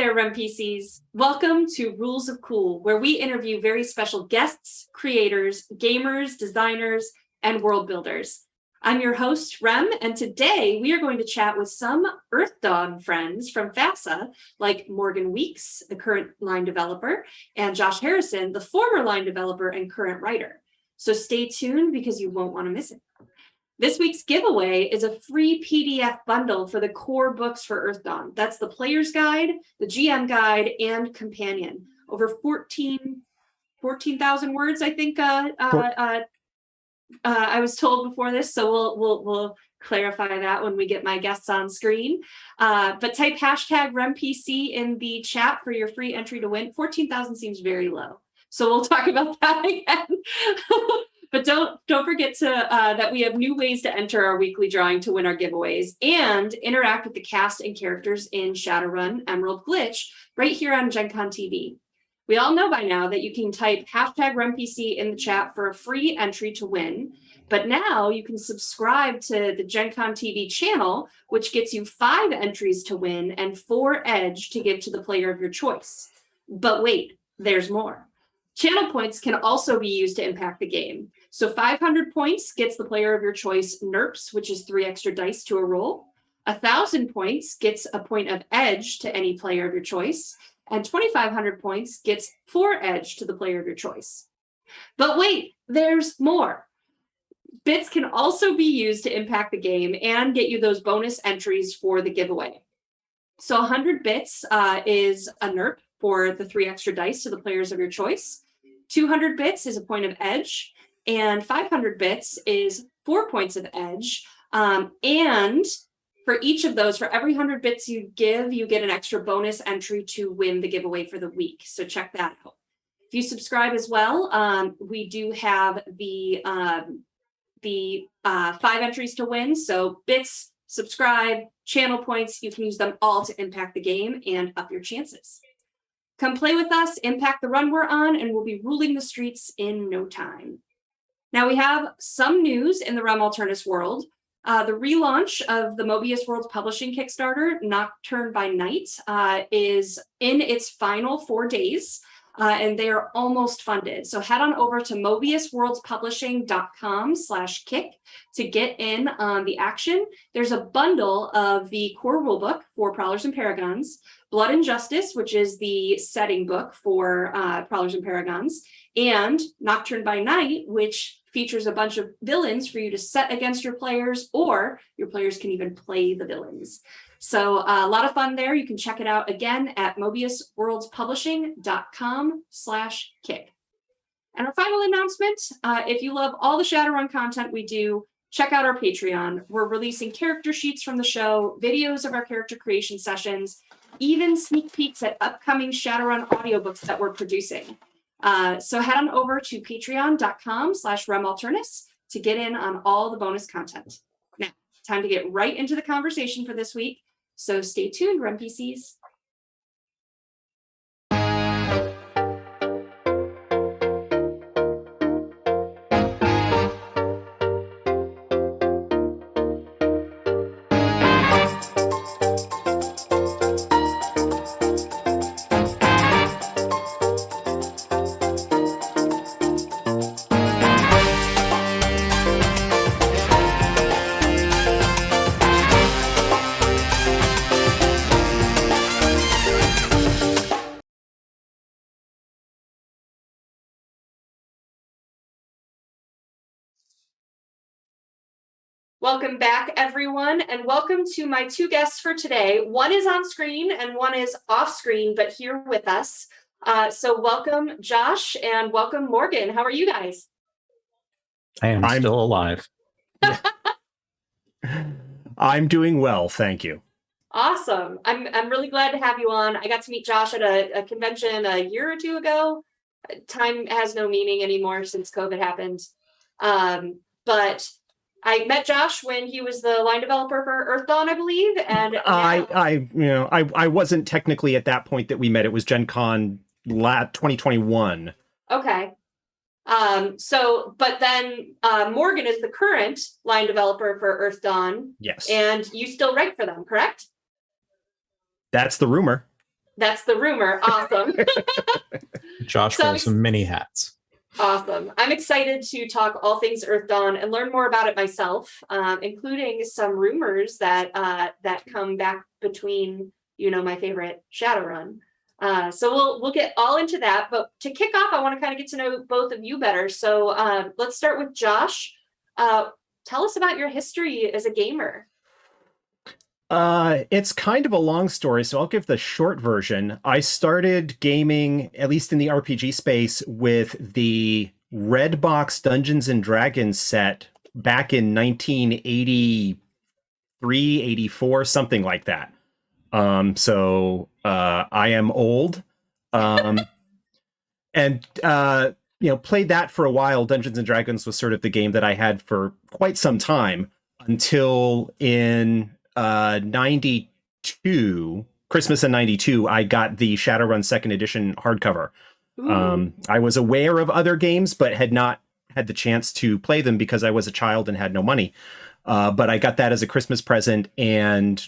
there, REM-PCs. Welcome to Rules of Cool, where we interview very special guests, creators, gamers, designers, and world builders. I'm your host, Rem, and today we are going to chat with some Earth Dawn friends from FASA, like Morgan Weeks, the current line developer, and Josh Harrison, the former line developer and current writer. So stay tuned because you won't want to miss it. This week's giveaway is a free PDF bundle for the core books for Earth Dawn. That's the Player's Guide, the GM Guide, and Companion. Over 14,000 words, I think I was told before this, so we'll clarify that when we get my guests on screen. But type hashtag REMPC in the chat for your free entry to win. 14,000 seems very low, so we'll talk about that again. But don't forget to that we have new ways to enter our weekly drawing to win our giveaways and interact with the cast and characters in Shadowrun Emerald Glitch right here on Gen Con TV. We all know by now that you can type hashtag REMPC in the chat for a free entry to win. But now you can subscribe to the Gen Con TV channel, which gets you 5 entries to win and 4 edge to give to the player of your choice. But wait, there's more. Channel points can also be used to impact the game. So 500 points gets the player of your choice NERPs, which is 3 extra dice to a roll. 1,000 points gets a point of edge to any player of your choice. And 2,500 points gets 4 edge to the player of your choice. But wait, there's more. Bits can also be used to impact the game and get you those bonus entries for the giveaway. So 100 bits is a NERP for the 3 extra dice to the players of your choice. 200 bits is a point of edge, and 500 bits is 4 points of edge. And for each of those, for every 100 bits you give, you get an extra bonus entry to win the giveaway for the week. So check that out. If you subscribe as well, we do have the 5 entries to win. So bits, subscribe, channel points, you can use them all to impact the game and up your chances. Come play with us, impact the run we're on, and we'll be ruling the streets in no time. Now we have some news in the Realm Alternis world. The relaunch of the Mobius Worlds Publishing Kickstarter, Nocturne by Night, is in its final 4 days, and they are almost funded. So head on over to mobiusworldspublishing.com/kick to get in on the action. There's a bundle of the core rulebook for Prowlers and Paragons, Blood and Justice, which is the setting book for Prowlers and Paragons, and Nocturne by Night, which features a bunch of villains for you to set against your players, or your players can even play the villains. So a lot of fun there. You can check it out again at mobiusworldspublishing.com/kick. And our final announcement, if you love all the Shadowrun content we do, check out our Patreon. We're releasing character sheets from the show, videos of our character creation sessions, even sneak peeks at upcoming Shadowrun audiobooks that we're producing. So head on over to patreon.com/RemAlternis to get in on all the bonus content. Now, time to get right into the conversation for this week. So stay tuned, REMPCs. Welcome back, everyone, and welcome to my 2 guests for today. One is on screen and one is off screen, but here with us. So welcome, Josh, and welcome, Morgan. How are you guys? I'm still alive. I'm doing well, thank you. Awesome. I'm really glad to have you on. I got to meet Josh at a convention a year or 2 ago. Time has no meaning anymore since COVID happened. But I met Josh when he was the line developer for Earth Dawn, I believe, and I wasn't technically at that point that we met. It was Gen Con 2021. Okay. But then Morgan is the current line developer for Earth Dawn. Yes. And you still write for them, correct? That's the rumor. That's the rumor. Awesome. Josh wears some mini hats. Awesome. I'm excited to talk all things Earth Dawn and learn more about it myself, including some rumors that that come back between, my favorite Shadowrun. So we'll get all into that. But to kick off, I want to kind of get to know both of you better. So let's start with Josh. Tell us about your history as a gamer. It's kind of a long story, so I'll give the short version. I started gaming, at least in the RPG space, with the Red Box Dungeons and Dragons set back in 1983, 84, something like that. So I am old. And played that for a while. Dungeons and Dragons was sort of the game that I had for quite some time until in 92, Christmas in 92, I got the Shadowrun 2nd edition hardcover. I was aware of other games, but had not had the chance to play them because I was a child and had no money. But I got that as a Christmas present and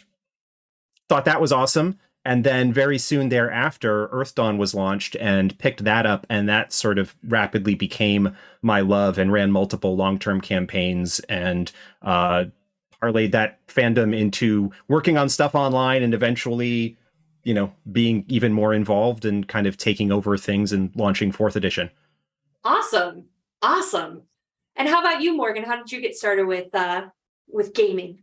thought that was awesome. And then very soon thereafter, Earth Dawn was launched and picked that up. And that sort of rapidly became my love and ran multiple long-term campaigns and parlayed that fandom into working on stuff online and eventually, being even more involved and kind of taking over things and launching 4th edition. Awesome. And how about you, Morgan? How did you get started with gaming?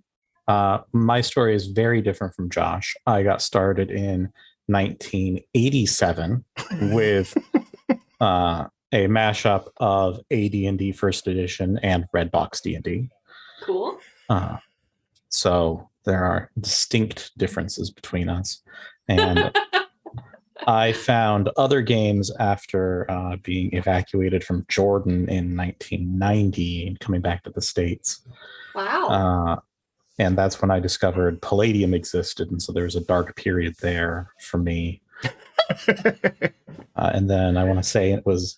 My story is very different from Josh. I got started in 1987 with a mashup of AD&D 1st edition and Redbox D&D. Cool. So there are distinct differences between us. And I found other games after being evacuated from Jordan in 1990 and coming back to the States. Wow. And that's when I discovered Palladium existed. And so there was a dark period there for me. And then I want to say it was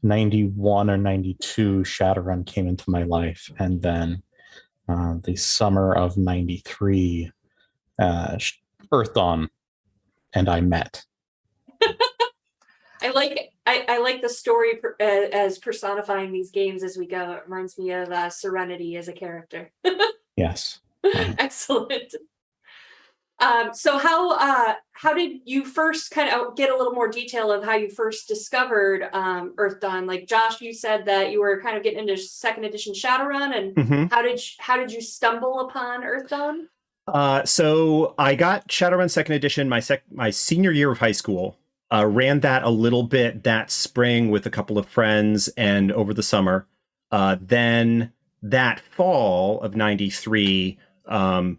91 or 92, Shadowrun came into my life. And then the summer of 93, Earth Dawn and I met. I like the story as personifying these games as we go. It reminds me of Serenity as a character. Yes. Excellent. So how did you first kind of get a little more detail of how you first discovered Earth Dawn? Like Josh, you said that you were kind of getting into 2nd edition Shadowrun, and how did you stumble upon Earth Dawn? So I got Shadowrun 2nd edition my senior year of high school. Ran that a little bit that spring with a couple of friends and over the summer. Then that fall of 93, had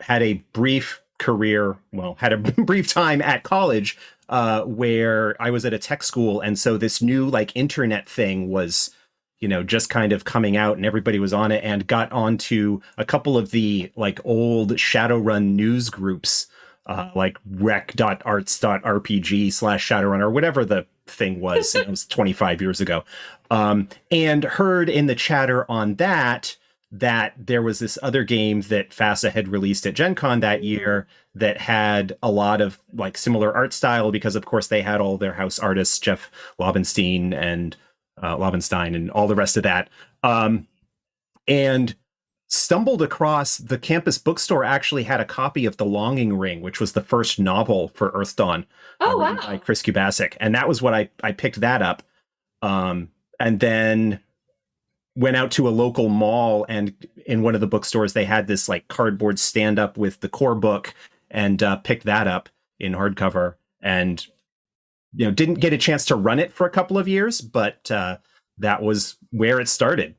a brief career, had a brief time at college where I was at a tech school. And so this new internet thing was, just kind of coming out and everybody was on it, and got onto a couple of the old Shadowrun news groups, like rec.arts.rpg/Shadowrun or whatever the thing was. It was 25 years ago. And heard in the chatter on that there was this other game that FASA had released at Gen Con that year that had a lot of similar art style, because of course they had all their house artists, Jeff Lobenstein and all the rest of that. And stumbled across the campus bookstore actually had a copy of The Longing Ring, which was the first novel for Earth Dawn. Wow. By Chris Kubasik. And that was what I picked that up. And then went out to a local mall, and in one of the bookstores, they had this cardboard stand up with the core book, and picked that up in hardcover, and, didn't get a chance to run it for a couple of years, but that was where it started.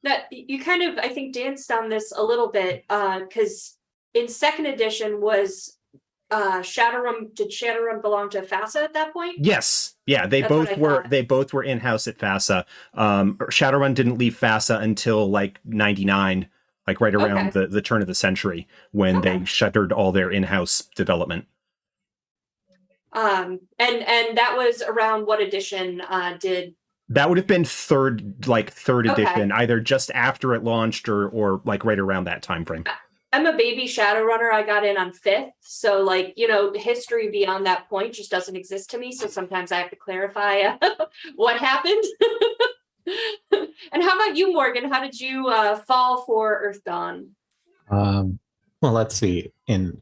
That you kind of, I think, danced on this a little bit, because in 2nd edition was Shadowrun. Did Shadowrun belong to FASA at that point? Yes. Yeah, they both were in-house at FASA. Shadowrun didn't leave FASA until 99, right around the turn of the century, when they shuttered all their in-house development. And that was around what edition did? That would have been third edition, either just after it launched or right around that time frame. I'm a baby Shadowrunner. I got in on 5th. So like, history beyond that point just doesn't exist to me. So sometimes I have to clarify what happened. And how about you, Morgan? How did you fall for Earth Dawn? Well, let's see. In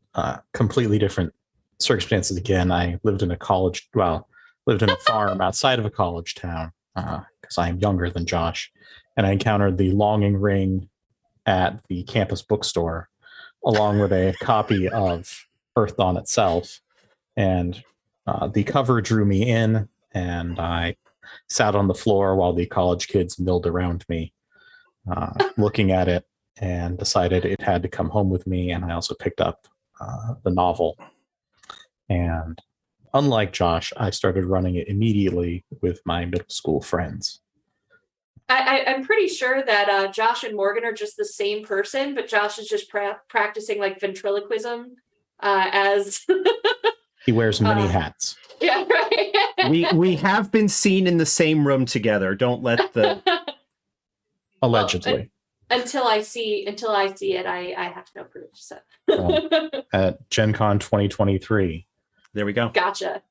completely different circumstances again, I lived in a farm outside of a college town because I'm younger than Josh. And I encountered the Longing Ring at the campus bookstore, along with a copy of Earth Dawn itself. And the cover drew me in, and I sat on the floor while the college kids milled around me, looking at it, and decided it had to come home with me. And I also picked up the novel. And unlike Josh, I started running it immediately with my middle school friends. I'm pretty sure that Josh and Morgan are just the same person, but Josh is just practicing like ventriloquism as he wears many hats. Yeah, right. we have been seen in the same room together. Don't let the allegedly. Well, until I see it, I have no proof. So at Gen Con 2023. There we go. Gotcha.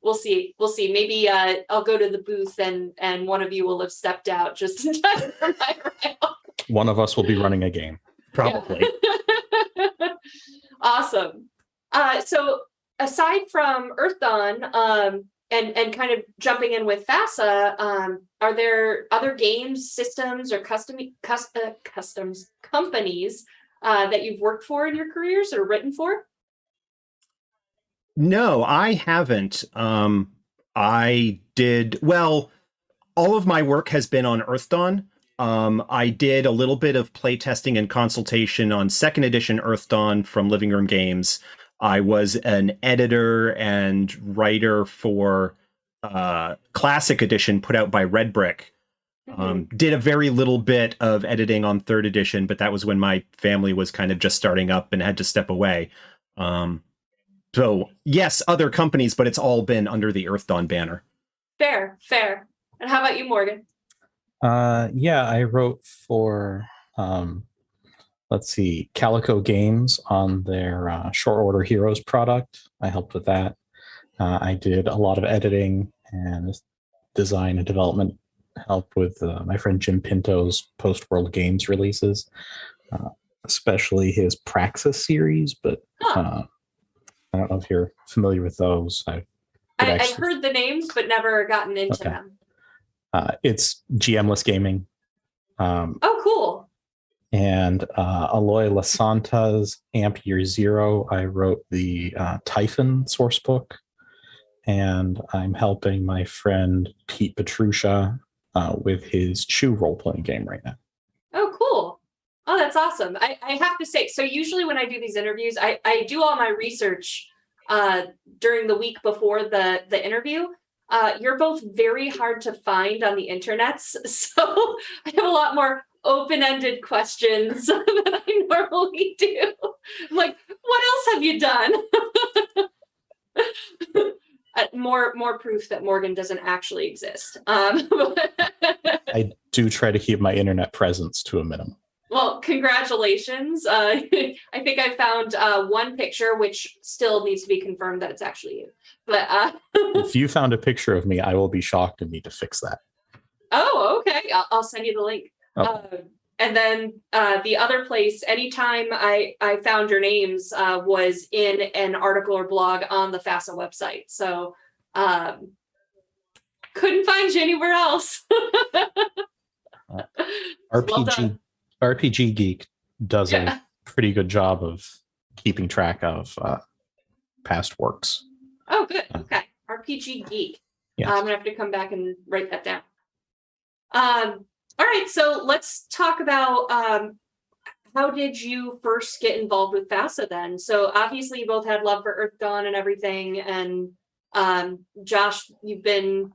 We'll see. Maybe I'll go to the booth and one of you will have stepped out just in time for my round. One of us will be running a game. Probably. Yeah. Awesome. So aside from Earth Dawn, and kind of jumping in with FASA, are there other games, systems, or customs companies that you've worked for in your careers or written for? No, I haven't. I did, well, all of my work has been on Earth Dawn. I did a little bit of playtesting and consultation on 2nd edition Earth Dawn from Living Room Games. I was an editor and writer for Classic Edition put out by Red Brick. Did a very little bit of editing on 3rd edition, but that was when my family was kind of just starting up and had to step away. So yes, other companies, but it's all been under the Earth Dawn banner. Fair. And how about you, Morgan? Yeah, I wrote for Calico Games on their Short Order Heroes product. I helped with that. I did a lot of editing and design and development help with my friend Jim Pinto's Post-World Games releases, especially his Praxis series, but I don't know if you're familiar with those. I've heard the names, but never gotten into them. It's GMless Gaming. Oh, cool. And Aloy Lasanta's Amp Year Zero, I wrote the Typhon source book. And I'm helping my friend Pete Petrusha with his Chew role-playing game right now. Oh, cool. Oh, that's awesome. I have to say, so usually when I do these interviews, I do all my research during the week before the interview. You're both very hard to find on the internets. So I have a lot more open-ended questions than I normally do. I'm like, what else have you done? More proof that Morgan doesn't actually exist. I do try to keep my internet presence to a minimum. Well, congratulations. I think I found one picture, which still needs to be confirmed that it's actually you. But if you found a picture of me, I will be shocked and need to fix that. Oh, okay. I'll send you the link. Oh. And then the other place, anytime I found your names was in an article or blog on the FASA website. So couldn't find you anywhere else. RPG Geek does a pretty good job of keeping track of past works. Oh, good. Okay. RPG Geek. Yes. I'm going to have to come back and write that down. All right. So let's talk about how did you first get involved with FASA then? So obviously you both had love for Earth Dawn and everything. And Josh, you've been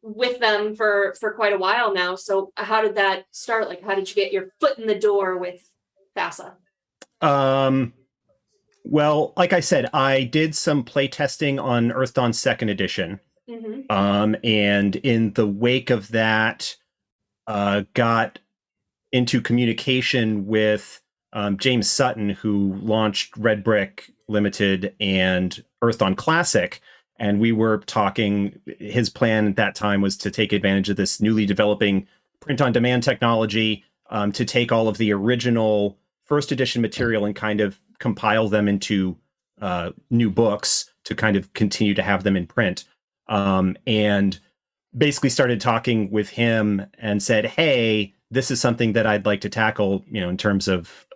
with them for quite a while now. So how did that start? Like, how did you get your foot in the door with FASA? Well, like I said, I did some playtesting on Earth Dawn 2nd edition. Mm-hmm. And in the wake of that, got into communication with James Sutton, who launched Red Brick Limited and Earthdawn Classic. And we were talking, his plan at that time was to take advantage of this newly developing print-on-demand technology, to take all of the original first edition material and kind of compile them into new books to kind of continue to have them in print. And basically started talking with him and said, hey, this is something that I'd like to tackle, in terms of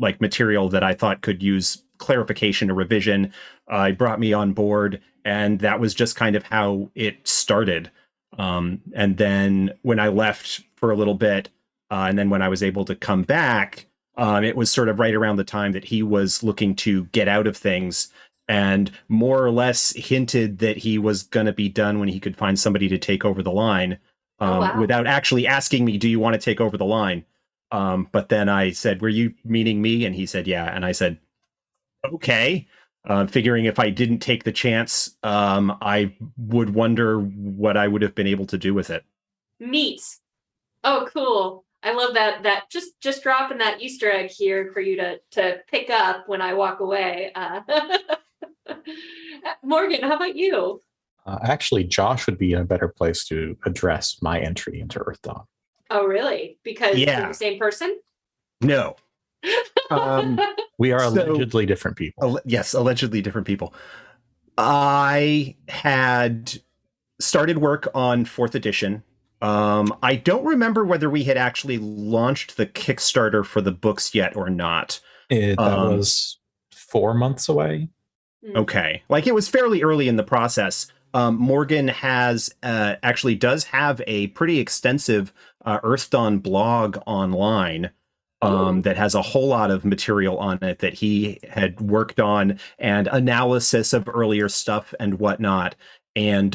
like material that I thought could use clarification or revision. He brought me on board, and that was just kind of how it started. And then when I left for a little bit, and then when I was able to come back, it was sort of right around the time that he was looking to get out of things, and more or less hinted that he was going to be done when he could find somebody to take over the line, without actually asking me, do you want to take over the line? But then I said, were you meaning me? And he said, yeah. And I said, okay. Figuring if I didn't take the chance, I would wonder what I would have been able to do with it. Neat. Oh, cool. I love that just dropping that Easter egg here for you to pick up when I walk away. Morgan, how about you? Actually, Josh would be in a better place to address my entry into Earthdawn. Oh, really? Because you're the same person? No. We are allegedly different people. Yes, allegedly different people. I had started work on 4th edition. I don't remember whether we had actually launched the Kickstarter for the books yet or not. That was 4 months away. Okay. Like, it was fairly early in the process. Morgan actually does have a pretty extensive Earthdawn blog online. That has a whole lot of material on it that he had worked on, and analysis of earlier stuff and whatnot. And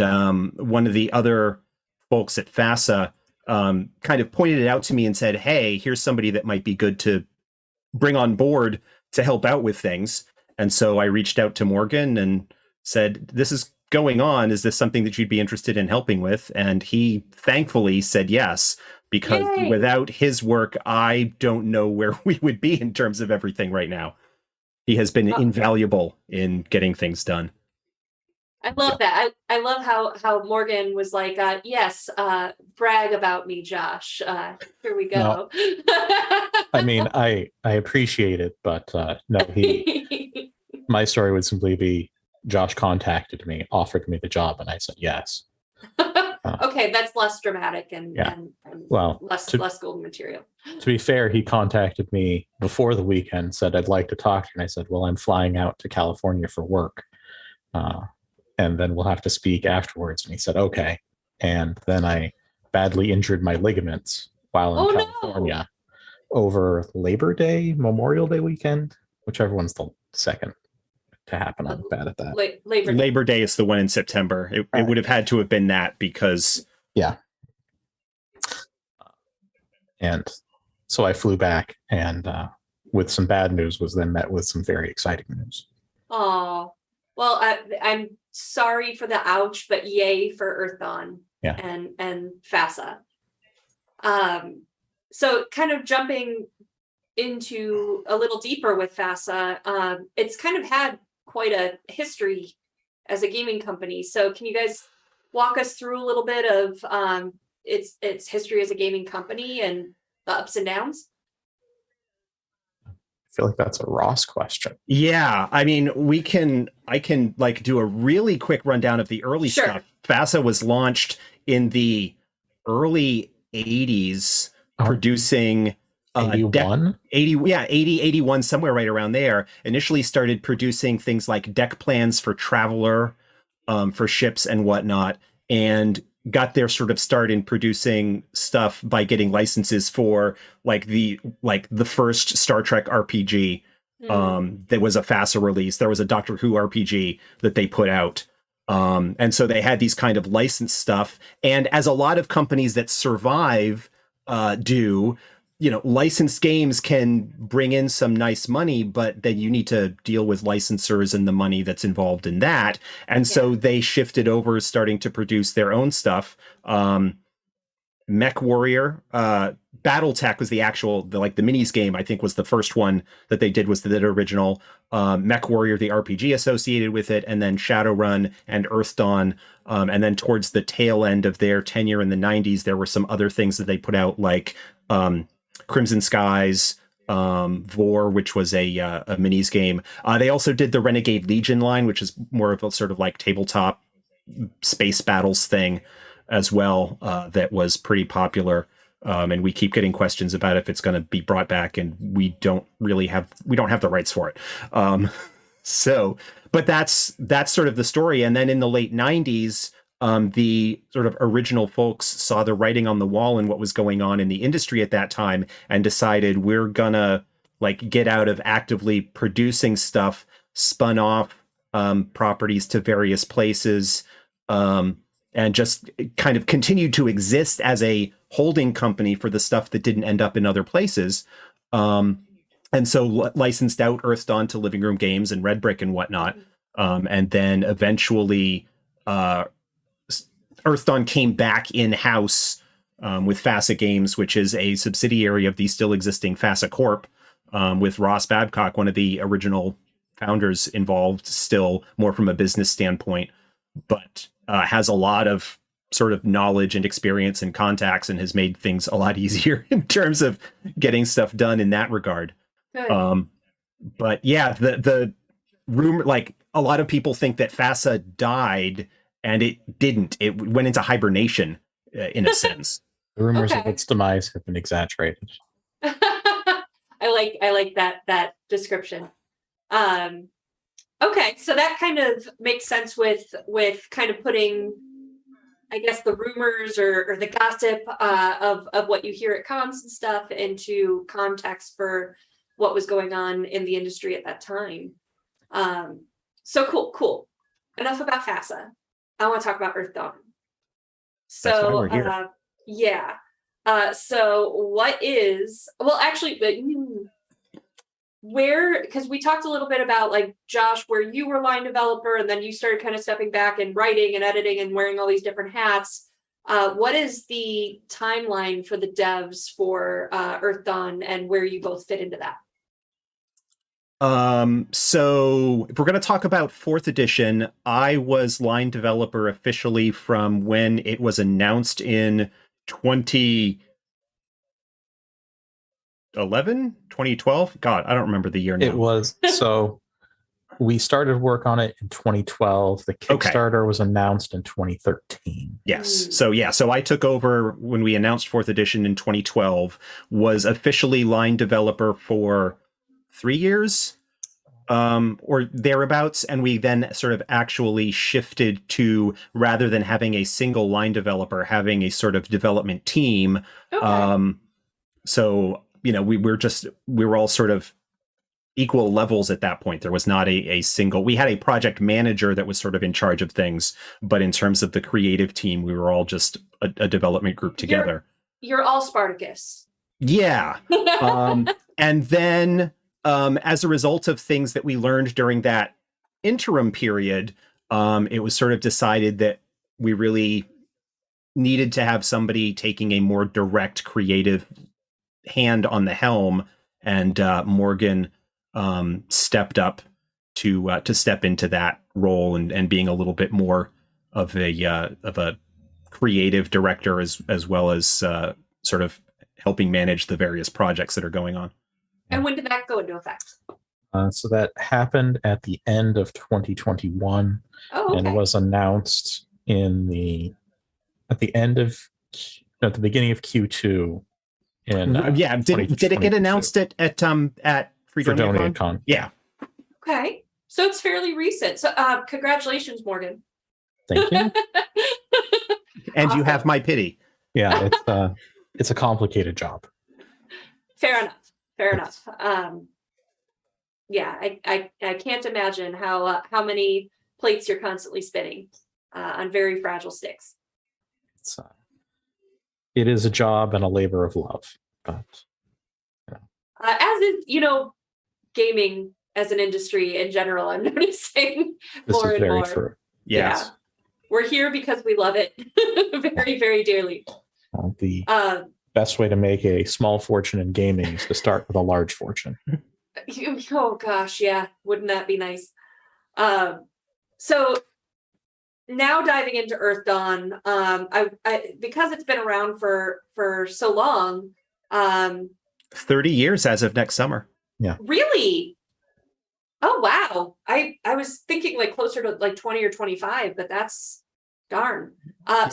one of the other folks at FASA kind of pointed it out to me and said, hey, here's somebody that might be good to bring on board to help out with things. And so I reached out to Morgan and said, this is going on. Is this something that you'd be interested in helping with? And he thankfully said yes, because without his work, I don't know where we would be in terms of everything right now. He has been invaluable in getting things done. I love that. I love how Morgan was like, yes, brag about me, Josh. Here we go. No. I mean, I appreciate it, but no, my story would simply be Josh contacted me, offered me the job, and I said yes. Okay, that's less dramatic and less golden material. To be fair, he contacted me before the weekend, said I'd like to talk to you, and I said, well, I'm flying out to California for work, and then we'll have to speak afterwards. And he said, okay. And then I badly injured my ligaments while in California over Labor Day, Memorial Day weekend, whichever one's the second to happen. I'm bad at that. Labor Day is the one in September. It would have had to have been that because... Yeah. And so I flew back, and with some bad news was then met with some very exciting news. Oh, well, I'm sorry for the ouch, but yay for Earthdawn and FASA. So kind of jumping into a little deeper with FASA, it's kind of had quite a history as a gaming company. So can you guys walk us through a little bit of its history as a gaming company and the ups and downs? I feel like that's a Ross question. Yeah, I mean, I can like do a really quick rundown of the early stuff. FASA was launched in the early 80s, producing 81? 81, somewhere right around there. Initially started producing things like deck plans for Traveler, for ships and whatnot, and got their sort of start in producing stuff by getting licenses for the first Star Trek RPG. There was a FASA release. There was a Doctor Who RPG that they put out. And so they had these kind of licensed stuff. And as a lot of companies that survive do, licensed games can bring in some nice money, but then you need to deal with licensors and the money that's involved in that. And so they shifted over, starting to produce their own stuff. Mech Warrior. BattleTech was the minis game, I think was the first one that they did, was the original. Mech Warrior, the RPG associated with it, and then Shadowrun and Earth Dawn. And then towards the tail end of their tenure in the 90s, there were some other things that they put out, like Crimson Skies, Vor, which was a minis game. They also did the Renegade Legion line, which is more of a sort of like tabletop space battles thing as well, that was pretty popular. And we keep getting questions about if it's going to be brought back, and we don't have the rights for it. But that's sort of the story. And then in the late 90s, the sort of original folks saw the writing on the wall and what was going on in the industry at that time, and decided, we're gonna like get out of actively producing stuff, spun off properties to various places, and just kind of continued to exist as a holding company for the stuff that didn't end up in other places. And so licensed out Earth Dawn to Living Room Games and Red Brick and whatnot. And then eventually Earth Dawn came back in-house with FASA Games, which is a subsidiary of the still existing FASA Corp, with Ross Babcock, one of the original founders, involved, still more from a business standpoint, but has a lot of sort of knowledge and experience and contacts, and has made things a lot easier in terms of getting stuff done in that regard. Good. But yeah, the rumor, like, a lot of people think that FASA died, and it didn't. It went into hibernation, in a sense. The rumors of its demise have been exaggerated. I like that description. Okay, so that kind of makes sense with kind of putting, I guess, the rumors or the gossip of what you hear at cons and stuff into context for what was going on in the industry at that time. So cool. Enough about FASA. I want to talk about Earth Dawn. So That's why we're here. Yeah. So what is, well, actually, where, because we talked a little bit about, like, Josh, where you were line developer and then you started kind of stepping back and writing and editing and wearing all these different hats. What is the timeline for the devs for Earth Dawn, and where you both fit into that? So if we're going to talk about 4th edition, I was line developer officially from when it was announced in 2012. God, I don't remember the year now. It was, so we started work on it in 2012. The Kickstarter was announced in 2013. Yes. So I took over when we announced 4th edition in 2012, was officially line developer for 3 years, or thereabouts. And we then sort of actually shifted to, rather than having a single line developer, having a sort of development team. Okay. So, you know, we were all sort of equal levels at that point. There was not a single, we had a project manager that was sort of in charge of things, but in terms of the creative team, we were all just a development group together. You're all Spartacus. Yeah. And then as a result of things that we learned during that interim period, it was sort of decided that we really needed to have somebody taking a more direct creative hand on the helm, and Morgan stepped up to step into that role and being a little bit more of a creative director, as well as sort of helping manage the various projects that are going on. And when did that go into effect? So that happened at the end of 2021, and was announced at the beginning of Q2. Did it get announced at Freedonia Con? Yeah. Okay, so it's fairly recent. So congratulations, Morgan. Thank you. And Awesome. You have my pity. Yeah, it's a complicated job. Fair enough. Yeah, I can't imagine how many plates you're constantly spinning on very fragile sticks. It is a job and a labor of love, but as is, gaming as an industry in general, I'm noticing more and more. True. Yes. Yeah. We're here because we love it very, very dearly. The Uh, best way to make a small fortune in gaming is to start with a large fortune. oh gosh, yeah, wouldn't that be nice? So now diving into Earth Dawn, I because it's been around for so long. 30 years as of next summer. Yeah. Really? Oh wow. I was thinking like closer to like 20 or 25, but that's darn. Yeah.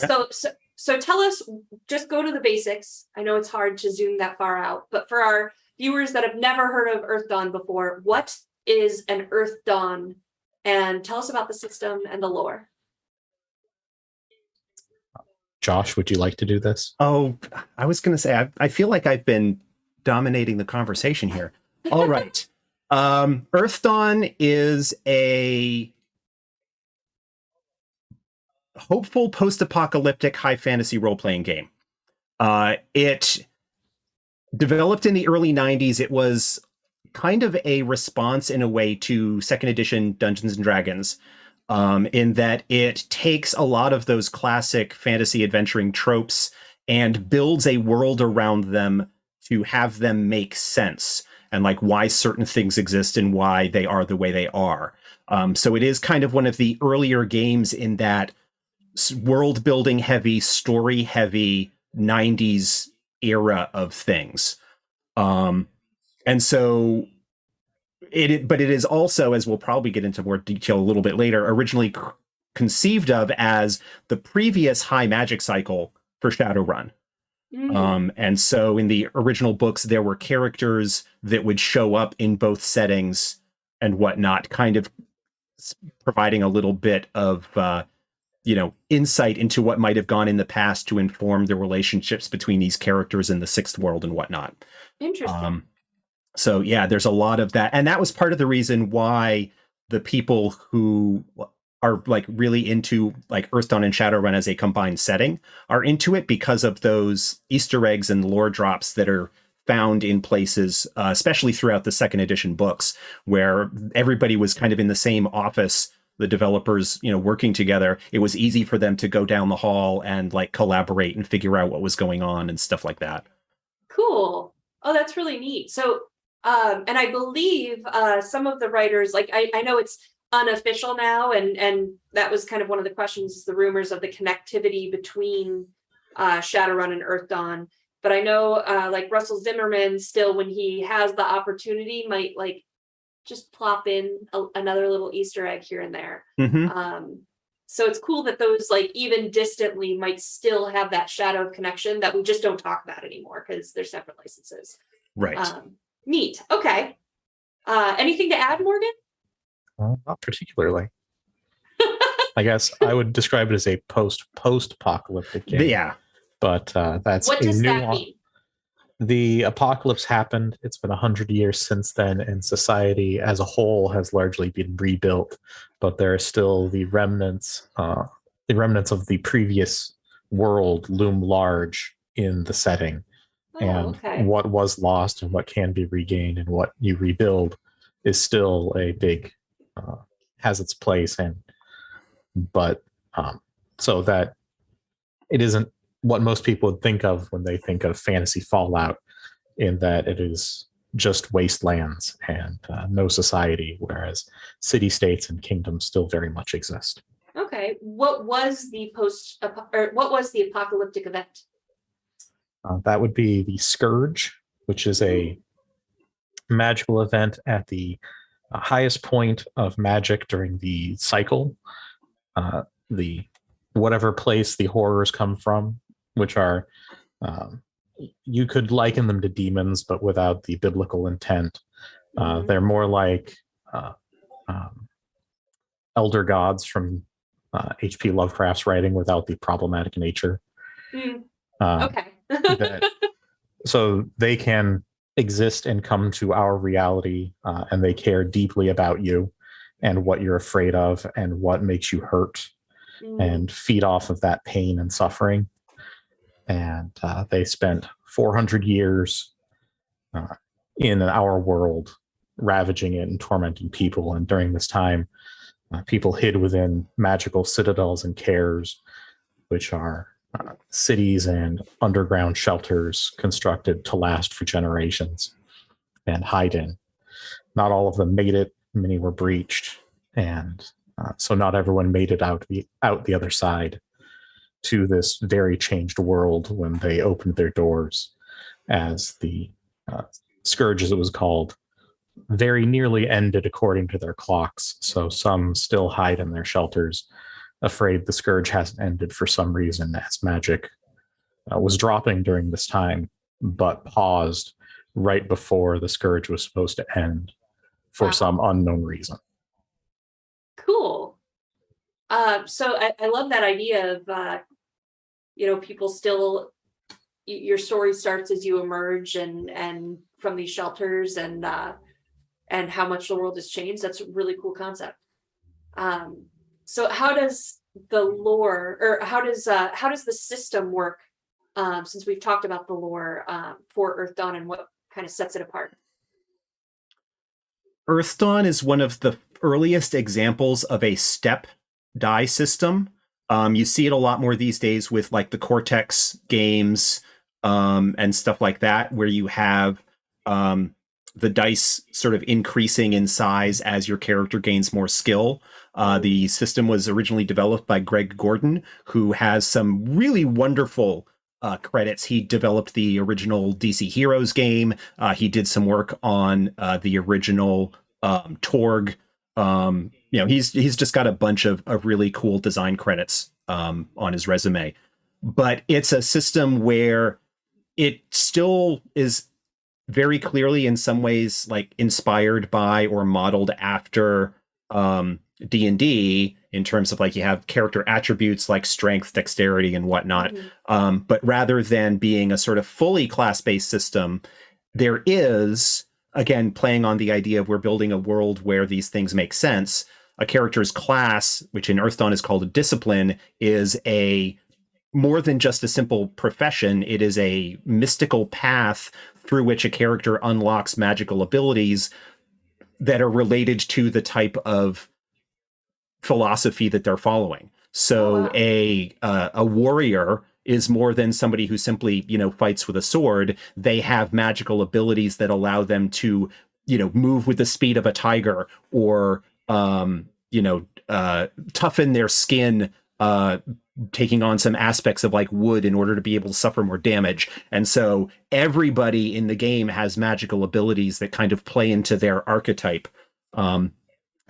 So tell us, just go to the basics. I know it's hard to zoom that far out, but for our viewers that have never heard of Earth Dawn before, what is an Earth Dawn? And tell us about the system and the lore. Josh, would you like to do this? Oh, I was going to say, I feel like I've been dominating the conversation here. All right. Earth Dawn is a hopeful post-apocalyptic high fantasy role-playing game. It developed in the early 90s. It was kind of a response in a way to second edition Dungeons and Dragons, in that it takes a lot of those classic fantasy adventuring tropes and builds a world around them to have them make sense, and like why certain things exist and why they are the way they are. So it is kind of one of the earlier games in that world building heavy, story heavy 90s era of things. And so but it is also, as we'll probably get into more detail a little bit later, originally conceived of as the previous high magic cycle for Shadowrun. And so in the original books, there were characters that would show up in both settings and whatnot, kind of providing a little bit of, insight into what might have gone in the past to inform the relationships between these characters in the Sixth World and whatnot. Interesting. So yeah, there's a lot of that. And that was part of the reason why the people who are like really into like Earth Dawn and Shadowrun as a combined setting are into it, because of those Easter eggs and lore drops that are found in places, especially throughout the second edition books, where everybody was kind of in the same office, the developers, working together. It was easy for them to go down the hall and like collaborate and figure out what was going on and stuff like that. Cool. Oh, that's really neat. So, and I believe some of the writers, like I know it's unofficial now, and that was kind of one of the questions, the rumors of the connectivity between Shadowrun and Earth Dawn. But I know like Russell Zimmerman still, when he has the opportunity, might like just plop in another little Easter egg here and there. So it's cool that those like even distantly might still have that shadow of connection that we just don't talk about anymore because they're separate licenses. Right. Neat. Okay. Anything to add, Morgan? Not particularly. I guess I would describe it as a post-apocalyptic game. Yeah. But that's what does that mean? The apocalypse happened. It's been 100 years since then, and society as a whole has largely been rebuilt. But there are still the remnants of the previous world loom large in the setting. What was lost and what can be regained and what you rebuild is still a big has its place. But so that it isn't what most people would think of when they think of fantasy Fallout, in that it is just wastelands and no society, whereas city-states and kingdoms still very much exist. Okay, what was the apocalyptic event? That would be the Scourge, which is a magical event at the highest point of magic during the cycle. The whatever place the horrors come from, which are you could liken them to demons, but without the biblical intent. They're more like elder gods from H.P. Lovecraft's writing without the problematic nature. Okay. So they can exist and come to our reality, and they care deeply about you and what you're afraid of and what makes you hurt, and feed off of that pain and suffering. And they spent 400 years in our world, ravaging it and tormenting people. And during this time, people hid within magical citadels and cares, which are cities and underground shelters constructed to last for generations and hide in. Not all of them made it. Many were breached, and so not everyone made it out the other side to this very changed world when they opened their doors, as the scourge, as it was called, very nearly ended according to their clocks. So some still hide in their shelters, afraid the scourge hasn't ended for some reason, as magic was dropping during this time, but paused right before the scourge was supposed to end for some unknown reason. Cool. So I love that idea of, people still, your story starts as you emerge and from these shelters and how much the world has changed. That's a really cool concept. So how does the lore, or how does the system work? Since we've talked about the lore for Earth Dawn and what kind of sets it apart. Earth Dawn is one of the earliest examples of a step die system. You see it a lot more these days with like the Cortex games and stuff like that, where you have the dice sort of increasing in size as your character gains more skill. The system was originally developed by Greg Gordon, who has some really wonderful credits. He developed the original DC Heroes game. He did some work on the original Torg. He's just got a bunch of really cool design credits on his resume. But it's a system where it still is very clearly in some ways like inspired by or modeled after D&D in terms of like you have character attributes like strength, dexterity, and whatnot. But rather than being a sort of fully class-based system, there is, again, playing on the idea of we're building a world where these things make sense. A character's class, which in Earth Dawn is called a discipline, is a more than just a simple profession. It is a mystical path through which a character unlocks magical abilities that are related to the type of philosophy that they're following. So a warrior is more than somebody who simply, fights with a sword. They have magical abilities that allow them to, move with the speed of a tiger, or, toughen their skin, taking on some aspects of like wood in order to be able to suffer more damage. And so everybody in the game has magical abilities that kind of play into their archetype.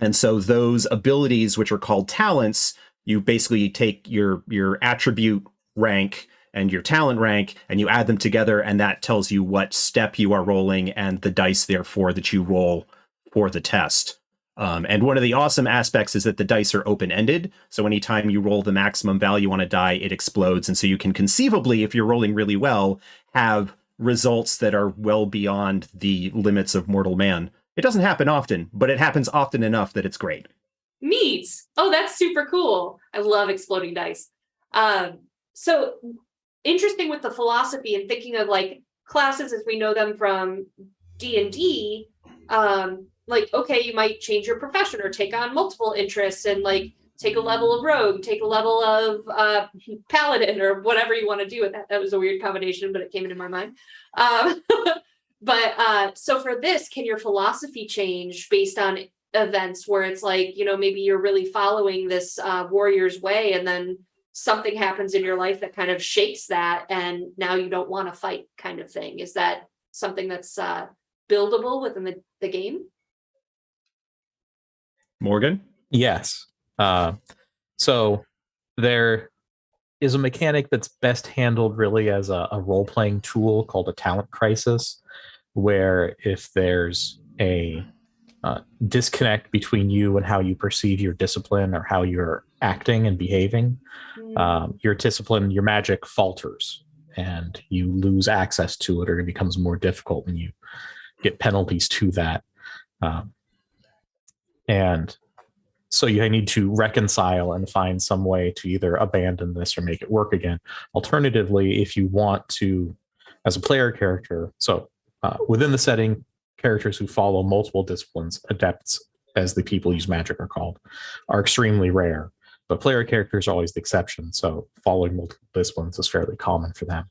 And so those abilities, which are called talents, you basically take your attribute rank and your talent rank and you add them together, and that tells you what step you are rolling and the dice, therefore, that you roll for the test. And one of the awesome aspects is that the dice are open-ended. So anytime you roll the maximum value on a die, it explodes. And so you can conceivably, if you're rolling really well, have results that are well beyond the limits of mortal man. It doesn't happen often, but it happens often enough that it's great. Neat. Oh, that's super cool. I love exploding dice. So interesting with the philosophy and thinking of like classes as we know them from D&D. Like, okay, you might change your profession or take on multiple interests and like take a level of rogue, take a level of paladin, or whatever you want to do with that. That was a weird combination, but it came into my mind. But so for this, can your philosophy change based on events where it's like, maybe you're really following this warrior's way, and then something happens in your life that kind of shakes that, and now you don't want to fight, kind of thing? Is that something that's buildable within the game? Morgan? Yes. So there is a mechanic that's best handled really as a role-playing tool called a talent crisis, where if there's a disconnect between you and how you perceive your discipline or how you're acting and behaving, your discipline, your magic falters, and you lose access to it, or it becomes more difficult, and you get penalties to that. And so you need to reconcile and find some way to either abandon this or make it work again. Alternatively, if you want to, as a player character, so within the setting, characters who follow multiple disciplines, adepts, as the people use magic are called, are extremely rare. But player characters are always the exception, so following multiple disciplines is fairly common for them.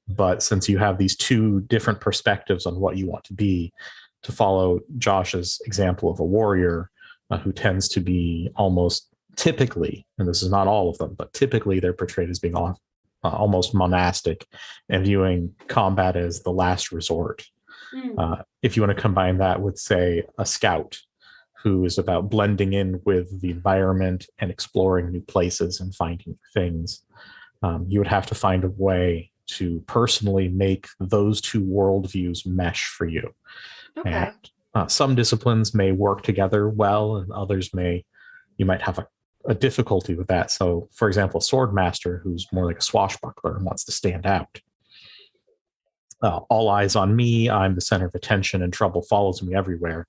But since you have these two different perspectives on what you want to be, to follow Josh's example of a warrior who tends to be almost typically, and this is not all of them, but typically they're portrayed as being almost monastic and viewing combat as the last resort. If you want to combine that with, say, a scout who is about blending in with the environment and exploring new places and finding new things, you would have to find a way to personally make those two worldviews mesh for you. Okay. And some disciplines may work together well, and others you might have a difficulty with that. So, for example, a sword master who's more like a swashbuckler and wants to stand out. All eyes on me, I'm the center of attention, and trouble follows me everywhere.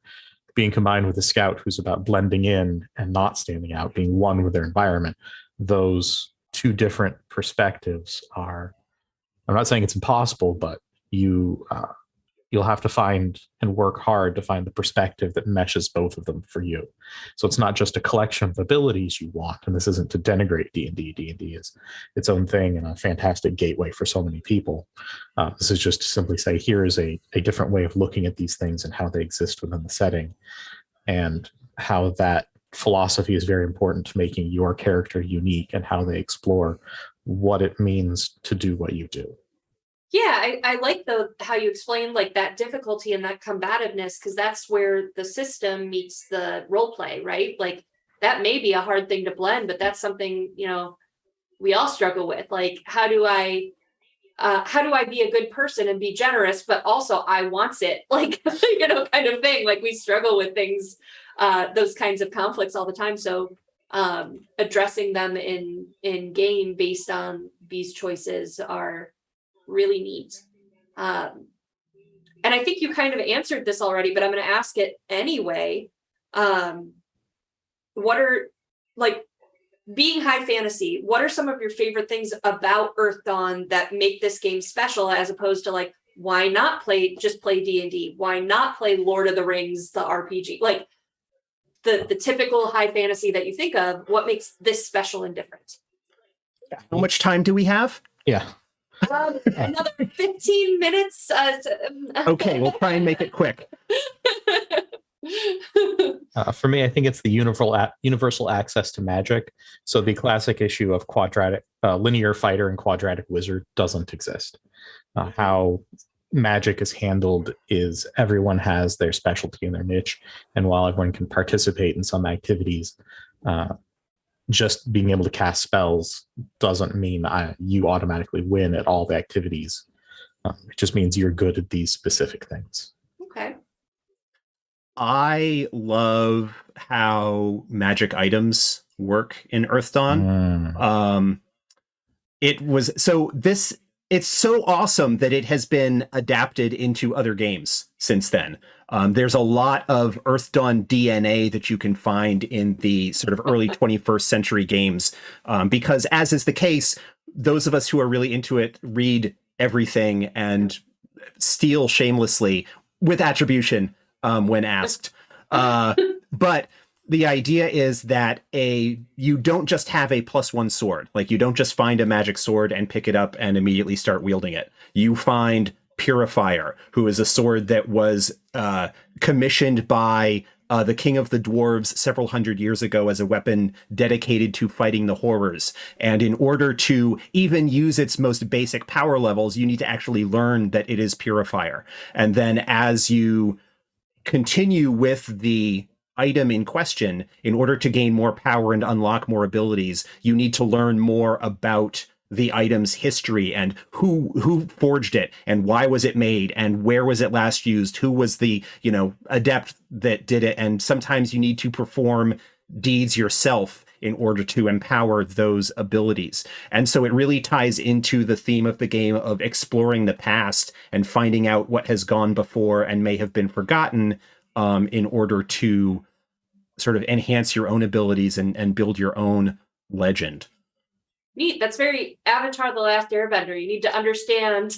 Being combined with a scout who's about blending in and not standing out, being one with their environment, those two different perspectives are, I'm not saying it's impossible, but you'll have to find and work hard to find the perspective that meshes both of them for you. So it's not just a collection of abilities you want, and this isn't to denigrate D&D. D&D is its own thing and a fantastic gateway for so many people. This is just to simply say, here is a different way of looking at these things and how they exist within the setting, and how that philosophy is very important to making your character unique and how they explore what it means to do what you do. Yeah, I like how you explained like that difficulty and that combativeness, because that's where the system meets the role play, right? Like that may be a hard thing to blend, but that's something, we all struggle with. Like, how do I be a good person and be generous, but also I wants it, like, kind of thing. Like we struggle with things, those kinds of conflicts all the time. So addressing them in game based on these choices are really neat. And I think you kind of answered this already, but I'm going to ask it anyway. What are, like, being high fantasy, what are some of your favorite things about Earth Dawn that make this game special, as opposed to like, why not play D&D? Why not play Lord of the Rings, the RPG? Like the typical high fantasy that you think of, what makes this special and different? How much time do we have? Yeah. Another 15 minutes. Okay, we'll try and make it quick. For me, I think it's the universal access to magic. So the classic issue of quadratic linear fighter and quadratic wizard doesn't exist. How magic is handled is everyone has their specialty and their niche, and while everyone can participate in some activities, just being able to cast spells doesn't mean you automatically win at all the activities. It just means you're good at these specific things. Okay. I love how magic items work in Earth Dawn. It's so awesome that it has been adapted into other games since then. There's a lot of Earth Dawn DNA that you can find in the sort of early 21st century games, because, as is the case, those of us who are really into it read everything and steal shamelessly with attribution when asked. But the idea is that you don't just have a +1 sword. Like, you don't just find a magic sword and pick it up and immediately start wielding it. You find Purifier, who is a sword that was commissioned by the King of the Dwarves several hundred years ago as a weapon dedicated to fighting the horrors. And in order to even use its most basic power levels, you need to actually learn that it is Purifier. And then as you continue with the item in question, in order to gain more power and unlock more abilities, you need to learn more about the item's history and who forged it and why was it made and where was it last used, who was the adept that did it. And sometimes you need to perform deeds yourself in order to empower those abilities. And so it really ties into the theme of the game of exploring the past and finding out what has gone before and may have been forgotten, in order to sort of enhance your own abilities and build your own legend. Neat. That's very Avatar: The Last Airbender. You need to understand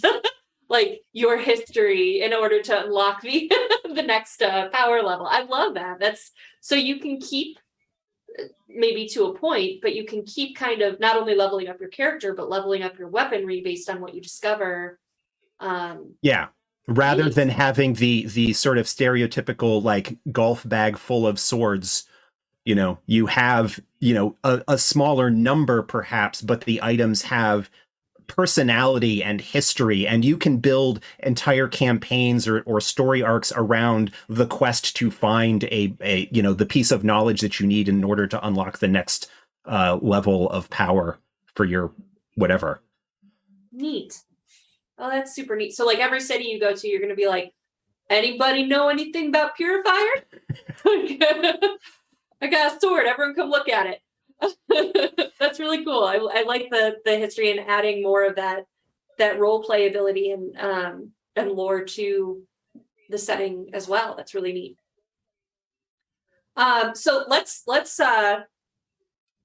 like your history in order to unlock the next power level. I love that. That's so you can keep maybe to a point, but you can keep kind of not only leveling up your character, but leveling up your weaponry based on what you discover. Yeah. Rather Neat. than having the sort of stereotypical like golf bag full of swords, you have, a smaller number perhaps, but the items have personality and history, and you can build entire campaigns or story arcs around the quest to find a the piece of knowledge that you need in order to unlock the next level of power for your whatever. Neat. Oh, that's super neat. So like every city you go to, you're going to be like, anybody know anything about Purifier? I got a sword. Everyone come look at it. That's really cool. I like the history and adding more of that role play ability and lore to the setting as well. That's really neat. So let's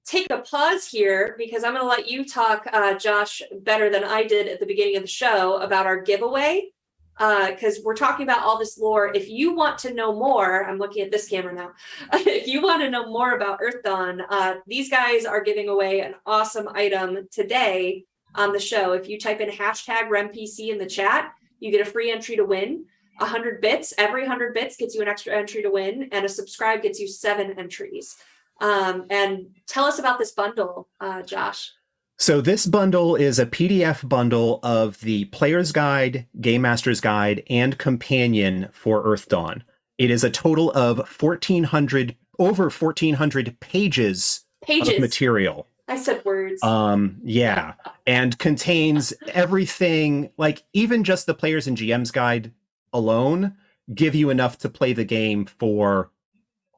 take a pause here, because I'm going to let you talk, Josh, better than I did at the beginning of the show about our giveaway. Because we're talking about all this lore. If you want to know more, I'm looking at this camera now. If you want to know more about Earth Dawn, these guys are giving away an awesome item today on the show. If you type in #RemPC in the chat, you get a free entry to win 100 bits. Every 100 bits gets you an extra entry to win, and a subscribe gets you 7 entries. And tell us about this bundle, Josh. So this bundle is a PDF bundle of the Player's Guide, Game Master's Guide, and Companion for Earth Dawn. It is a total of over 1,400 pages of material. I said words. Yeah, and contains everything, like even just the Player's and GM's Guide alone give you enough to play the game for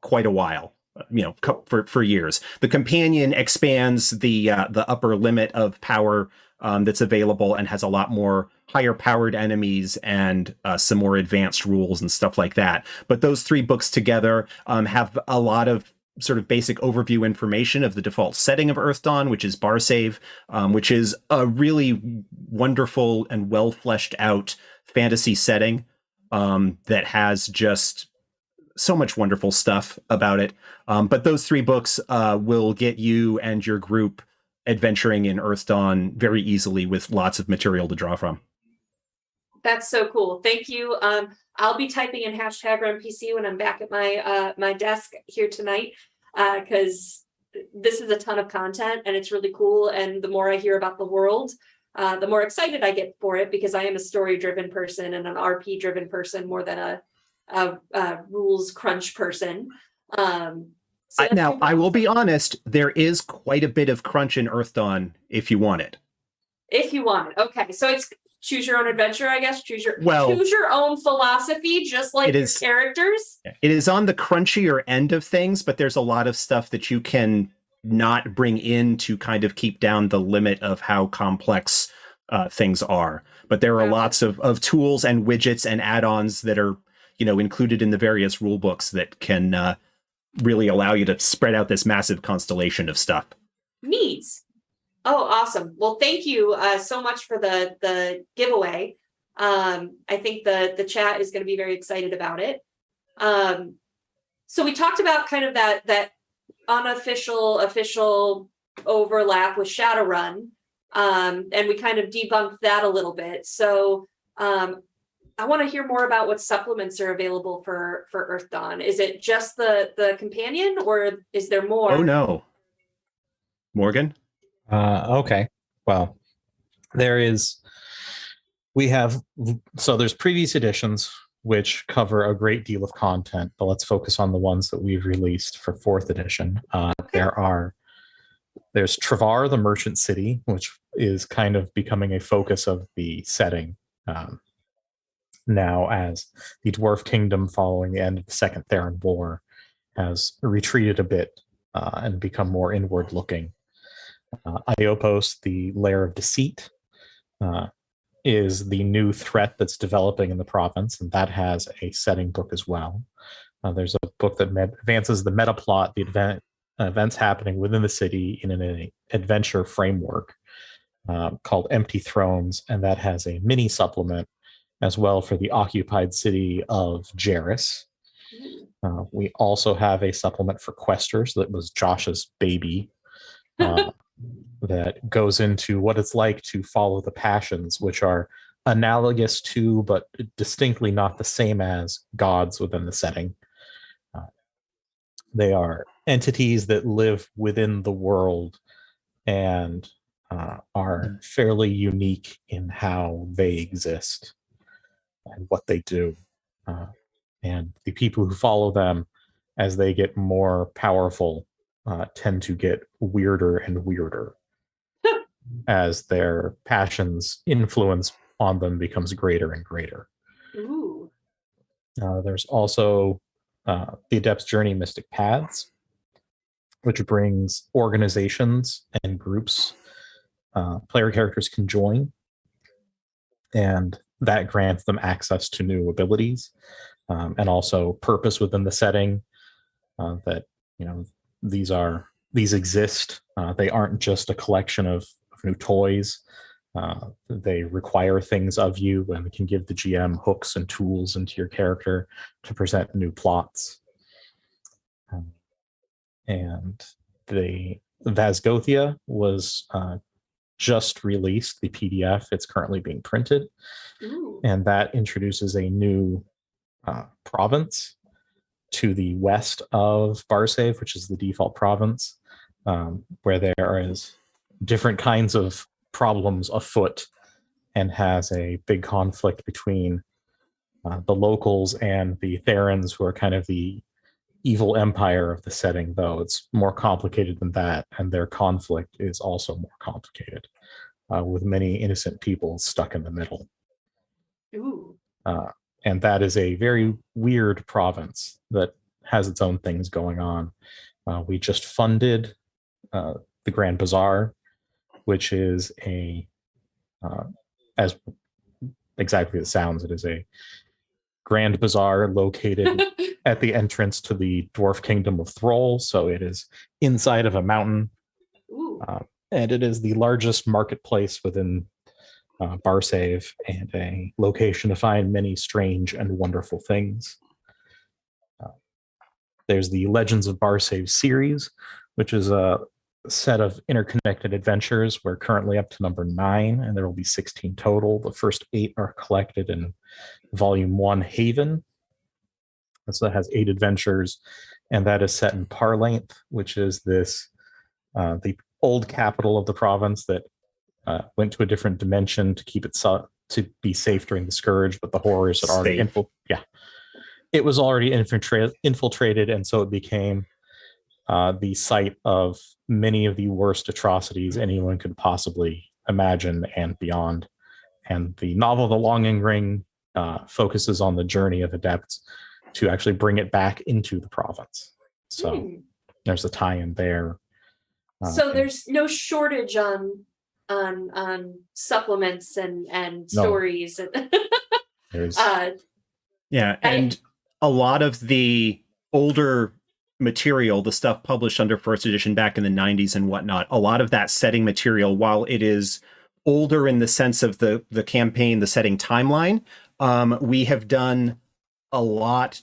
quite a while. For years. The companion expands the upper limit of power that's available and has a lot more higher powered enemies and some more advanced rules and stuff like that. But those 3 books together have a lot of sort of basic overview information of the default setting of Earth Dawn, which is Barsave, which is a really wonderful and well fleshed out fantasy setting that has just so much wonderful stuff about it. But those 3 books will get you and your group adventuring in Earth Dawn very easily with lots of material to draw from. That's so cool. Thank you. I'll be typing in #RemPC when I'm back at my desk here tonight, because this is a ton of content and it's really cool. And the more I hear about the world, the more excited I get for it, because I am a story-driven person and an RP-driven person more than a rules crunch person. Now, I will be honest, there is quite a bit of crunch in Earth Dawn if you want it. If you want it. Okay. So it's choose your own adventure, I guess. Choose your own philosophy, just like your characters. It is on the crunchier end of things, but there's a lot of stuff that you can not bring in to kind of keep down the limit of how complex things are. But there are lots of tools and widgets and add-ons that are included in the various rule books that can really allow you to spread out this massive constellation of stuff. Neat. Oh, awesome. Well, thank you so much for the giveaway. I think the chat is going to be very excited about it. So we talked about kind of that official overlap with Shadowrun, and we kind of debunked that a little bit. So I want to hear more about what supplements are available for Earth Dawn. Is it just the companion, or is there more? Oh no, Morgan. Okay. Well, there's previous editions which cover a great deal of content, but let's focus on the ones that we've released for 4th edition. Okay. There's Travar, the Merchant City, which is kind of becoming a focus of the setting. Now, as the Dwarf Kingdom, following the end of the Second Theron War, has retreated a bit and become more inward-looking. Iopos, the Lair of Deceit, is the new threat that's developing in the province, and that has a setting book as well. There's a book that advances the meta plot, the events happening within the city in an adventure framework called Empty Thrones, and that has a mini supplement as well for the occupied city of Jairus. We also have a supplement for questers that was Josh's baby, that goes into what it's like to follow the passions, which are analogous to, but distinctly not the same as, gods within the setting. They are entities that live within the world and are fairly unique in how they exist and what they do. And the people who follow them, as they get more powerful, tend to get weirder and weirder as their passions influence on them becomes greater and greater. Ooh. There's also the Adept's Journey Mystic Paths, which brings organizations and groups player characters can join, and that grants them access to new abilities, and also purpose within the setting. That, these exist. They aren't just a collection of new toys. They require things of you and can give the GM hooks and tools into your character to present new plots. And the Vasgothia was just released, the PDF. It's currently being printed. Ooh. And that introduces a new province to the west of Barsave, which is the default province, where there is different kinds of problems afoot, and has a big conflict between the locals and the Therans, who are kind of the evil empire of the setting, though it's more complicated than that, and their conflict is also more complicated, with many innocent people stuck in the middle. Ooh. And that is a very weird province that has its own things going on. We just funded the Grand Bazaar, which is as exactly as it sounds, it is a Grand Bazaar located at the entrance to the dwarf kingdom of Thrall. So it is inside of a mountain. And it is the largest marketplace within Barsave, and a location to find many strange and wonderful things. There's the Legends of Barsave series, which is a set of interconnected adventures. We're currently up to number 9, and there will be 16 total. The first 8 are collected in Volume 1, Haven. And so that has 8 adventures, and that is set in Parlength, which is this the old capital of the province that went to a different dimension to keep it to be safe during the Scourge, but the horrors had already it was already infiltrated, and so it became the site of many of the worst atrocities anyone could possibly imagine and beyond. And the novel The Longing Ring focuses on the journey of adepts to actually bring it back into the province. So there's a tie-in there. So there's no shortage on supplements and stories. And a lot of the older material, the stuff published under first edition back in the 90s and whatnot, a lot of that setting material, while it is older in the sense of the campaign, the setting timeline, we have done a lot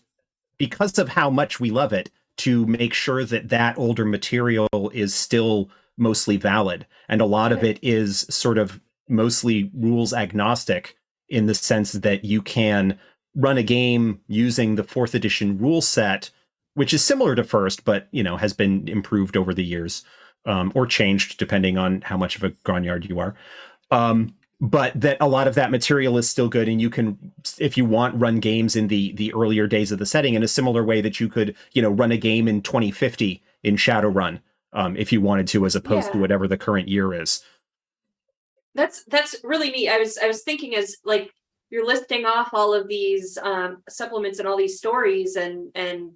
because of how much we love it to make sure that that older material is still mostly valid. And a lot of it is sort of mostly rules agnostic, in the sense that you can run a game using the 4th edition rule set, which is similar to first, but has been improved over the years, or changed depending on how much of a grognard you are. But that a lot of that material is still good, and you can, if you want, run games in the earlier days of the setting in a similar way that you could, run a game in 2050 in Shadowrun, if you wanted to, as opposed to whatever the current year is. That's really neat. I was thinking, as like you're listing off all of these supplements and all these stories and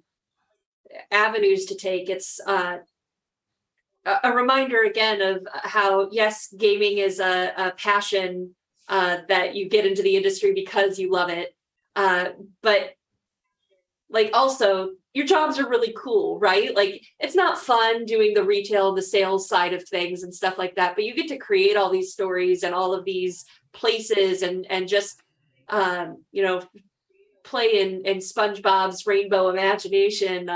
avenues to take. It's a reminder again of how, yes, gaming is a passion that you get into the industry because you love it. But like, also, your jobs are really cool, right? Like, it's not fun doing the retail and the sales side of things and stuff like that, but you get to create all these stories and all of these places and just, play in SpongeBob's Rainbow Imagination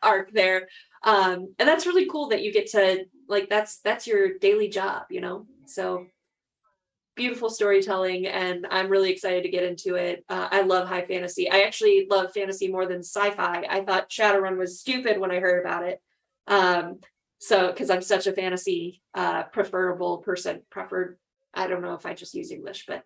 arc there. And that's really cool that you get to, like, that's your daily job, you know? So beautiful storytelling, and I'm really excited to get into it. I love high fantasy. I actually love fantasy more than sci-fi. I thought Shadowrun was stupid when I heard about it. So, because I'm such a fantasy preferred, I don't know if I just use English, but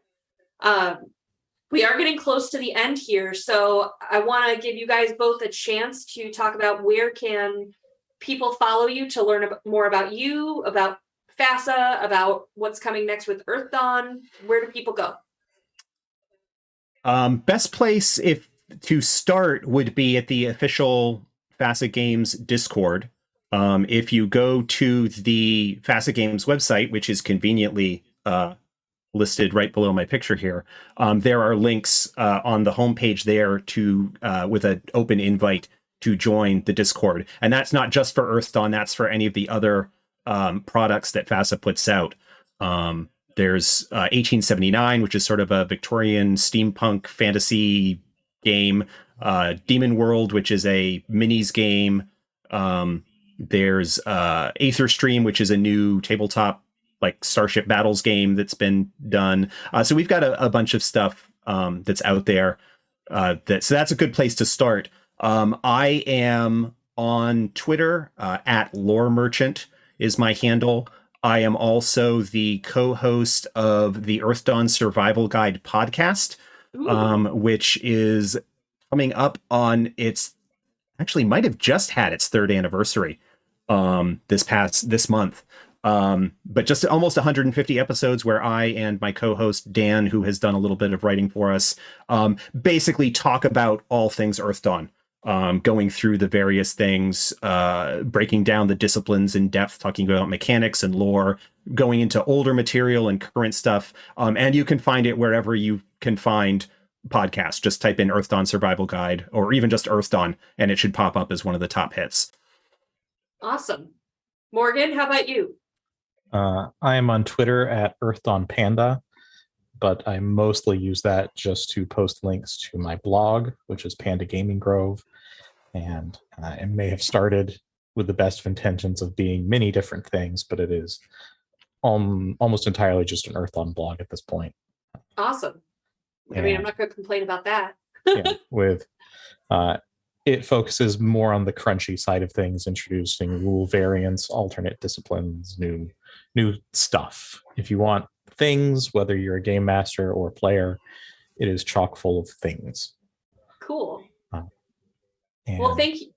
we are getting close to the end here. So I want to give you guys both a chance to talk about where can people follow you to learn more about you, about FASA, about what's coming next with Earth Dawn. Where do people go? Best place to start would be at the official FASA Games Discord. If you go to the FASA Games website, which is conveniently listed right below my picture here, there are links on the homepage there to with an open invite to join the Discord. And that's not just for Earth Dawn, that's for any of the other products that FASA puts out. There's 1879, which is sort of a Victorian steampunk fantasy game. Demon World, which is a minis game. There's Aether Stream, which is a new tabletop like Starship Battles game that's been done. So we've got a bunch of stuff that's out there. So that's a good place to start. I am on Twitter at Lore Merchant is my handle. I am also the co-host of the Earth Dawn Survival Guide podcast, which is coming up on actually might have just had its 3rd anniversary this month. But just almost 150 episodes where I and my co-host Dan, who has done a little bit of writing for us, basically talk about all things Earth Dawn. Going through the various things, breaking down the disciplines in depth, talking about mechanics and lore, going into older material and current stuff. And you can find it wherever you can find podcasts. Just type in Earth Dawn Survival Guide or even just Earth Dawn, and it should pop up as one of the top hits. Awesome. Morgan, how about you? I am on Twitter at Earth Dawn Panda, but I mostly use that just to post links to my blog, which is Panda Gaming Grove. And it may have started with the best of intentions of being many different things, but it is almost entirely just an Earth Dawn blog at this point. Awesome. I mean, I'm not going to complain about that. It focuses more on the crunchy side of things, introducing rule variants, alternate disciplines, new stuff. If you want things, whether you're a game master or a player, it is chock full of things. Cool. Well, thank you.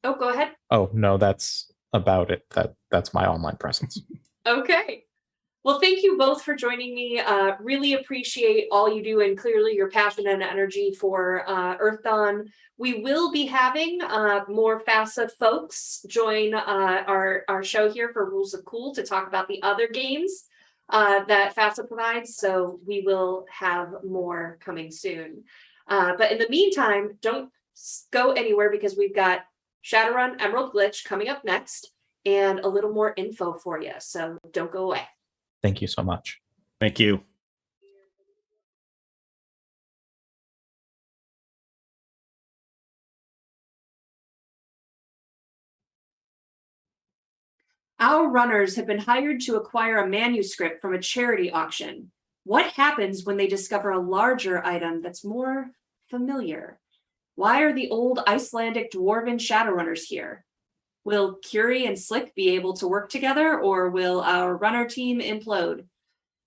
Oh, go ahead. Oh, no, that's about it. That's my online presence. Okay. Well, thank you both for joining me. Really appreciate all you do and clearly your passion and energy for Earth Dawn. We will be having more FASA folks join our show here for Rules of Cool to talk about the other games that FASA provides. So we will have more coming soon. But in the meantime, don't go anywhere because we've got Shadowrun Emerald Glitch coming up next and a little more info for you. So don't go away. Thank you so much. Thank you. Our runners have been hired to acquire a manuscript from a charity auction. What happens when they discover a larger item that's more familiar? Why are the old Icelandic dwarven Shadowrunners here? Will Curie and Slick be able to work together, or will our runner team implode?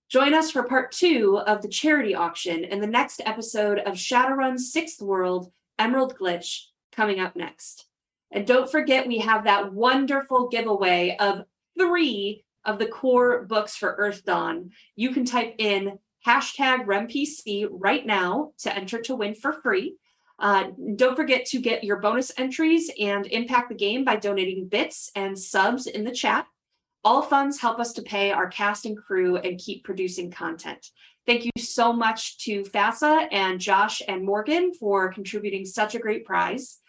Join us for part 2 of the charity auction in the next episode of Shadowrun's 6th World, Emerald Glitch, coming up next. And don't forget, we have that wonderful giveaway of 3 of the core books for Earth Dawn. You can type in #RemPC right now to enter to win for free. Don't forget to get your bonus entries and impact the game by donating bits and subs in the chat. All funds help us to pay our cast and crew and keep producing content. Thank you so much to FASA and Josh and Morgan for contributing such a great prize.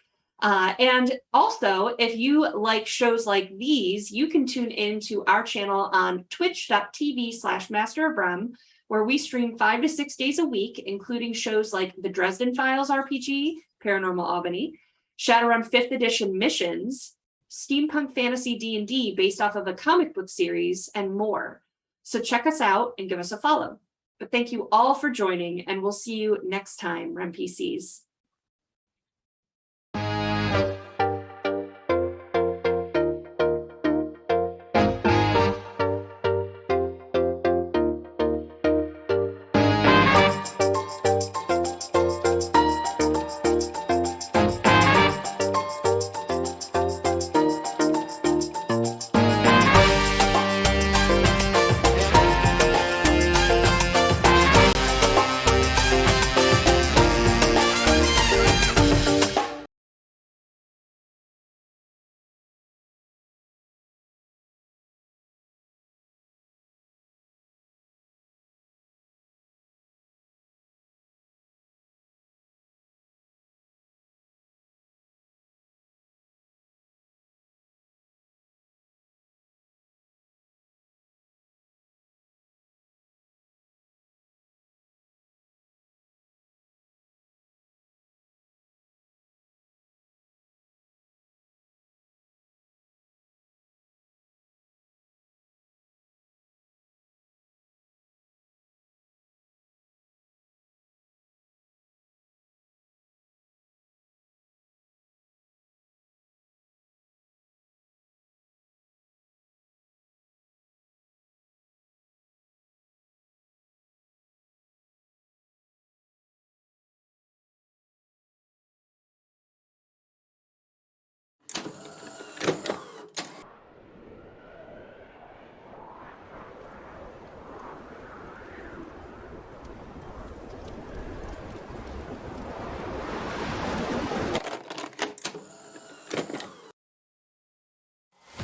And also, if you like shows like these, you can tune in to our channel on twitch.tv/Master of Rem, where we stream 5 to 6 days a week, including shows like the Dresden Files RPG, Paranormal Albany, Shadowrun 5th Edition Missions, Steampunk Fantasy D&D based off of a comic book series, and more. So check us out and give us a follow. But thank you all for joining, and we'll see you next time, Rem PCs.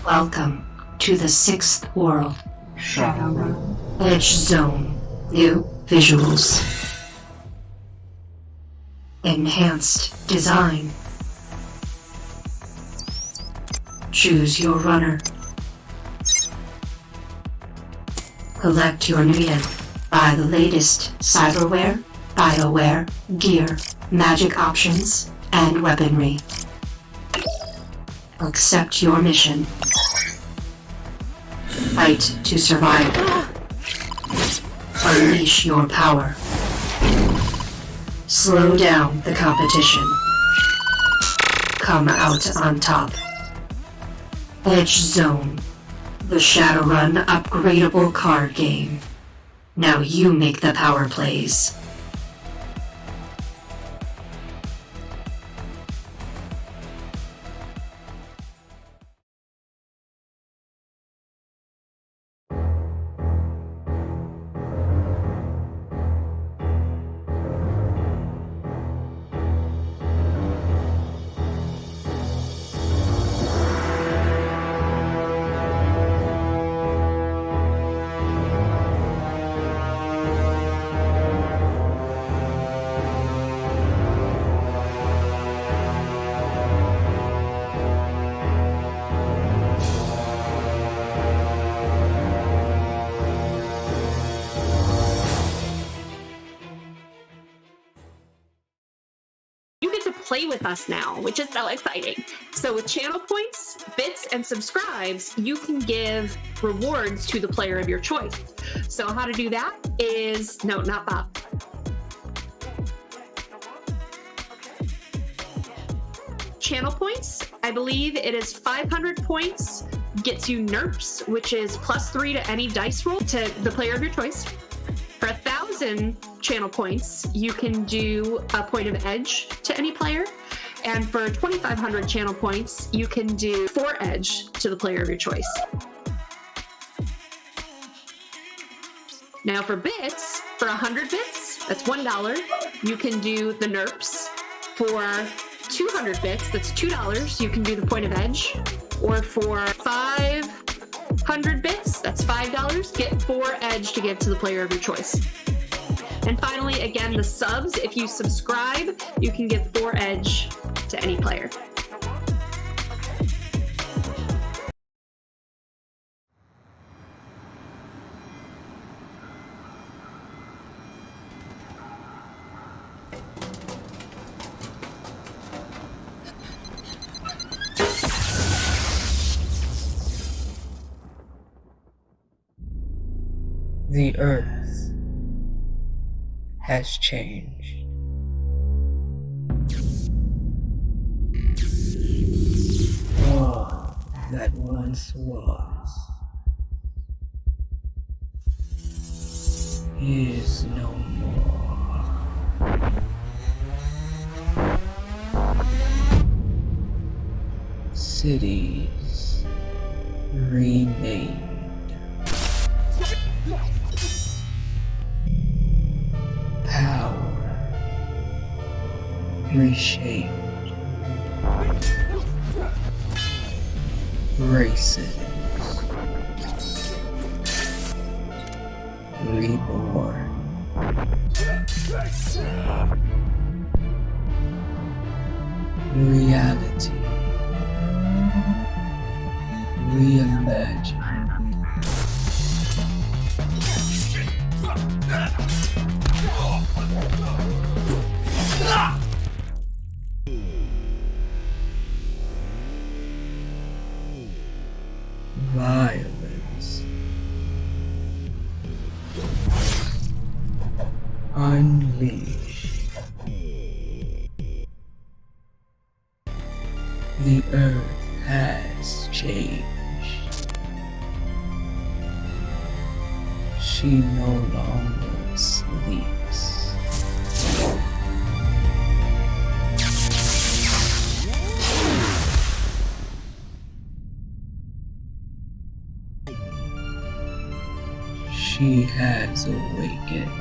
Welcome to the 6th world, Shadowrun. Edge Zone. New visuals. Enhanced design. Choose your runner. Collect your Nuyen. Buy the latest cyberware, bioware, gear, magic options, and weaponry. Accept your mission. Fight to survive. Unleash your power. Slow down the competition. Come out on top. Edge Zone, the Shadowrun upgradable card game. Now you make the power plays. Play with us now, which is so exciting. So with channel points, bits, and subscribes, you can give rewards to the player of your choice. So how to do that is, no, not Bob. Channel points, I believe it is 500 points, gets you NERPs, which is +3 to any dice roll to the player of your choice. For 1,000 channel points, you can do a point of edge to any player. And for 2,500 channel points, you can do 4 edge to the player of your choice. Now for bits, for 100 bits, that's $1. You can do the NERPs. For 200 bits, that's $2. You can do the point of edge. Or for 500 bits, that's $5. Get 4 edge to give to the player of your choice. And finally, again, the subs, if you subscribe, you can give 4 edge to any player. The earth has changed. All that once was is no more. Cities remade. Power reshaped. Races reborn. Reality reimagined. Violence unleashed. The earth has changed. She no longer sleeps. She has awakened.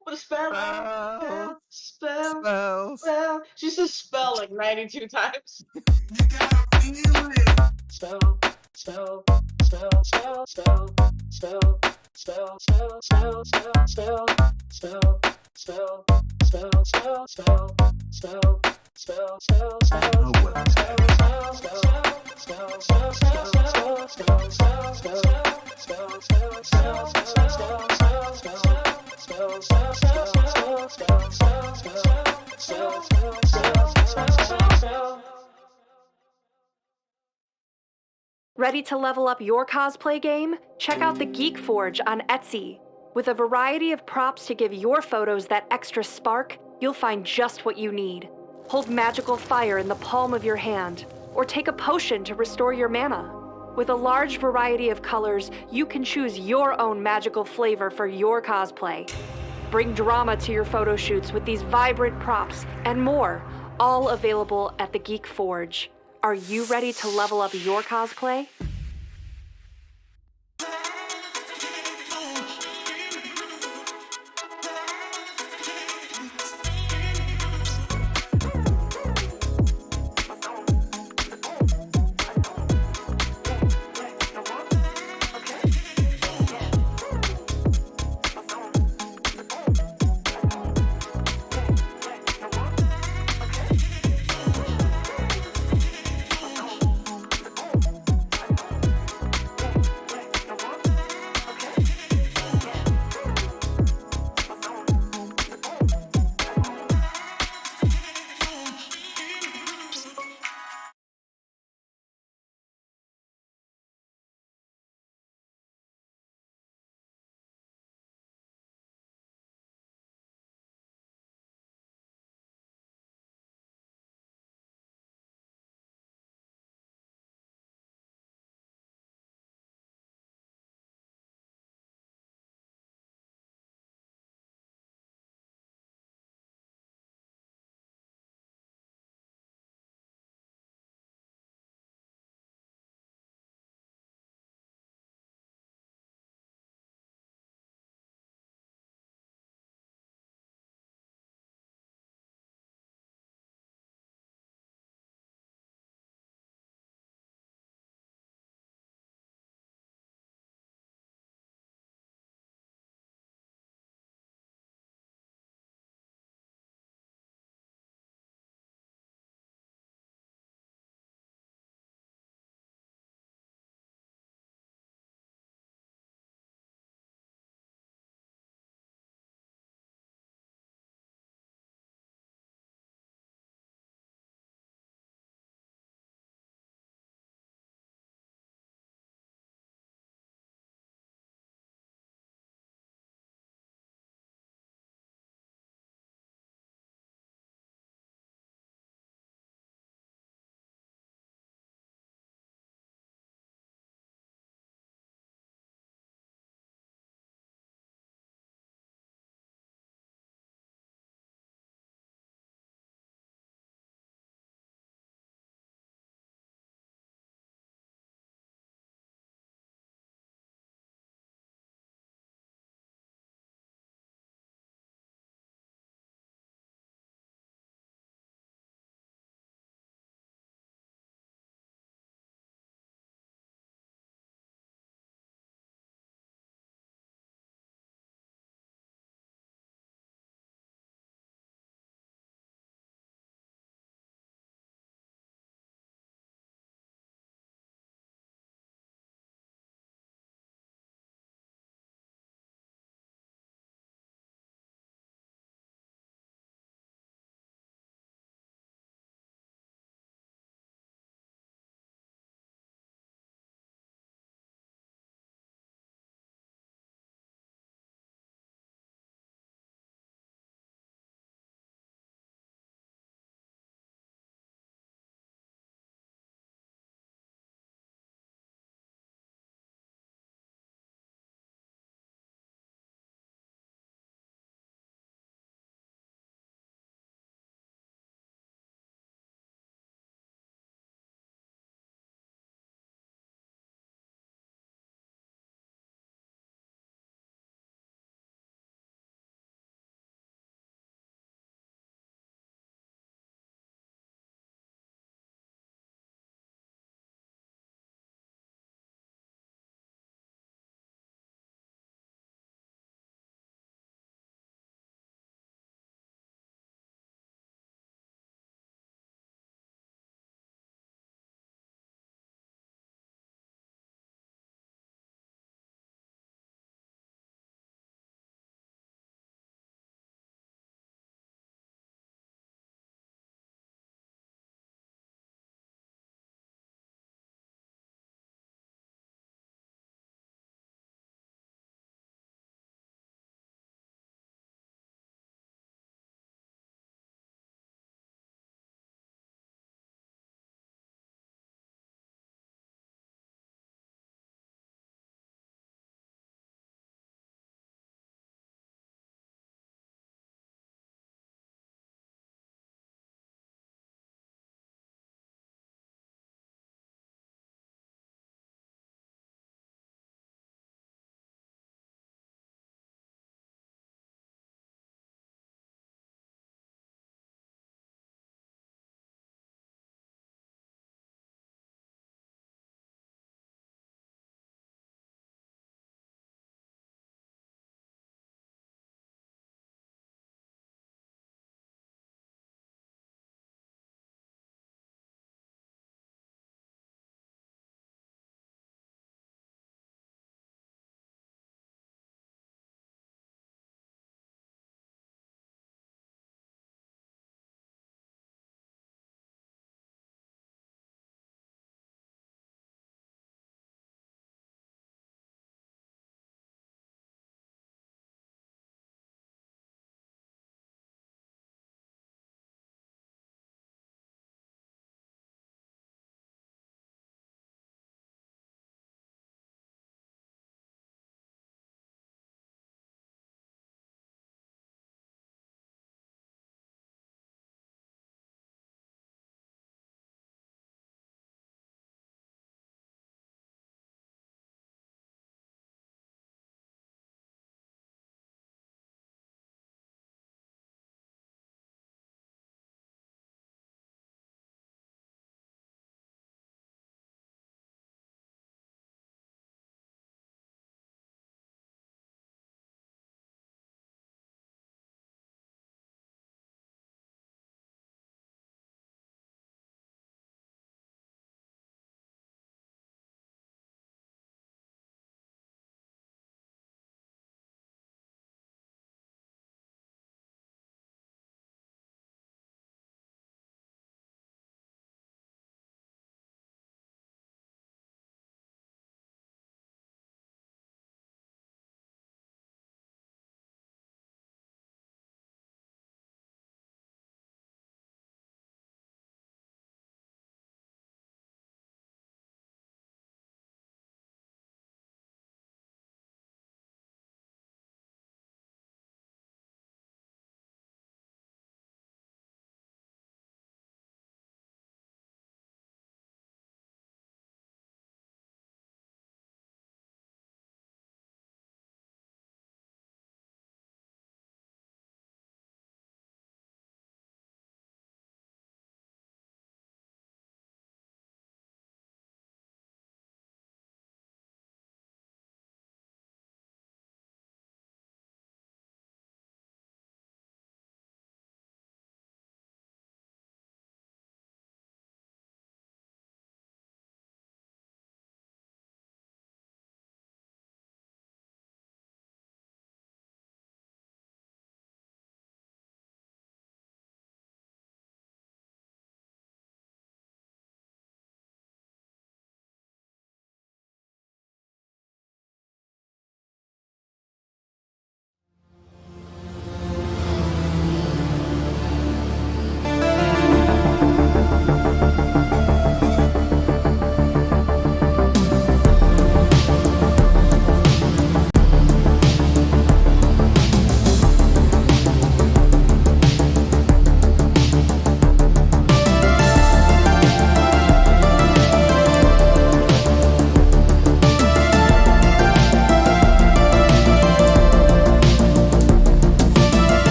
What a spell! Spell. Spell! Spells. She says spell like 92 times. You gotta feel it. Spell, spell, spell, spell, spell, spell, spell, spell, spell, spell, spell, spell, spell, spell, spell, spell, spell, spell, spell, spell, Oh, well. Ready to level up your cosplay game? Check out the Geek Forge on Etsy. With a variety of props to give your photos that extra spark, you'll find just what you need. Hold magical fire in the palm of your hand, or take a potion to restore your mana. With a large variety of colors, you can choose your own magical flavor for your cosplay. Bring drama to your photo shoots with these vibrant props and more, all available at the Geek Forge. Are you ready to level up your cosplay?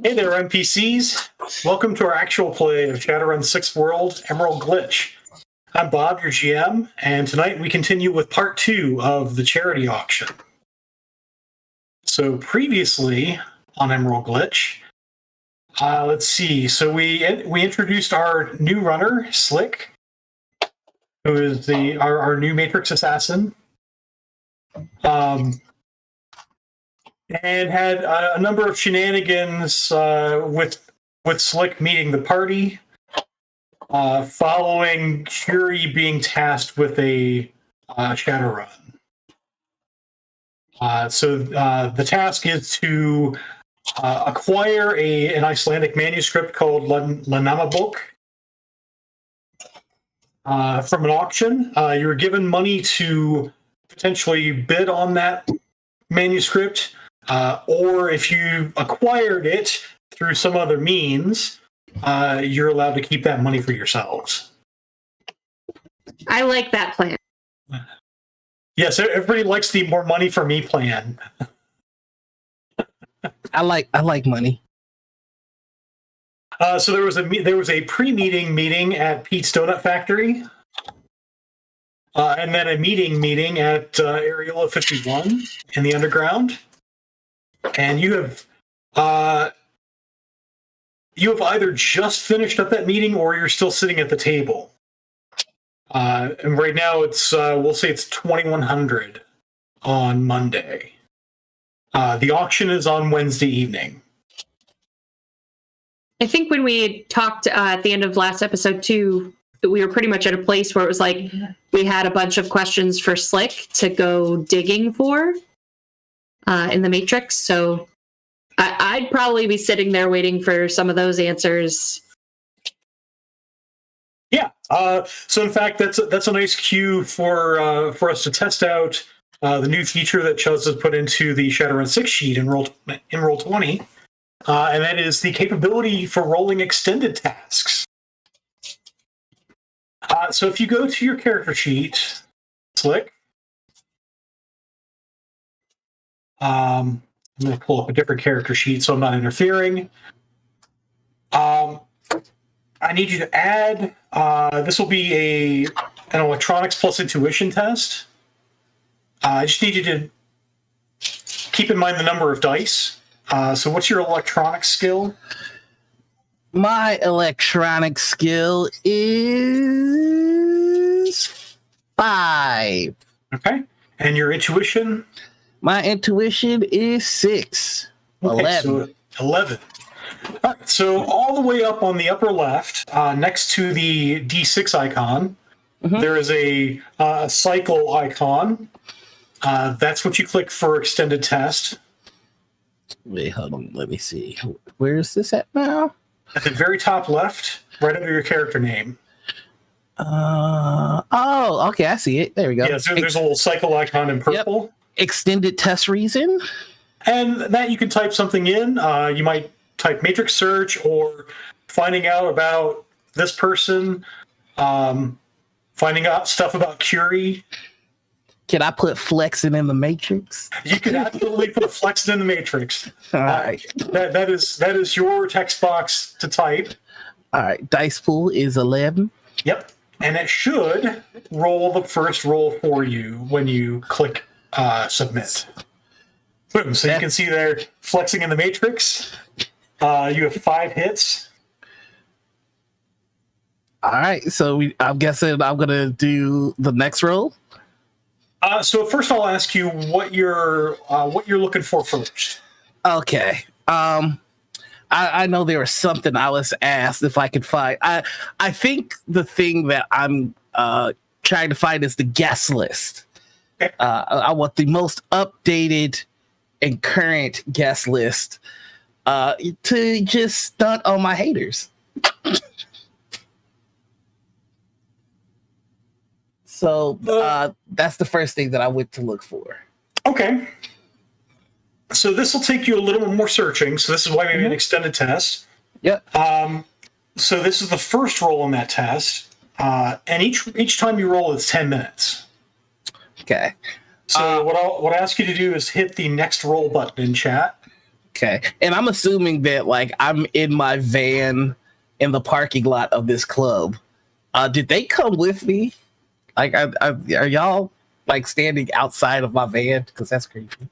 Hey there, NPCs. Welcome to our actual play of Shadowrun 6th World Emerald Glitch. I'm Bob, your GM, and tonight we continue with part 2 of the charity auction. So previously on Emerald Glitch, let's see. So we introduced our new runner, Slick, who is our new Matrix assassin. And had a number of shenanigans with Slick meeting the party, following Curie being tasked with a Shadowrun. So the task is to acquire an Icelandic manuscript called Lanama Book from an auction. You were given money to potentially bid on that manuscript. Or if you acquired it through some other means, you're allowed to keep that money for yourselves. I like that plan. Yes, everybody likes the more money for me plan. I like money. So there was a pre-meeting meeting at Pete's Donut Factory, and then a meeting at Areola 51 in the underground. And you have either just finished up that meeting or you're still sitting at the table. And right now it's we'll say it's 2100 on Monday. The auction is on Wednesday evening. I think when we talked at the end of last episode too, we were pretty much at a place where it was like we had a bunch of questions for Slick to go digging for in the Matrix. So I'd probably be sitting there waiting for some of those answers. Yeah. So in fact, that's a nice cue for us to test out the new feature that Chuz has put into the Shadowrun 6 sheet in Roll 20, and that is the capability for rolling extended tasks. So if you go to your character sheet, Slick, I'm going to pull up a different character sheet so I'm not interfering. I need you to add, this will be an electronics plus intuition test. I just need you to keep in mind the number of dice. So what's your electronics skill? My electronic skill is 5. Okay. And your intuition? My intuition is 6. Okay, 11. so 11. All right, so all the way up on the upper left, next to the D6 icon, there is a cycle icon. That's what you click for extended test. Wait, hold on. Let me see. Where is this at now? At the very top left, right under your character name. Oh, okay. I see it. There we go. Yeah, so there's a little cycle icon in purple. Yep. Extended test reason. And that you can type something in. You might type matrix search or finding out about this person, finding out stuff about Curie. Can I put flexing in the Matrix? You can absolutely put flexing in the Matrix. All right. That is your text box to type. All right. Dice pool is 11. Yep. And it should roll the first roll for you when you click submit. Boom. So you can see there flexing in the Matrix. You have 5 hits. All right. So I'm guessing I'm going to do the next roll. So first I'll ask you what you're looking for first. Okay. I know there was something I was asked if I could find. I think the thing that I'm trying to find is the guest list. Okay. I want the most updated and current guest list to just stunt on my haters. So that's the first thing that I went to look for. Okay. So this will take you a little more searching. So this is why we made an extended test. Yep. So this is the first roll on that test. And each time you roll, it's 10 minutes. Okay. So what I ask you to do is hit the next roll button in chat. Okay. And I'm assuming that like I'm in my van in the parking lot of this club. Did they come with me? Like, are y'all like standing outside of my van? Because that's creepy.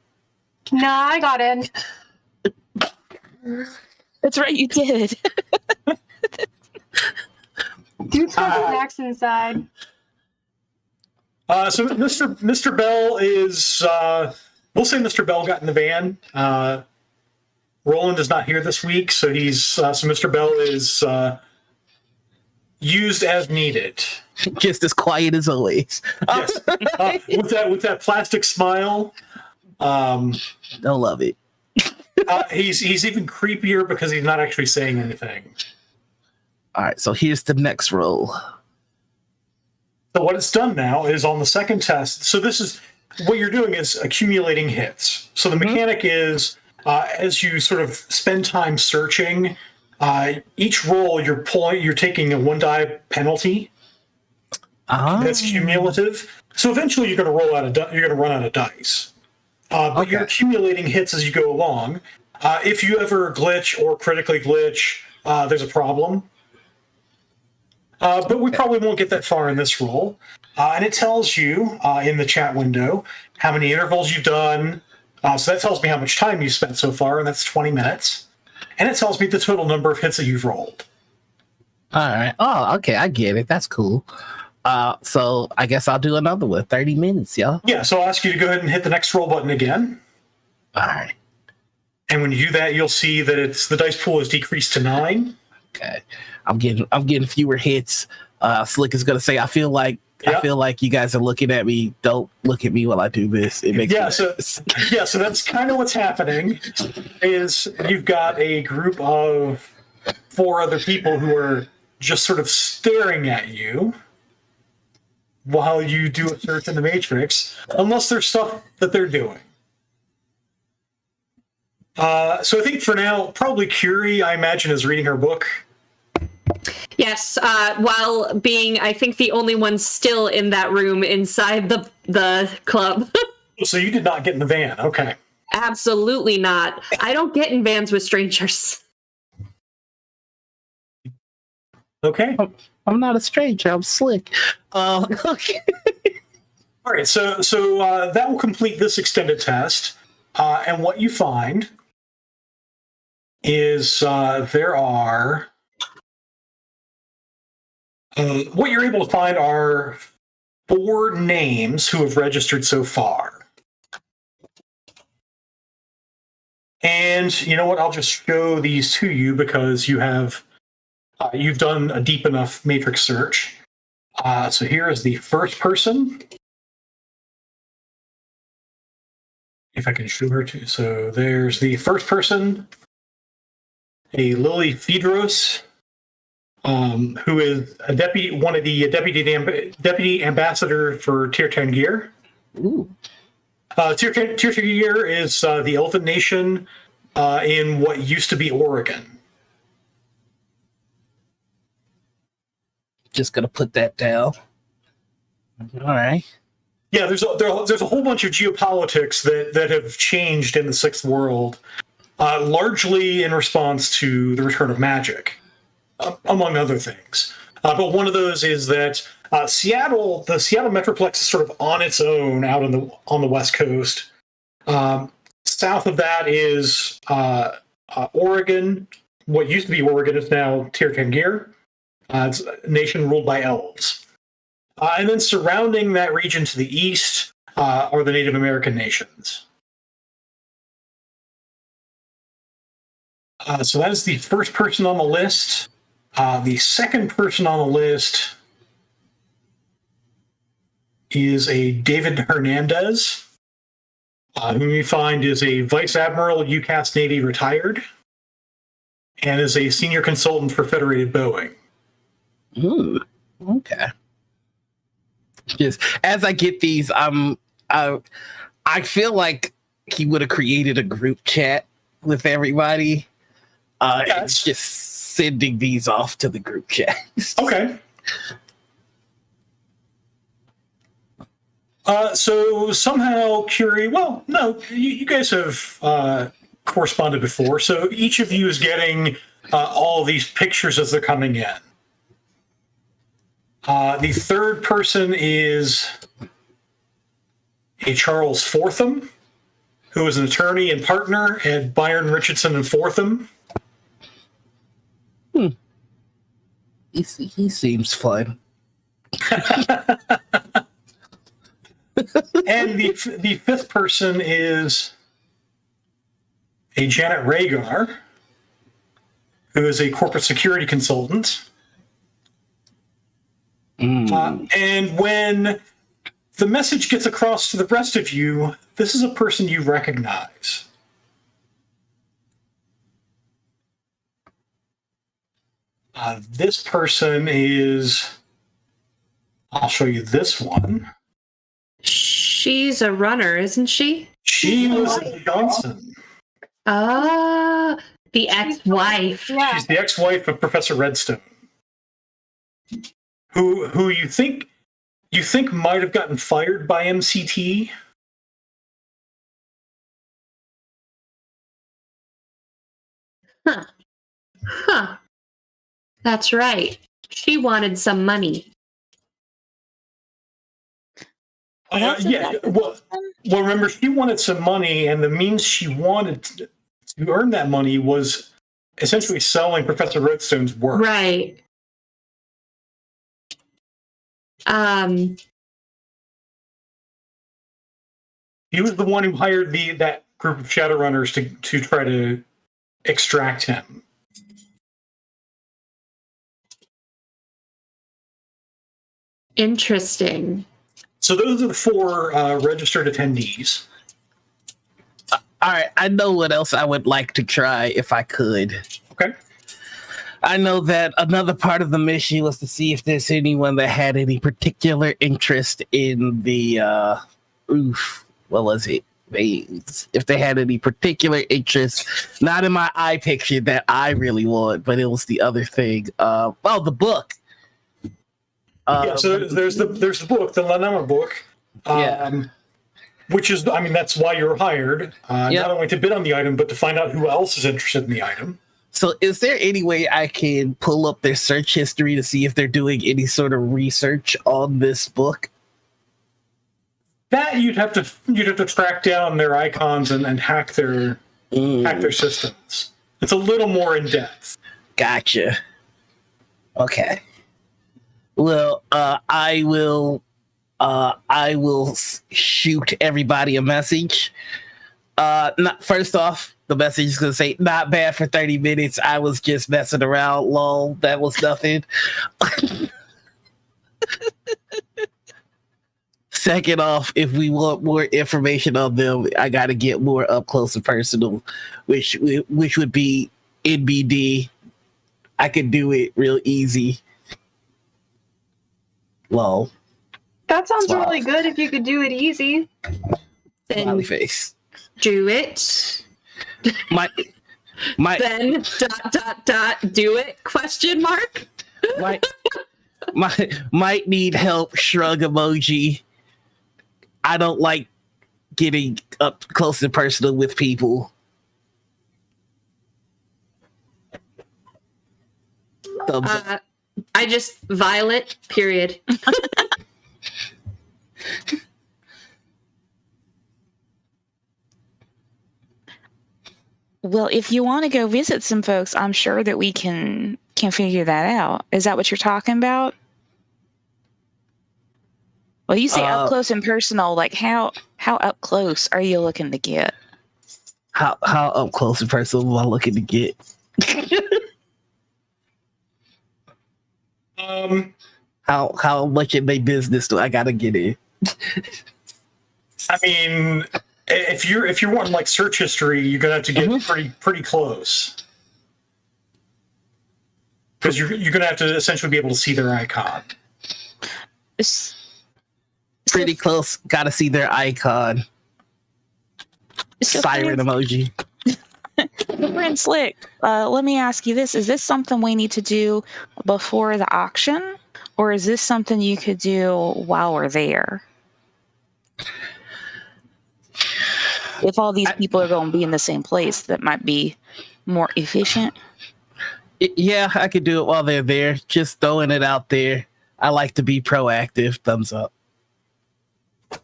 Nah, I got in. That's right, you did. Dude's got snacks inside. So Mr. Bell is we'll say Mr. Bell got in the van. Roland is not here this week, so he's so Mr. Bell is used as needed. Just as quiet as always. Yes. With that plastic smile. Don't love it. He's even creepier because he's not actually saying anything. All right, so here's the next roll. So what it's done now is on the second test. So this is what you're doing is accumulating hits. So the mechanic is as you sort of spend time searching, each roll you're taking a 1 die penalty. That's cumulative. So eventually you're going to run out of dice. But you're accumulating hits as you go along. If you ever glitch or critically glitch, there's a problem. But we probably won't get that far in this roll. And it tells you in the chat window how many intervals you've done. So that tells me how much time you've spent so far, and that's 20 minutes. And it tells me the total number of hits that you've rolled. All right. Oh, okay. I get it. That's cool. So I guess I'll do another one. 30 minutes, y'all. Yeah, so I'll ask you to go ahead and hit the next roll button again. All right. And when you do that, you'll see that the dice pool is decreased to 9. Okay. I'm getting fewer hits. Slick is gonna say, I feel like you guys are looking at me. Don't look at me while I do this. It makes so that's kind of what's happening. Is you've got a group of 4 other people who are just sort of staring at you while you do a search in the Matrix, unless there's stuff that they're doing. So I think for now, probably Curie, I imagine, is reading her book. Yes, while being, I think, the only one still in that room inside the club. So you did not get in the van. Okay. Absolutely not. I don't get in vans with strangers. Okay. I'm not a stranger. I'm Slick. Okay. All right. So that will complete this extended test. And what you find is there are... what you're able to find are 4 names who have registered so far. And you know what? I'll just show these to you because you've done a deep enough matrix search. So here is the first person. If I can show her too. So there's the first person, a Lily Fedros. Who is one of the deputy ambassador for Tirtangir. Ooh. Tirtangir is the Elven nation in what used to be Oregon. Just gonna put that down. All right. Yeah, there's a whole bunch of geopolitics that have changed in the Sixth World, largely in response to the return of magic. Among other things. But one of those is that the Seattle Metroplex is sort of on its own out on the West Coast. South of that is Oregon. What used to be Oregon is now Tirtangir. It's a nation ruled by elves. And then surrounding that region to the east are the Native American nations. So that is the first person on the list. The second person on the list is a David Hernandez, whom you find is a Vice Admiral, UCAS Navy retired, and is a senior consultant for Federated Boeing. Ooh, okay. Just as I get these, I feel like he would have created a group chat with everybody. It's just sending these off to the group chat. Okay. So somehow Curie, well, no, you guys have corresponded before. So each of you is getting all of these pictures as they're coming in. The third person is a Charles Fortham, who is an attorney and partner at Byron Richardson and Fortham. He seems fun. And the fifth person is a Janet Rhaegar, who is a corporate security consultant. And when the message gets across to the rest of you, this is a person you recognize. This person is, I'll show you this one. She's a runner, isn't she? She was Johnson. Ah, the ex-wife. Yeah. She's the ex-wife of Professor Redstone, who you think might have gotten fired by MCT. Huh. That's right. She wanted some money. Well, remember, she wanted some money, and the means she wanted to earn that money was essentially selling Professor Redstone's work. Right. He was the one who hired that group of Shadowrunners to try to extract him. Interesting. So those are the four registered attendees. All right, I know what else I would like to try if I could. Okay. I know that another part of the mission was to see if there's anyone that had any particular interest in the what was it? If they had any particular interest, not in my eye picture that I really want, but it was the other thing. The book. So there's the book, the Lanama book. Which is, that's why you're hired, not only to bid on the item, but to find out who else is interested in the item. So is there any way I can pull up their search history to see if they're doing any sort of research on this book? That you'd have to track down their icons and hack their systems. It's a little more in depth. Gotcha. Okay. Well, I will shoot everybody a message. First off, the message is going to say, not bad for 30 minutes. I was just messing around. Lol. That was nothing. Second off, if we want more information on them, I got to get more up close and personal, which would be NBD. I could do it real easy. Lol. That sounds really good if you could do it easy. Smiley face. Do it. My then ... do it ? Might need help. Shrug emoji. I don't like getting up close and personal with people. Thumbs up. I just Violet. Period. Well, if you want to go visit some folks, I'm sure that we can figure that out. Is that what you're talking about? Well, you say up close and personal. Like how up close are you looking to get? How up close and personal am I looking to get? How much in their business do I gotta get in? If you're wanting like search history, you're gonna have to get pretty close, because you're gonna have to essentially be able to see their icon. Pretty close. Gotta see their icon. Siren emoji. Friend Slick, let me ask you this. Is this something we need to do before the auction? Or is this something you could do while we're there? if all these people are going to be in the same place, that might be more efficient. Yeah, I could do it while they're there. Just throwing it out there. I like to be proactive. Thumbs up. Are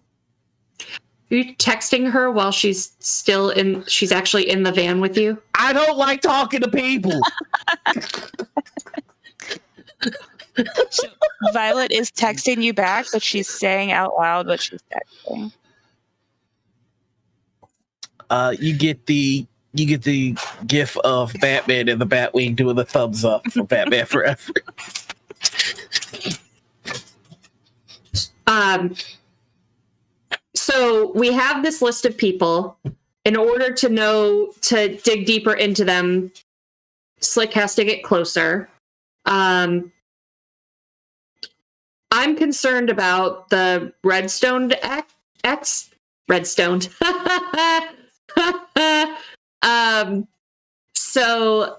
you texting her while she's actually in the van with you? I don't like talking to people. So Violet is texting you back, but she's saying out loud what she's texting. You get the gif of Batman and the Batwing doing the thumbs up for Batman Forever. So we have this list of people. In order to dig deeper into them, Slick has to get closer. I'm concerned about the Redstone X. Redstone. So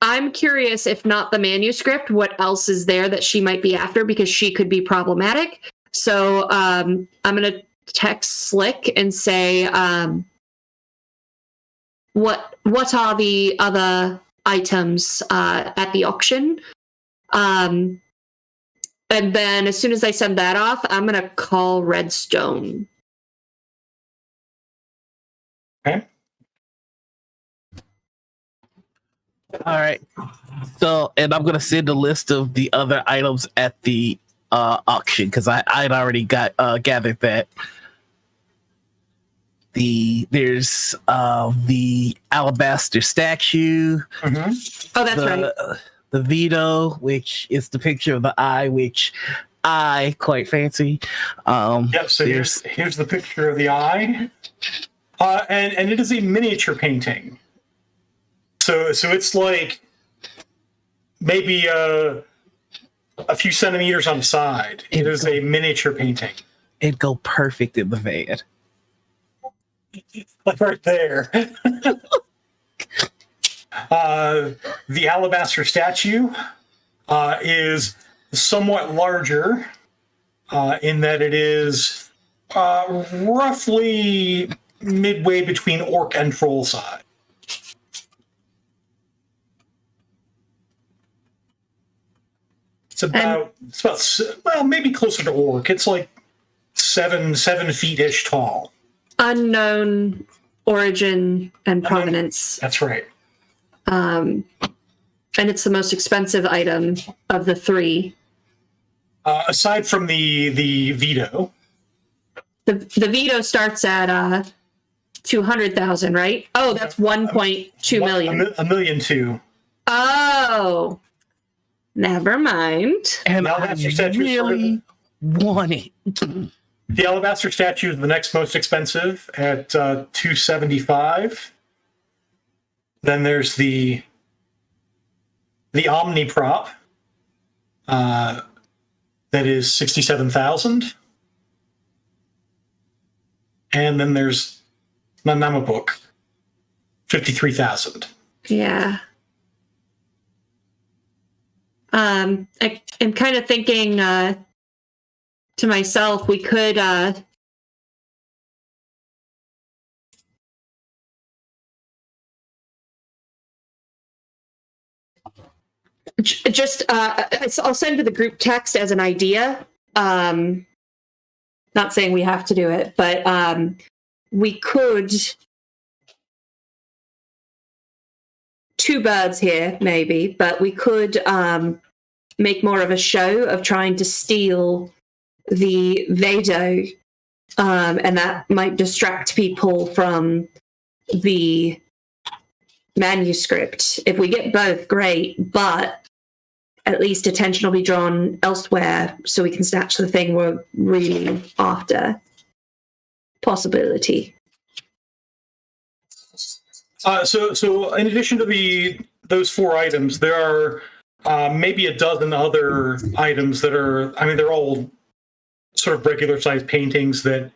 I'm curious, if not the manuscript, what else is there that she might be after, because she could be problematic. So I'm going to text Slick and say, what are the other items at the auction? And then as soon as I send that off, I'm going to call Redstone. Okay. All right. So, and I'm going to send a list of the other items at the auction, because I'd already gathered that. There's the alabaster statue. Mm-hmm. Oh, that's right. The Vito, which is the picture of the eye, which I quite fancy. Yep. So here's the picture of the eye, and it is a miniature painting. So it's like maybe a few centimeters on the side. It is a miniature painting. It'd go perfect in the van. Like right there. The alabaster statue is somewhat larger in that it is roughly midway between orc and troll size. It's about well, maybe closer to orc. It's like 7 feet-ish tall. Unknown origin and provenance. That's right. And it's the most expensive item of the three. Aside from the Vito. The Vito starts at 200,000, right? Oh, that's 1.2 million. $1 million too. Oh, never mind. And I Alabaster statue really want it. The alabaster statue is the next most expensive at $275. Then there's the Omni prop that is $67,000. And then there's Nanama book, $53,000. Yeah. I'm kind of thinking to myself, we could just I'll send to the group text as an idea. Not saying we have to do it, but we could. Two birds here, maybe, but we could make more of a show of trying to steal the Vado, and that might distract people from the manuscript. If we get both, great, but at least attention will be drawn elsewhere so we can snatch the thing we're really after. Possibility. So in addition to those 4 items, there are maybe a dozen other items that are, I mean, they're all sort of regular sized paintings that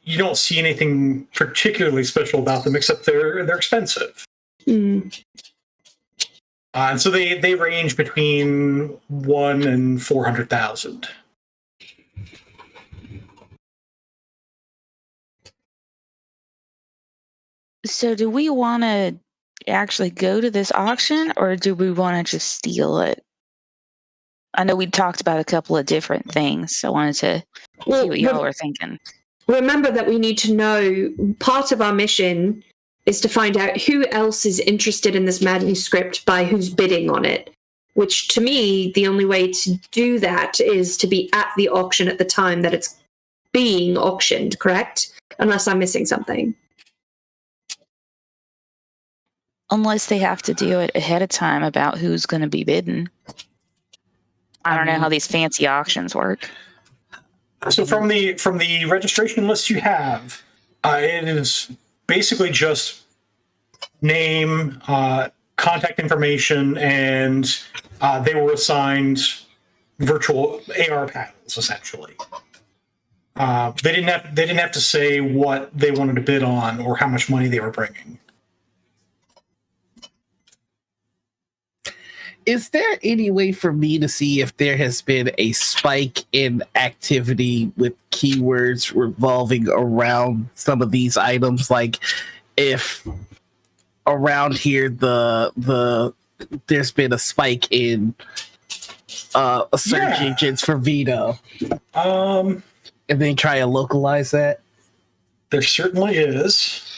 you don't see anything particularly special about them, except they're expensive. Mm. And so they range between 1 and 400,000. So do we want to actually go to this auction, or do we want to just steal it? I know we talked about a couple of different things, so I wanted to see what y'all were thinking. Remember that we need to know, part of our mission is to find out who else is interested in this manuscript by who's bidding on it. Which, to me, the only way to do that is to be at the auction at the time that it's being auctioned, correct? Unless I'm missing something. Unless they have to do it ahead of time about who's going to be bidding. I don't know how these fancy auctions work. So from the registration list you have, it is basically just name, contact information, and they were assigned virtual AR panels, essentially. They didn't have to say what they wanted to bid on or how much money they were bringing. Is there any way for me to see if there has been a spike in activity with keywords revolving around some of these items? Like if around here there's been a spike in search engines for Veto. And then try to localize that? There certainly is.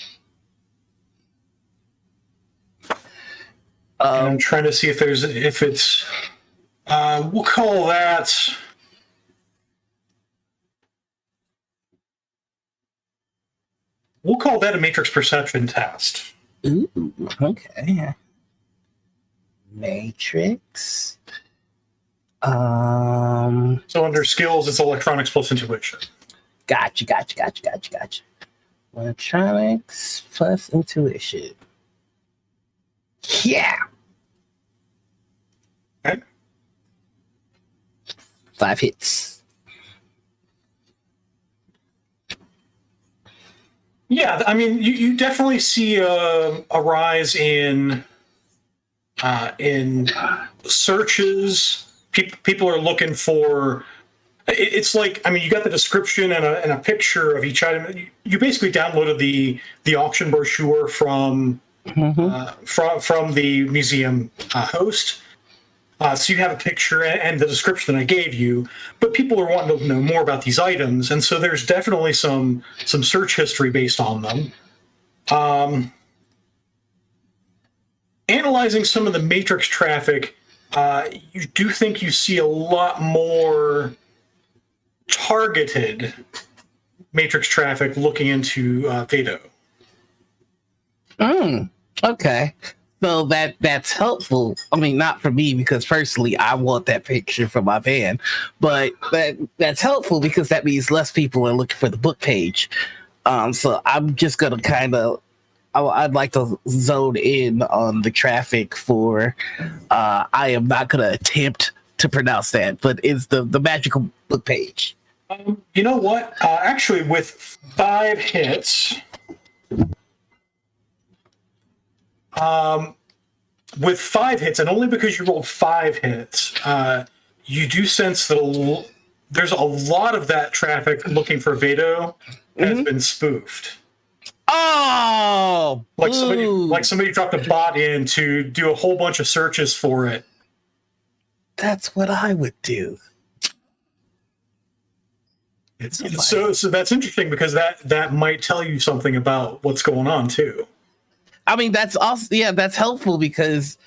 I'm trying to see if it's we'll call that a matrix perception test. Ooh, okay. Matrix. So under skills, it's electronics plus intuition. Gotcha. Electronics plus intuition. Yeah. Okay. 5 hits. Yeah, I mean, you definitely see a rise in searches. People are looking for. It's like, I mean, you got the description and a picture of each item. You basically downloaded the auction brochure from the museum host. So you have a picture and the description that I gave you, but people are wanting to know more about these items, and so there's definitely some search history based on them. Analyzing some of the matrix traffic, you do think you see a lot more targeted matrix traffic looking into Veto. Okay. So that's helpful. I mean, not for me, because personally I want that picture for my van, but that's helpful because that means less people are looking for the book page. So I'm just gonna I'd like to zone in on the traffic for. I am not gonna attempt to pronounce that, but it's the magical book page. You know what? Actually, with 5 hits. With 5 hits, and only because you rolled 5 hits, you do sense that there's a lot of that traffic looking for Veto has been spoofed. Oh, like somebody dropped a bot in to do a whole bunch of searches for it. That's what I would do. So that's interesting because that might tell you something about what's going on too. I mean, that's also, that's helpful because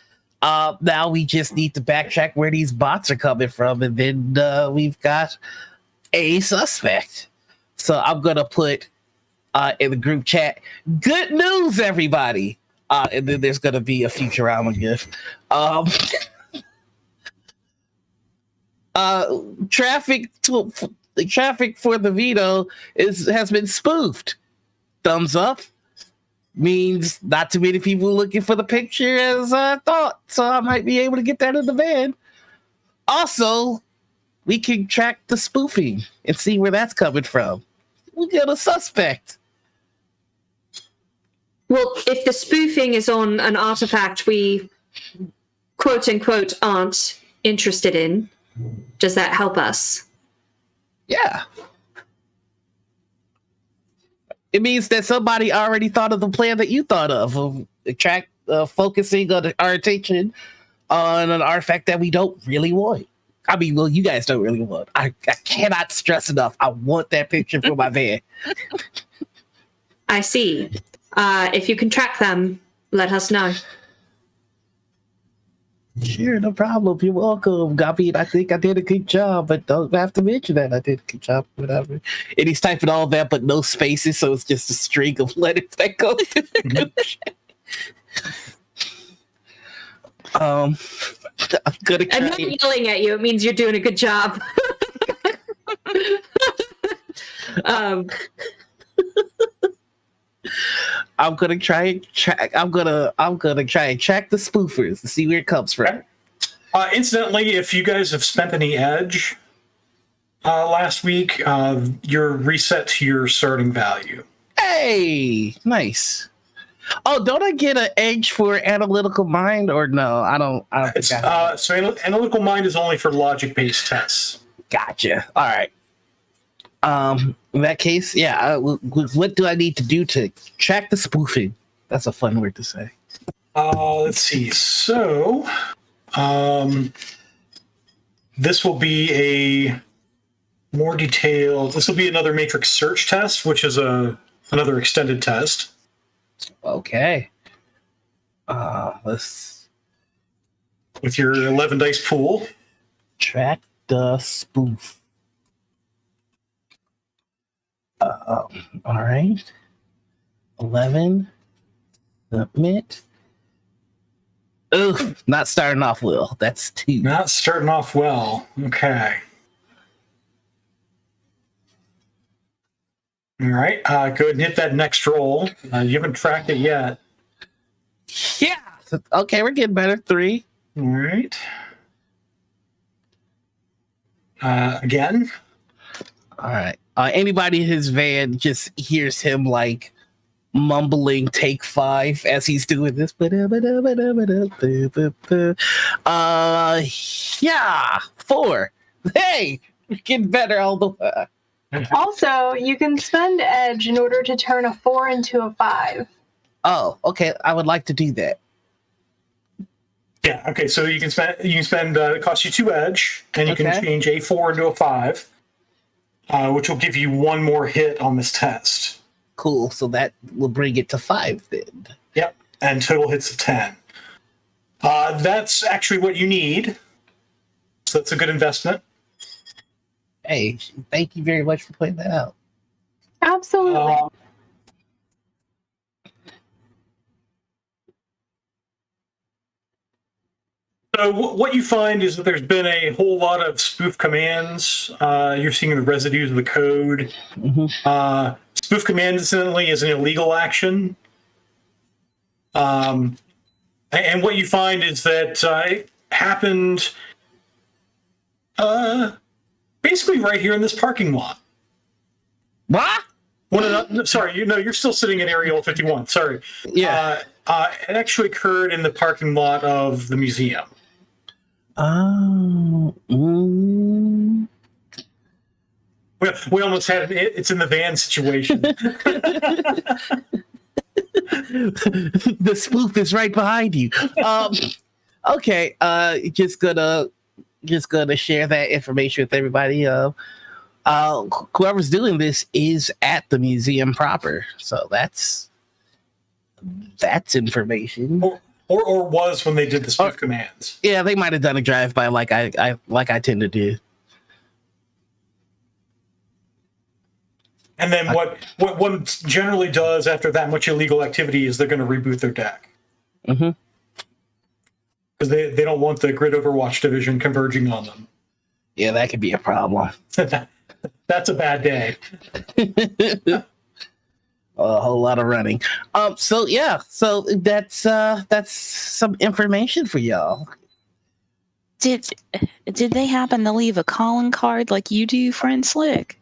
now we just need to backtrack where these bots are coming from, and then we've got a suspect. So I'm gonna put in the group chat, good news, everybody. And then there's gonna be a Futurama gif. Traffic for the Veto has been spoofed. Thumbs up means not too many people looking for the picture as I thought, so I might be able to get that in the van. Also, we can track the spoofing and see where that's coming from. We got a suspect. Well, if the spoofing is on an artifact we quote unquote aren't interested in, does that help us? Yeah. It means that somebody already thought of the plan that you thought of focusing on our attention on an artifact that we don't really want. I mean, well, you guys don't really want. I cannot stress enough. I want that picture for my van. I see. If you can track them, let us know. Sure, no problem. You're welcome. I mean, I think I did a good job, but don't have to mention that I did a good job, whatever. And he's typing all that, but no spaces, so it's just a string of letters that goes to the I'm gonna try. I'm not yelling at you. It means you're doing a good job. I'm gonna try and track. I'm gonna try and track the spoofers to see where it comes from. Incidentally, if you guys have spent any edge last week, you're reset to your starting value. Hey, nice. Oh, don't I get an edge for analytical mind, or no? I don't. So analytical mind is only for logic-based tests. Gotcha. All right. In that case, yeah. What do I need to do to track the spoofing? That's a fun word to say. Let's see. So, this will be a more detailed. This will be another matrix search test, which is another extended test. Okay. Let's with your 11 dice pool. Track the spoof. All right. 11. Submit. Oof, not starting off well. That's 2. Not starting off well. Okay. All right. Go ahead and hit that next roll. You haven't tracked it yet. Yeah. Okay, we're getting better. 3. All right. Again. All right. Anybody in his van just hears him like mumbling take 5 as he's doing this. Yeah, 4. Hey, we're getting better all the way. Also, you can spend edge in order to turn a 4 into a 5. Oh, okay. I would like to do that. Yeah. Okay. So you can spend. It costs you 2 edge, and you can change a 4 into a 5, which will give you 1 more hit on this test. Cool. So that will bring it to 5 then. Yep. And total hits of 10. That's actually what you need. So that's a good investment. Hey, thank you very much for pointing that out. Absolutely. So what you find is that there's been a whole lot of spoof commands. You're seeing the residues of the code. Mm-hmm. Spoof command, incidentally, is an illegal action. And what you find is that it happened basically right here in this parking lot. What? Sorry, you're still sitting in Area 51. Sorry. Yeah. It actually occurred in the parking lot of the museum. Oh. We almost had it's in the van situation. The spoof is right behind you. Okay. Just gonna share that information with everybody. Whoever's doing this is at the museum proper, so that's information. Or was when they did the spoof commands. Yeah, they might have done a drive-by like I tend to do. And then what one generally does after that much illegal activity is they're going to reboot their deck. Mm-hmm. Because they don't want the Grid Overwatch division converging on them. Yeah, that could be a problem. That's a bad day. A whole lot of running. So that's some information for y'all. Did they happen to leave a calling card like you do, friend Slick?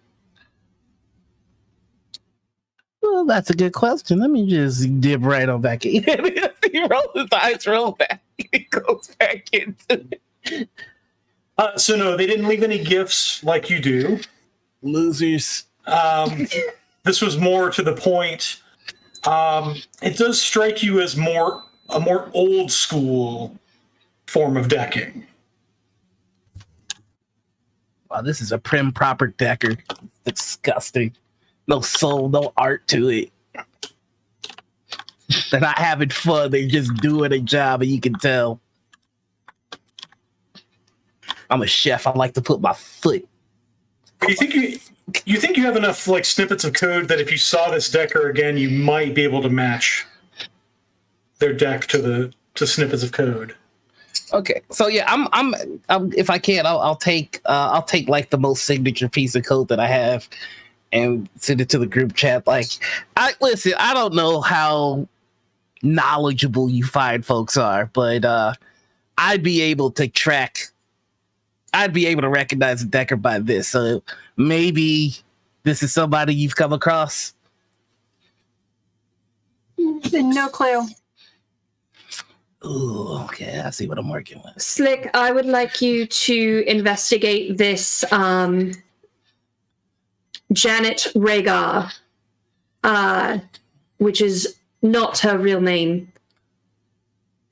Well, that's a good question. Let me just dip right on back in. He rolls his eyes, roll back. He goes back into it. So no, they didn't leave any gifts like you do. Losers. this was more to the point. It does strike you as a more old school form of decking. Wow, this is a prim proper decker. Disgusting. No soul, no art to it. They're not having fun. They're just doing a job, and you can tell. I'm a chef. I like to put my foot. You think you have enough like snippets of code that if you saw this decker again, you might be able to match their deck to snippets of code. Okay, so yeah, I'm if I can, I'll take like the most signature piece of code that I have and send it to the group chat. Like, I don't know how knowledgeable you fine folks are, but I'd be able to recognize a decker by this. So maybe this is somebody you've come across. No clue. Ooh, okay, I see what I'm working with. Slick, I would like you to investigate this Janet Rhaegar, which is not her real name.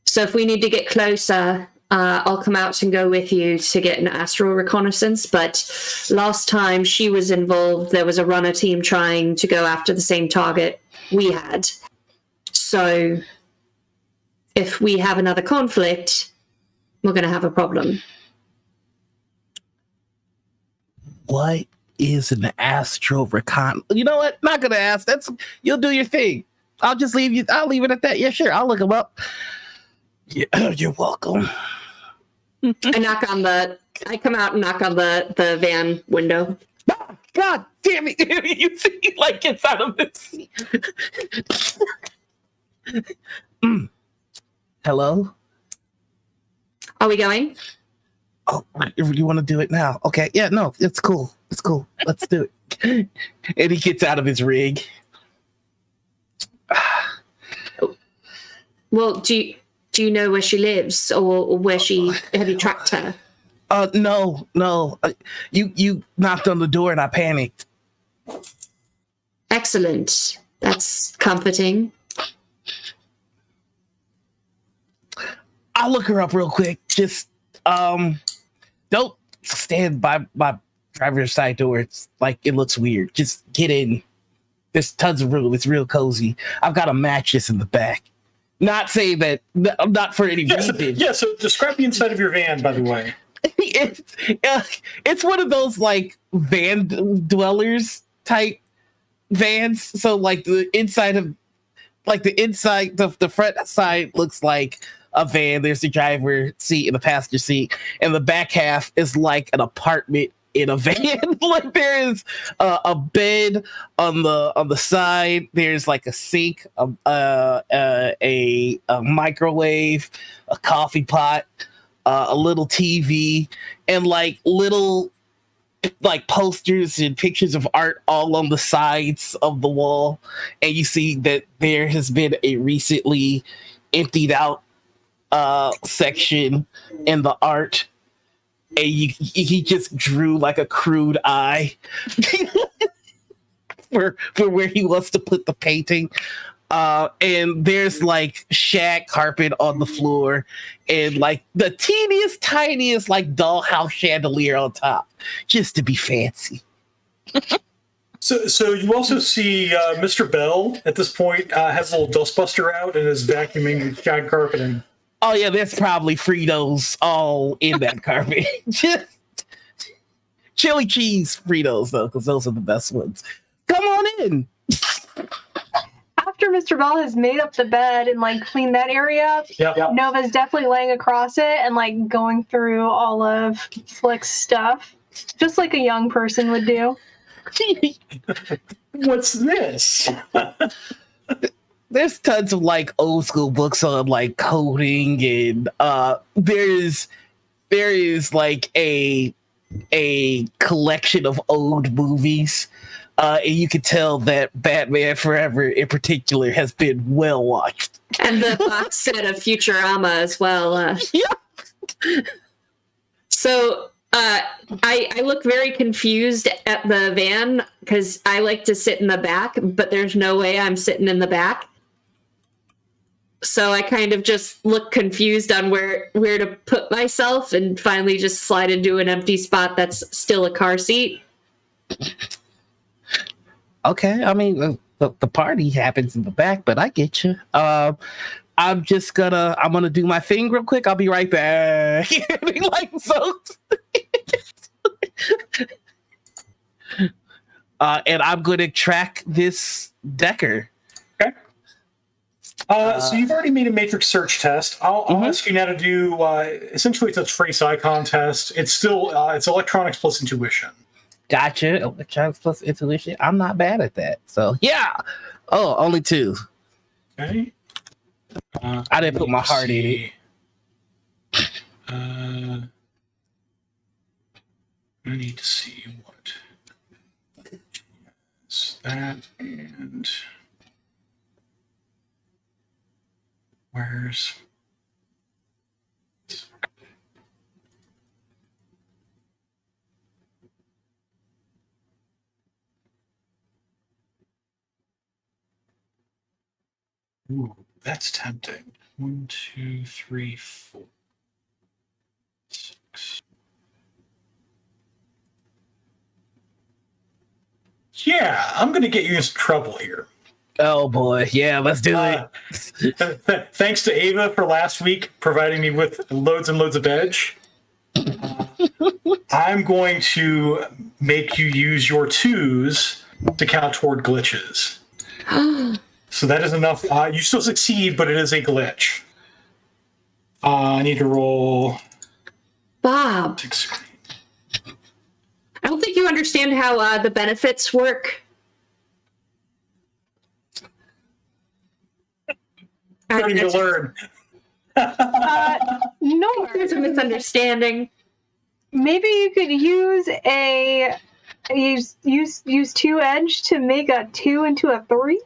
So if we need to get closer, I'll come out and go with you to get an astral reconnaissance. But last time she was involved, there was a runner team trying to go after the same target we had. So if we have another conflict, we're going to have a problem. What is an astral recon? You know what? Not going to ask. You'll do your thing. I'll just leave it at that. Yeah, sure. I'll look them up. Yeah, you're welcome. I come out and knock on the van window. Oh, God damn it. You see, like, gets out of this seat. Hello? Are we going? Oh, you want to do it now? Okay. Yeah, no, it's cool. It's cool. Let's do it. And he gets out of his rig. Well, do you know where she lives or where have you tracked her? No. You knocked on the door and I panicked. Excellent. That's comforting. I'll look her up real quick. Just don't stand by my driver's side door. It's like it looks weird. Just get in. There's tons of room. It's real cozy. I've got a mattress in the back. Not saying that. Not for any reason. Yeah. So describe the inside of your van, by the way. It's one of those like van dwellers type vans. So like the front side looks like a van. There's the driver seat and the passenger seat, and the back half is like an apartment in a van. Like there is a bed on the side. There's like a sink, a microwave, a coffee pot, a little TV, and like little like posters and pictures of art all on the sides of the wall. And you see that there has been a recently emptied out section in the art, and he just drew like a crude eye for where he wants to put the painting. And there's like shag carpet on the floor and like the teeniest, tiniest like dollhouse chandelier on top, just to be fancy. So you also see Mr. Bell at this point has a little dustbuster out and is vacuuming shag carpeting. Oh yeah, there's probably Fritos all in that carpet. Just chili cheese Fritos though, because those are the best ones. Come on in. After Mr. Bell has made up the bed and like cleaned that area up, Yep. Nova's definitely laying across it and like going through all of Flick's stuff, just like a young person would do. What's this? There's tons of like old school books on like coding, and there is like a collection of old movies. And you can tell that Batman Forever in particular has been well watched. And the box set of Futurama as well. Yeah. So I look very confused at the van because I like to sit in the back, but there's no way I'm sitting in the back. So I kind of just look confused on where to put myself, and finally just slide into an empty spot that's still a car seat. Okay, I mean the party happens in the back, but I get you. I'm gonna do my thing real quick. I'll be right back. Like so. And I'm gonna track this Decker. Okay. So you've already made a matrix search test. I'll ask you now to do essentially it's a trace icon test. It's still it's electronics plus intuition. Gotcha. Electronics plus intuition. I'm not bad at that. So yeah. Oh, only 2. Okay. I didn't put my heart in it. I need to see what is that and where's ooh, that's tempting. 1, 2, 3, 4, 6. Yeah, I'm going to get you in some trouble here. Oh boy, yeah, let's do it. Thanks to Ava for last week providing me with loads and loads of edge. I'm going to make you use your 2s to count toward glitches. So that is enough. You still succeed, but it is a glitch. I need to roll. Bob, I don't think you understand how the benefits work. Starting to learn. No, there's a misunderstanding. Maybe you could use 2 edge to make a 2 into a 3.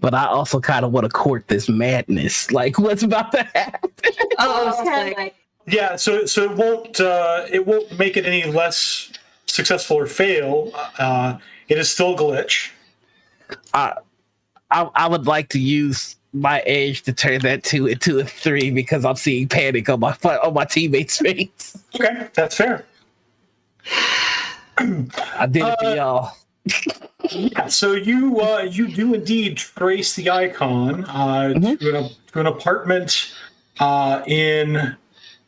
But I also kind of want to court this madness. Like, what's about to happen? Yeah, so it won't make it any less successful or fail. It is still a glitch. I would like to use my edge to turn that 2 into a 3 because I'm seeing panic on my teammates' face. Okay, that's fair. I did it for y'all. Yeah, so you do indeed trace the icon to an apartment in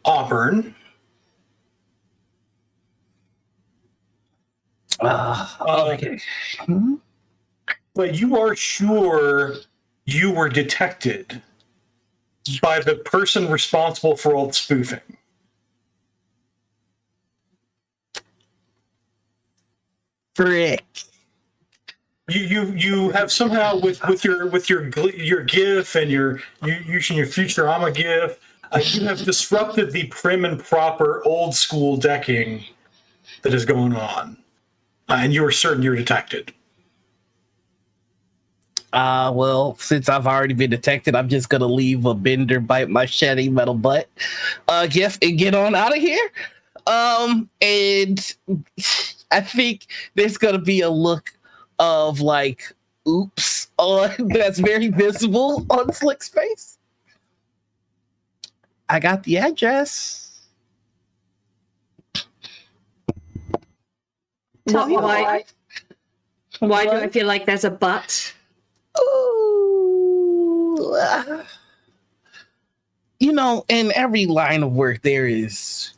Auburn. Okay. But you are sure you were detected by the person responsible for all the spoofing. Frick. You have somehow with your GIF and your using your Futurama GIF, you have disrupted the prim and proper old school decking that is going on, and you are certain you're detected. Well, since I've already been detected, I'm just gonna leave a bender bite my shiny metal butt GIF and get on out of here. And I think there's gonna be a look of like, oops, that's very visible on Slick's face. I got the address. Why do I feel like there's a but? Ooh. You know, in every line of work, there is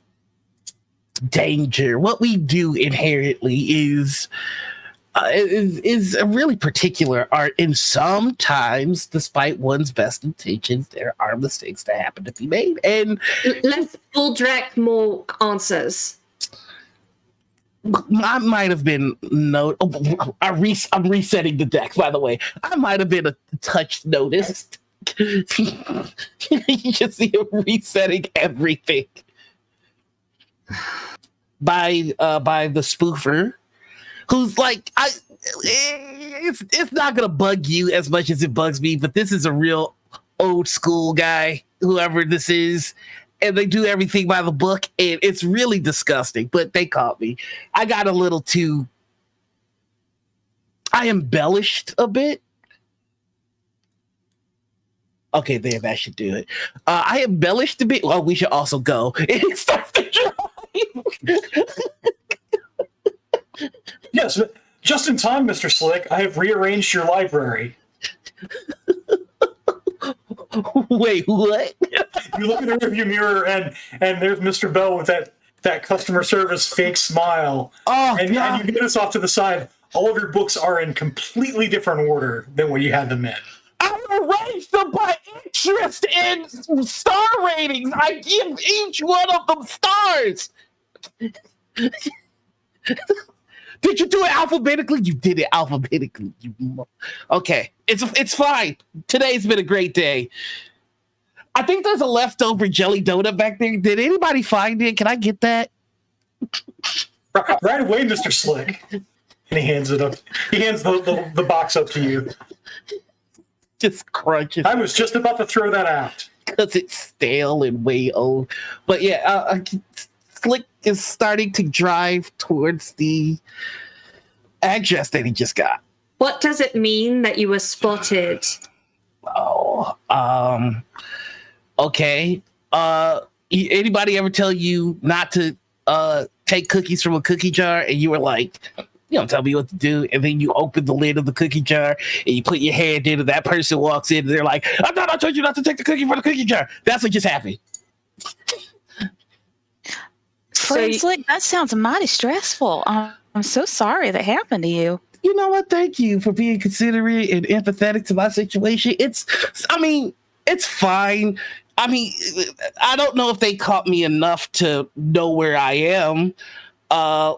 danger. What we do inherently is a really particular art, and sometimes, despite one's best intentions, there are mistakes that happen to be made. And let's pull direct more answers. I might have been I'm resetting the deck, by the way. I might have been a touch noticed. You can see him resetting everything by the spoofer, who's like, it's not gonna bug you as much as it bugs me, but this is a real old school guy, whoever this is, and they do everything by the book, and it's really disgusting. But they caught me. I got a little too. I embellished a bit. Okay, there, that should do it. I embellished a bit. Well, we should also go. It starts to drive. Yes, just in time, Mr. Slick. I have rearranged your library. Wait, what? You look in the rearview mirror, and there's Mr. Bell with that customer service fake smile. Oh, and God. you get us off to the side. All of your books are in completely different order than what you had them in. I arranged them by interest in star ratings. I give each one of them stars. Did you do it alphabetically? You did it alphabetically. Okay, it's fine. Today's been a great day. I think there's a leftover jelly donut back there. Did anybody find it? Can I get that? Right away, Mr. Slick. And he hands it up. He hands the box up to you. Just crunches. I was just about to throw that out. Because it's stale and way old. But yeah, Slick is starting to drive towards the address that he just got. What does it mean that you were spotted? Oh, okay. Anybody ever tell you not to take cookies from a cookie jar and you were like, you don't tell me what to do, and then you open the lid of the cookie jar and you put your hand in and that person walks in and they're like, I thought I told you not to take the cookie from the cookie jar. That's what just happened. Slick, that sounds mighty stressful. I'm so sorry that happened to you. You know what? Thank you for being considerate and empathetic to my situation. It's fine. I mean, I don't know if they caught me enough to know where I am. I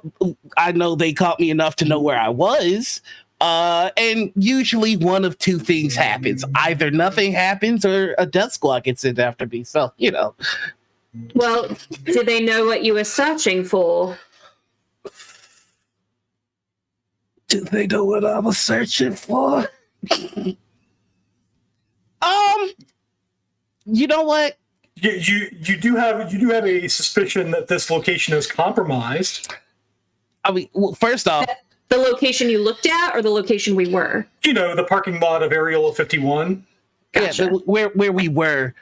know they caught me enough to know where I was. And usually one of two things happens. Either nothing happens or a death squad gets in after me. So, you know. Well, did they know what you were searching for? Do they know what I was searching for? You know what? You do have a suspicion that this location is compromised. I mean, well, first off, the location you looked at, or the location we were? You know, the parking lot of Aerial 51. Gotcha. Yeah, where we were,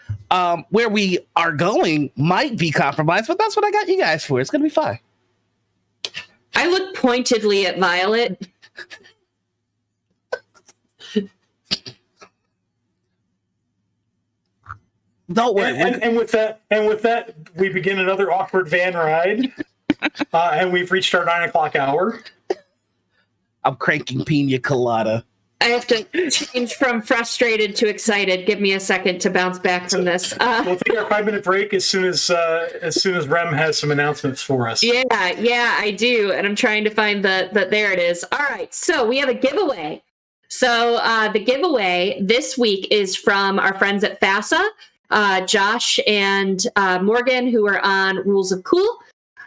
where we are going might be compromised, but that's what I got you guys for. It's gonna be fine. I look pointedly at Violet. Don't worry. And with that, we begin another awkward van ride, and we've reached our 9 o'clock hour. I'm cranking pina colada. I have to change from frustrated to excited. Give me a second to bounce back from this. We'll take our 5-minute break as soon as Rem has some announcements for us. Yeah, I do, and I'm trying to find the there it is. All right, so we have a giveaway. So the giveaway this week is from our friends at FASA, Josh and Morgan, who are on Rules of Cool.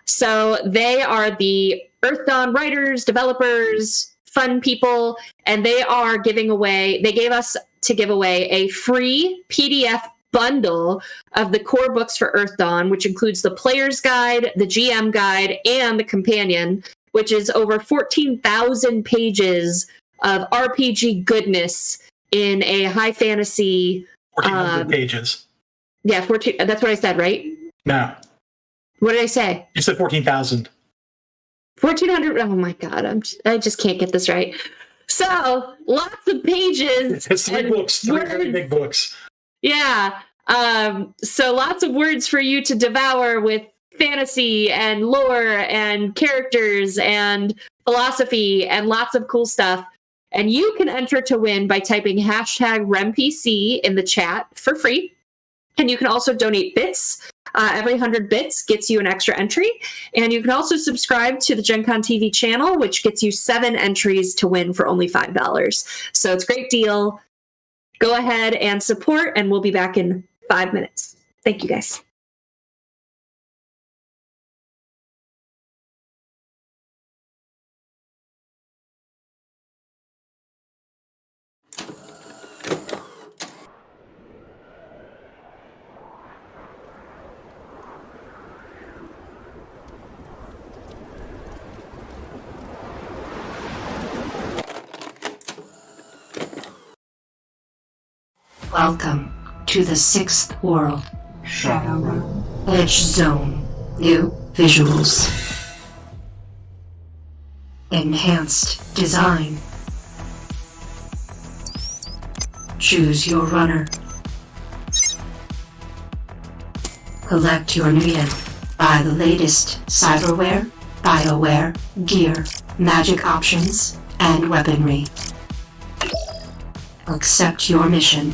So they are the Earth Dawn writers, developers, fun people, and they gave us to give away a free PDF bundle of the core books for Earth Dawn, which includes the player's guide, the GM guide, and the companion, which is over 14,000 pages of RPG goodness in a high fantasy 1,400 pages. Yeah, 14. That's what I said, right? No. What did I say? You said 14,000. 1,400. Oh my God, I just can't get this right. So lots of pages. It's three books, three very big books. Yeah. So lots of words for you to devour with fantasy and lore and characters and philosophy and lots of cool stuff. And you can enter to win by typing #RemPC in the chat for free. And you can also donate bits. Every 100 bits gets you an extra entry. And you can also subscribe to the Gen Con TV channel, which gets you 7 entries to win for only $5. So it's a great deal. Go ahead and support, and we'll be back in 5 minutes. Thank you, guys. Welcome to the 6th world, Shadowrun. Edge Zone. New visuals. Enhanced design. Choose your runner. Collect your Nuyen. Buy the latest cyberware, bioware, gear, magic options, and weaponry. Accept your mission.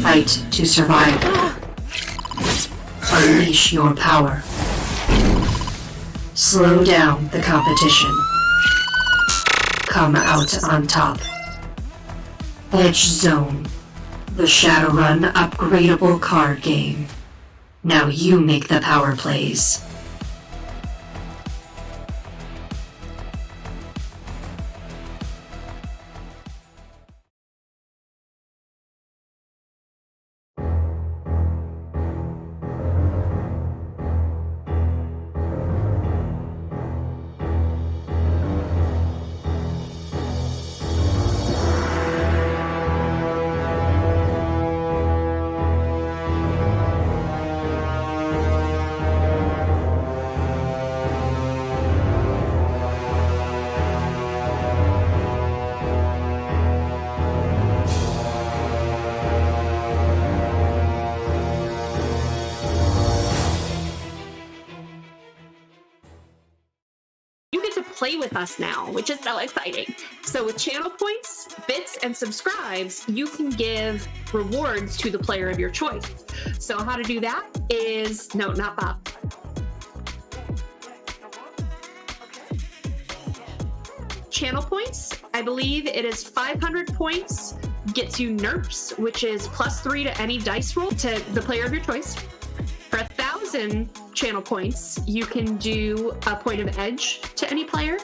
Fight to survive. Unleash your power. Slow down the competition. Come out on top. Edge Zone, the Shadowrun upgradable card game. Now you make the power plays. You get to play with us now, which is so exciting. So with channel points, bits, and subscribes, you can give rewards to the player of your choice. So how to do that is, no, not Bob. Channel points, I believe it is 500 points, gets you NERPs, which is +3 to any dice roll to the player of your choice. For 1,000 channel points, you can do a point of edge to any player.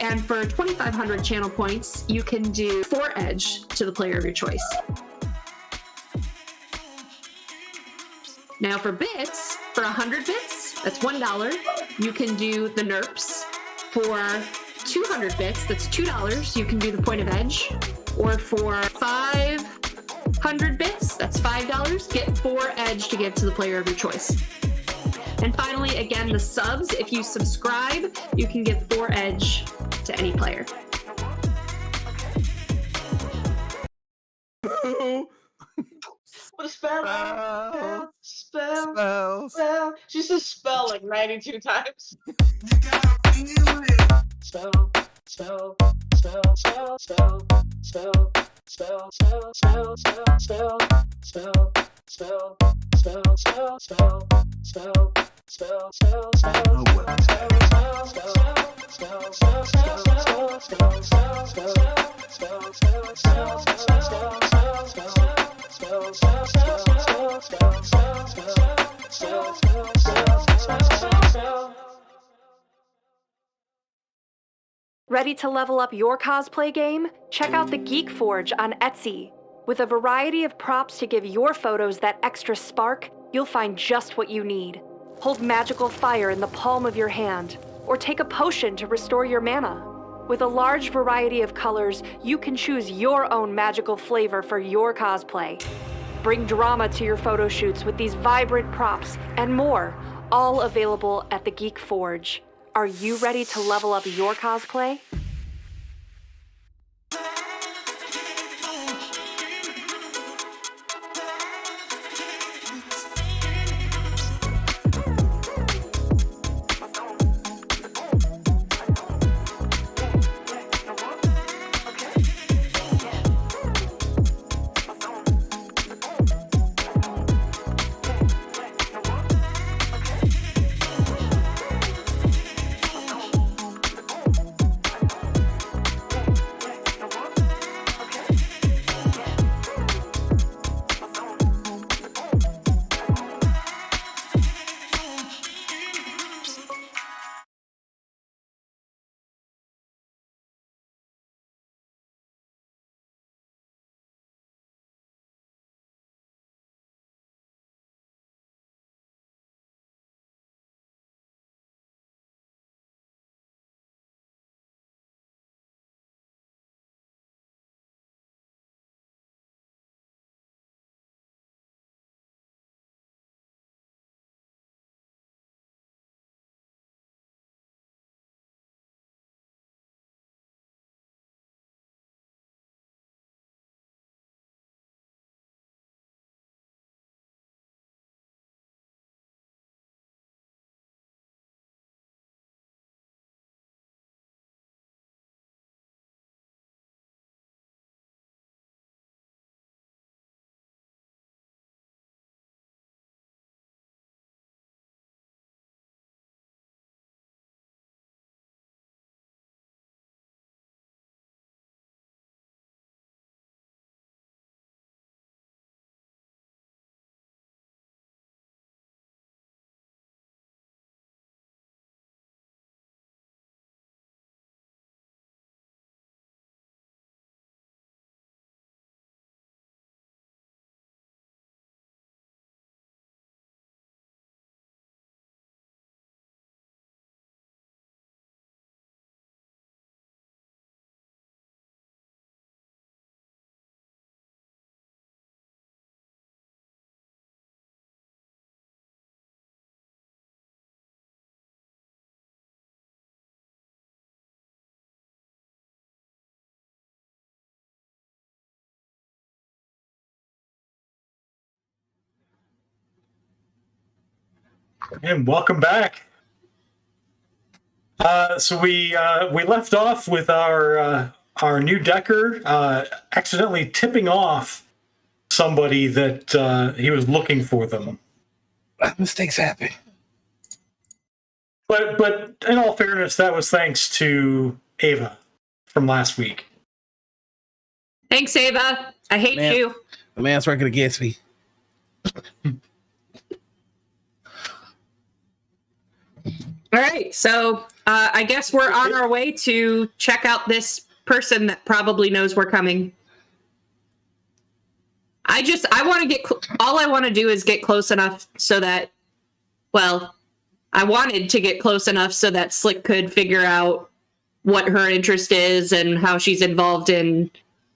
And for 2,500 channel points, you can do 4 edge to the player of your choice. Now for bits, for 100 bits, that's $1, you can do the NERPs. For 200 bits, that's $2, you can do the point of edge. Or for 500 bits, that's $5, get 4 edge to give to the player of your choice. And finally, again, the subs, if you subscribe, you can give 4 edge to any player. What a spell! Spell. She says spell like 92 times. Spell. Ready to level up your cosplay game? Check out the Geek Forge on Etsy. With a variety of props to give your photos that extra spark, you'll find just what you need. Hold magical fire in the palm of your hand, or take a potion to restore your mana. With a large variety of colors, you can choose your own magical flavor for your cosplay. Bring drama to your photo shoots with these vibrant props and more, all available at the Geek Forge. Are you ready to level up your cosplay? And welcome back. So we left off with our new decker accidentally tipping off somebody that he was looking for them. Mistakes happen. But in all fairness, that was thanks to Ava from last week. Thanks, Ava. I hate you. The man's working against me. All right, so I guess we're on our way to check out this person that probably knows we're coming. I want to get, all I want to do is get close enough so that, well, I wanted to get close enough so that Slick could figure out what her interest is and how she's involved in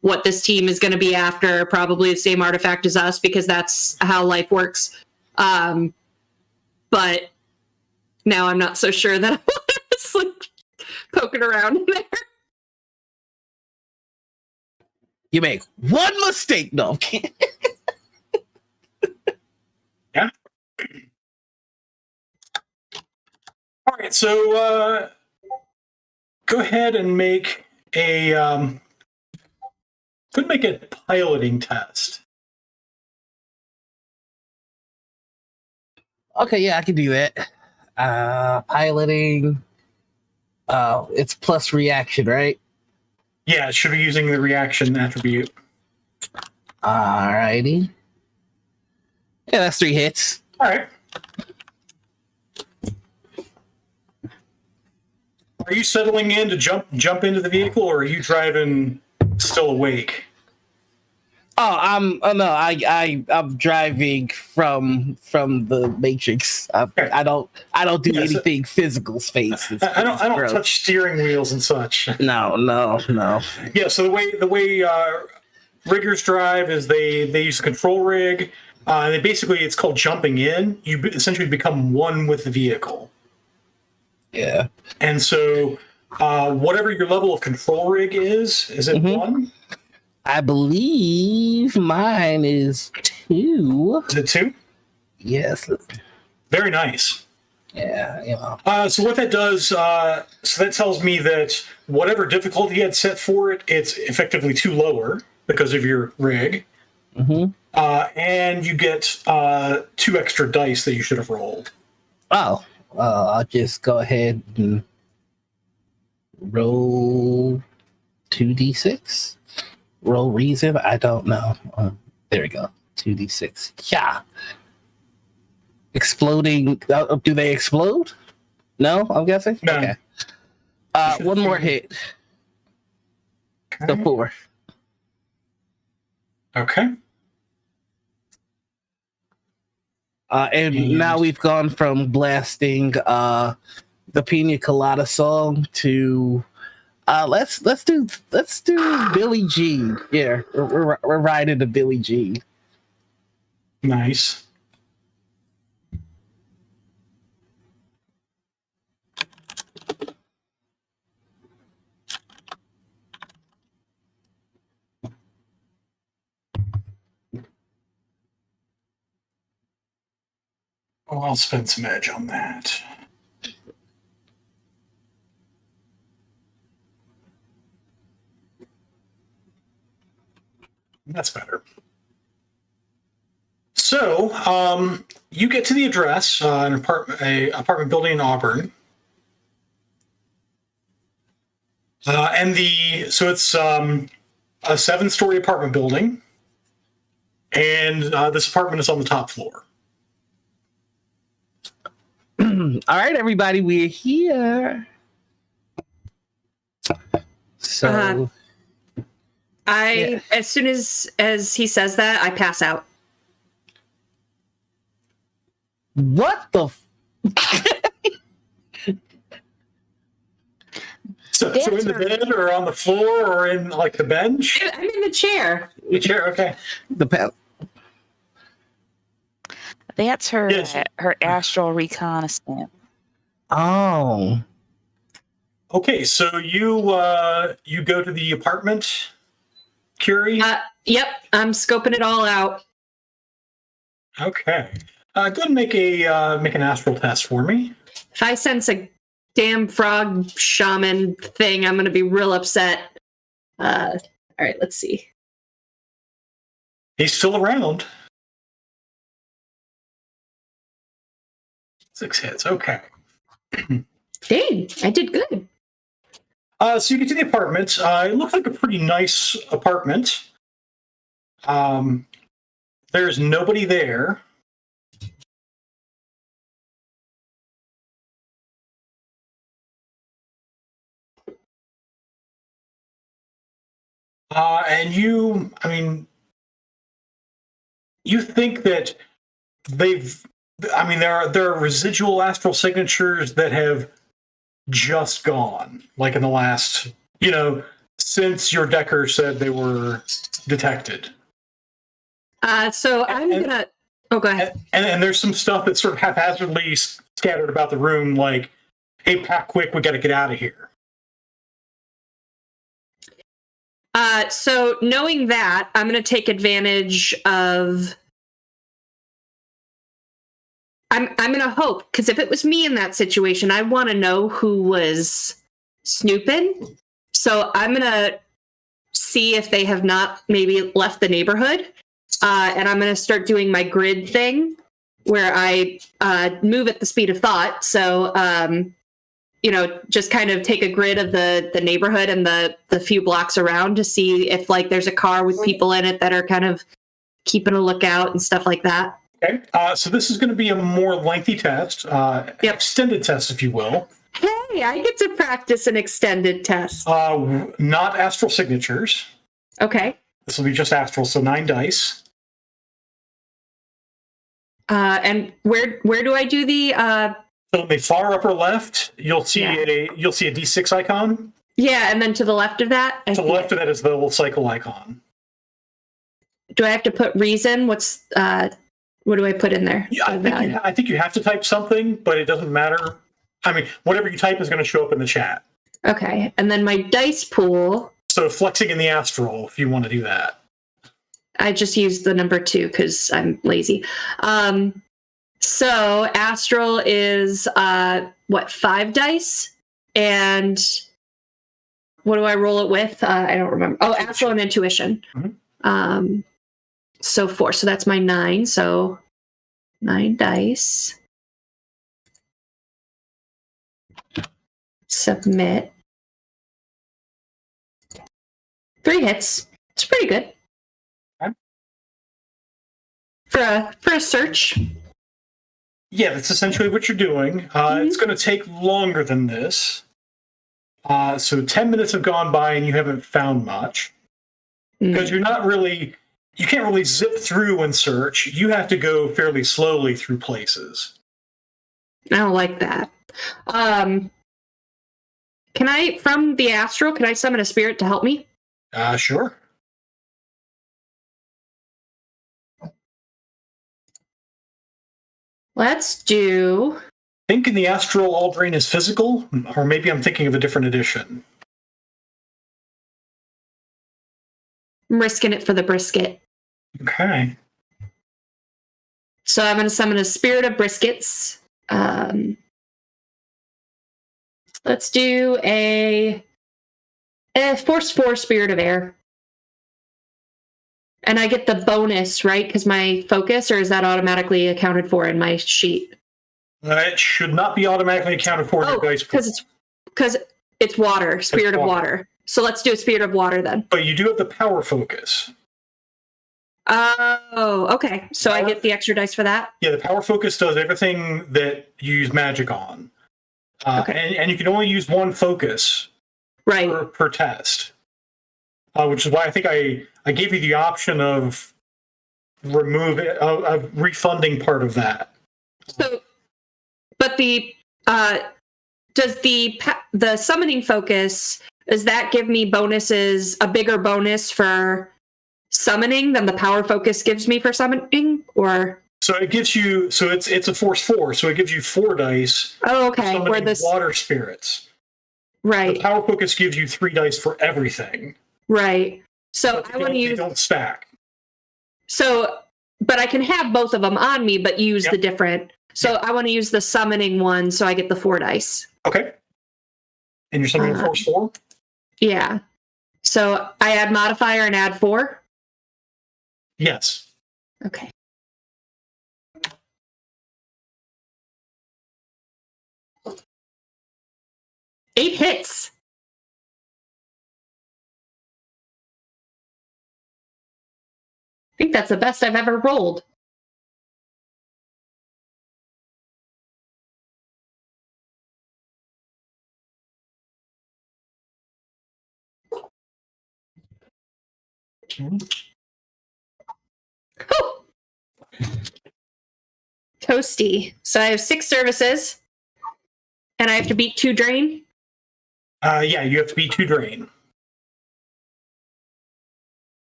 what this team is going to be after, probably the same artifact as us, because that's how life works. But now I'm not so sure that I want Slick poking around in there. You make one mistake, no. Yeah. All right, so go ahead and make a piloting test. Okay, yeah, I can do that. Piloting. It's plus reaction, right? Yeah, it should be using the reaction attribute. Alrighty. Yeah, that's 3 hits. All right. Are you settling in to jump into the vehicle, or are you driving still awake? Oh, I'm driving from the Matrix. I don't do anything physical space. I don't touch steering wheels and such. No. Yeah, so the way riggers drive is they use a control rig. And it's called jumping in. You essentially become one with the vehicle. Yeah. And so whatever your level of control rig is it 1? I believe mine is 2. Is it 2? Yes. Very nice. Yeah, you know. So what that does, so that tells me that whatever difficulty you had set for it, it's effectively 2 lower because of your rig. Mm-hmm. And you get 2 extra dice that you should have rolled. Oh, I'll just go ahead and roll 2d6. Roll reason? I don't know. There we go. 2d6. Yeah. Exploding. Do they explode? No, I'm guessing? No. Okay. One more hit. Okay. So 4. Okay. And now we've gone from blasting the Pina Colada song to let's do Billie Jean. Yeah, we're riding to Billie Jean. Nice. Oh, I'll spend some edge on that. That's better. So, you get to the address, an apartment building in Auburn, so it's a 7-story apartment building, and this apartment is on the top floor. All right, everybody, we're here. So, As soon as he says that, I pass out. What the? So in the bed, or on the floor, or in like the bench? I'm in the chair. The chair, okay. That's her Yes. her astral reconnaissance. Oh. Okay, so you go to the apartment, Curie? Yep, I'm scoping it all out. Okay. Go ahead and make an astral test for me. If I sense a damn frog shaman thing, I'm going to be real upset. All right, let's see. He's still around. 6 hits. Okay. Dang, I did good. So you get to the apartment. It looks like a pretty nice apartment. There's nobody there. And you think that there are residual astral signatures that have just gone, like in the last, since your Decker said they were detected. So I'm gonna. Oh, go ahead. And there's some stuff that's sort of haphazardly scattered about the room, like, "Hey, pack quick, we got to get out of here." So knowing that, I'm going to take advantage of. I'm going to hope, because if it was me in that situation, I want to know who was snooping. So I'm going to see if they have not maybe left the neighborhood. And I'm going to start doing my grid thing where I move at the speed of thought. So, just kind of take a grid of the neighborhood and the few blocks around to see if like there's a car with people in it that are kind of keeping a lookout and stuff like that. Okay. So this is going to be a more lengthy test, extended test, if you will. Hey, I get to practice an extended test. Not astral signatures. Okay. This will be just astral, so 9 dice. And where do I do the? So in the far upper left, you'll see a D6 icon. Yeah, and then to the left of that. To the left of that is the little cycle icon. Do I have to put reason? What do I put in there? Yeah, I think you have to type something, but it doesn't matter. I mean, whatever you type is going to show up in the chat. Okay, and then my dice pool. So flexing in the astral, if you want to do that. I just used the number 2 because I'm lazy. So astral is 5 dice, and what do I roll it with? I don't remember. Oh, astral and intuition. Mm-hmm. So 4. So that's my 9. So 9 dice. Submit. 3 hits. It's pretty good. Okay. For a search. Yeah, that's essentially what you're doing. It's going to take longer than this. So 10 minutes have gone by and you haven't found much. Because you can't really zip through and search. You have to go fairly slowly through places. I don't like that. From the astral, can I summon a spirit to help me? Sure. Let's do. I think in the astral, Aldrain is physical, or maybe I'm thinking of a different edition. I'm risking it for the brisket. Okay. So I'm going to summon a spirit of briskets. Let's do a Force 4 spirit of air. And I get the bonus, right? Because my focus, or is that automatically accounted for in my sheet? It should not be automatically accounted for in your dice pool. Because it's water, spirit of water. So let's do a spirit of water then. But you do have the power focus. Oh, okay. So I get the extra dice for that? Yeah, the power focus does everything that you use magic on. And you can only use one focus per test. Which is why I think I gave you the option of refunding part of that. So, but does the summoning focus, does that give me bonuses, a bigger bonus for summoning than the power focus gives me for summoning, or? So it gives you, it's a force 4, so it gives you 4 dice. Oh, okay. For summoning water spirits. Right. The power focus gives you 3 dice for everything. Right. So I want to use. They don't stack. So but I can have both of them on me, but use Yep. the different. So I want to use the summoning one, so I get the 4 dice. Okay. And you're summoning force 4? Yeah. So I add modifier and add 4? Yes. Okay. Eight hits. I think that's the best I've ever rolled. Oh. Toasty. So I have 6 services, and I have to beat 2 drain. Yeah, you have to beat 2 drain.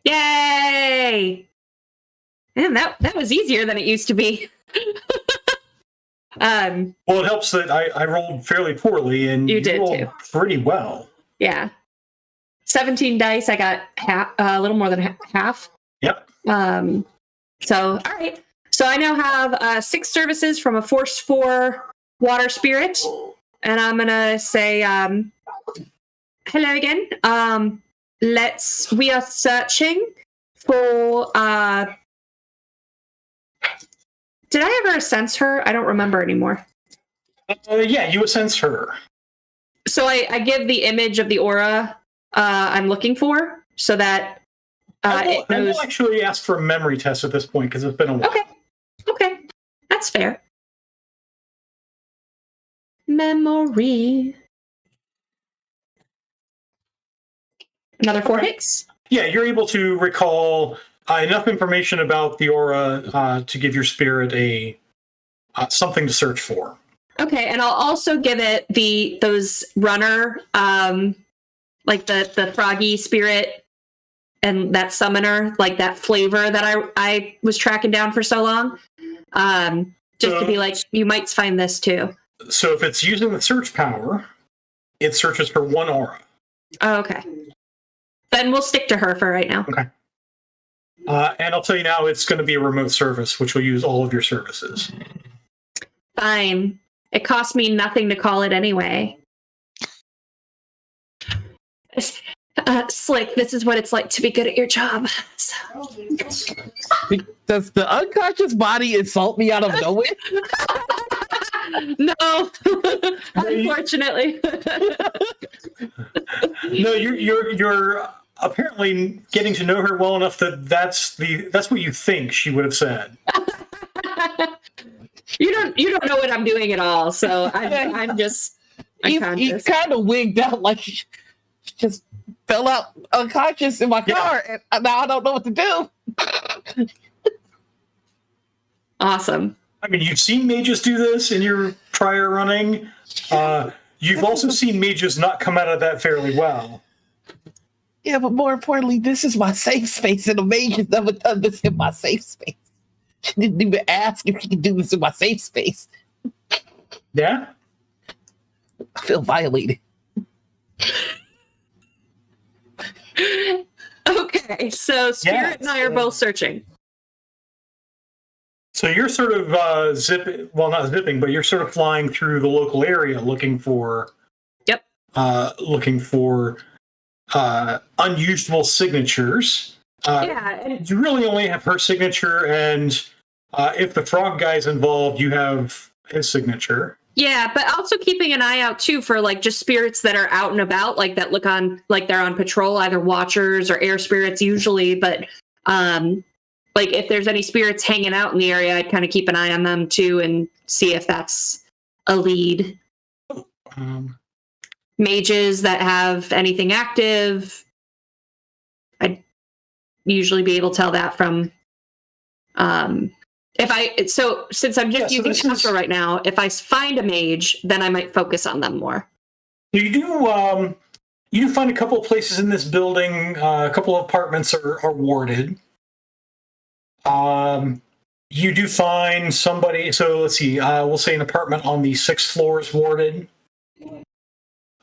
Yay! Man, that was easier than it used to be. Well, it helps that I rolled fairly poorly, and You did rolled too. pretty well. Yeah. 17 dice, I got a little more than half. Yep. So, all right. So I now have 6 services from a Force 4 water spirit. And I'm going to say, hello again. We are searching for, did I ever sense her? I don't remember anymore. Yeah, you sense her. So I give the image of the aura I'm looking for, so that I will actually ask for a memory test at this point, because it's been a while. Okay, that's fair. Memory. Another 4 hits. Yeah, you're able to recall enough information about the aura to give your spirit a something to search for. Okay, and I'll also give it those runner, like the froggy spirit and that summoner, like that flavor that I was tracking down for so long. Just to be like, you might find this too. So if it's using the search power, it searches for 1 aura. Oh, okay. Then we'll stick to her for right now. Okay. And I'll tell you now, it's going to be a remote service, which will use all of your services. Fine. It cost me nothing to call it anyway. Slick, this is what it's like to be good at your job. So. Does the unconscious body insult me out of nowhere? No, unfortunately. No, you're apparently getting to know her well enough that that's what you think she would have said. You don't know what I'm doing at all, so I'm just unconscious. He kind of wigged out like she just fell out unconscious in my car, and now I don't know what to do. Awesome. I mean, you've seen mages do this in your prior running. You've also seen mages not come out of that fairly well. Yeah, but more importantly, this is my safe space, and the mage has never done this in my safe space. She didn't even ask if she could do this in my safe space. Yeah? I feel violated. Okay, so Spirit and I are both searching. So you're sort of not zipping, but you're sort of flying through the local area looking for unusual signatures. And you really only have her signature, and if the frog guy's involved, you have his signature. Yeah, but also keeping an eye out too for like just spirits that are out and about, like that look on like they're on patrol, either watchers or air spirits usually, but like if there's any spirits hanging out in the area, I'd kind of keep an eye on them too and see if that's a lead. Mages that have anything active, I'd usually be able to tell that from since I'm just using Astro right now, if I find a mage, then I might focus on them more. You do find a couple of places in this building. A couple of apartments are warded. You do find somebody. So let's see. We'll say an apartment on the 6th floor is warded.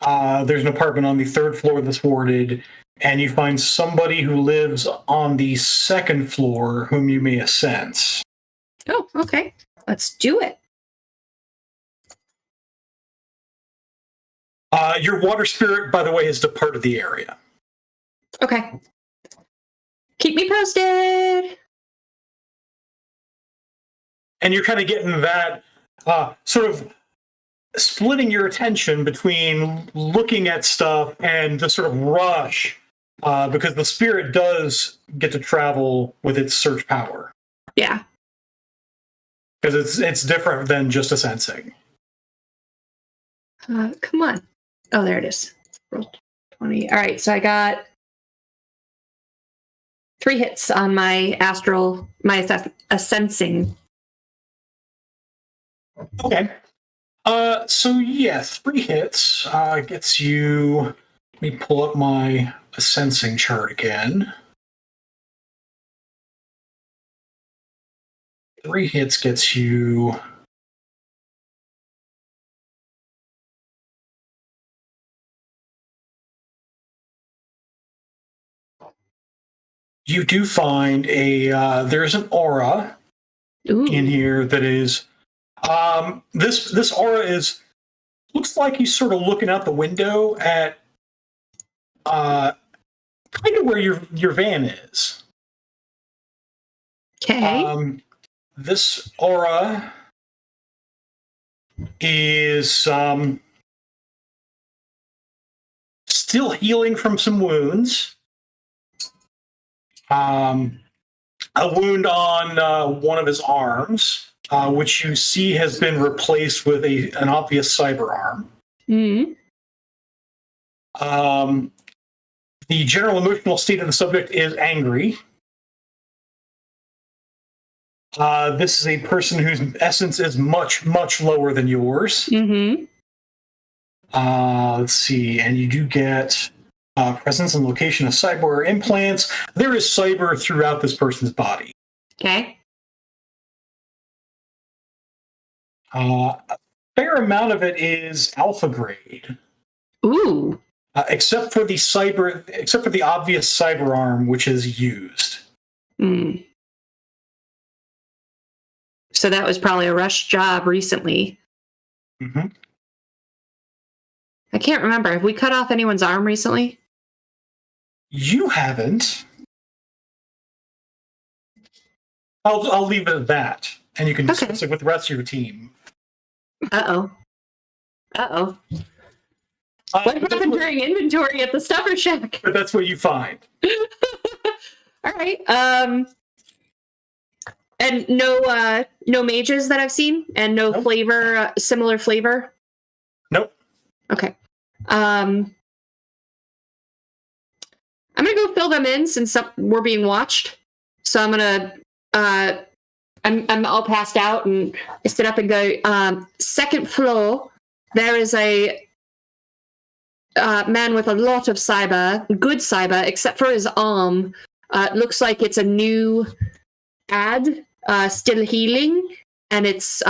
There's an apartment on the 3rd floor that's warded, and you find somebody who lives on the 2nd floor whom you may sense. Oh, okay. Let's do it. Your water spirit, by the way, has departed the area. Okay. Keep me posted. And you're kind of getting that sort of splitting your attention between looking at stuff and the sort of rush, because the spirit does get to travel with its search power. Yeah. Because it's different than just a sensing. Come on. Oh, there it is. Roll 20. All right, so I got 3 hits on my astral, my sensing. Okay. So yeah, 3 hits gets you. Let me pull up my sensing chart again. 3 hits gets you. You do find there's an aura in here that is this aura is looks like he's sort of looking out the window at kind of where your van is. Okay. This aura is still healing from some wounds. A wound on one of his arms, which you see has been replaced with an obvious cyber arm. Mm-hmm. The general emotional state of the subject is angry. This is a person whose essence is much, much lower than yours. Mm-hmm. Let's see, and you do get presence and location of cyber implants. There is cyber throughout this person's body. Okay. A fair amount of it is alpha grade. Ooh. Except for the obvious cyber arm, which is used. Hmm. So that was probably a rush job recently. Mm-hmm. I can't remember. Have we cut off anyone's arm recently? You haven't. I'll leave it at that, and you can discuss it with the rest of your team. Uh-oh. What happened during inventory at the Stuffer Shack? But that's what you find. All right. And no mages that I've seen, and no flavor, similar flavor. Nope. Okay. I'm gonna go fill them in since we're being watched. So I'm gonna I'm all passed out, and I sit up and go, 2nd floor, there is a man with a lot of cyber, good cyber, except for his arm. Looks like it's a new ad, still healing, and it's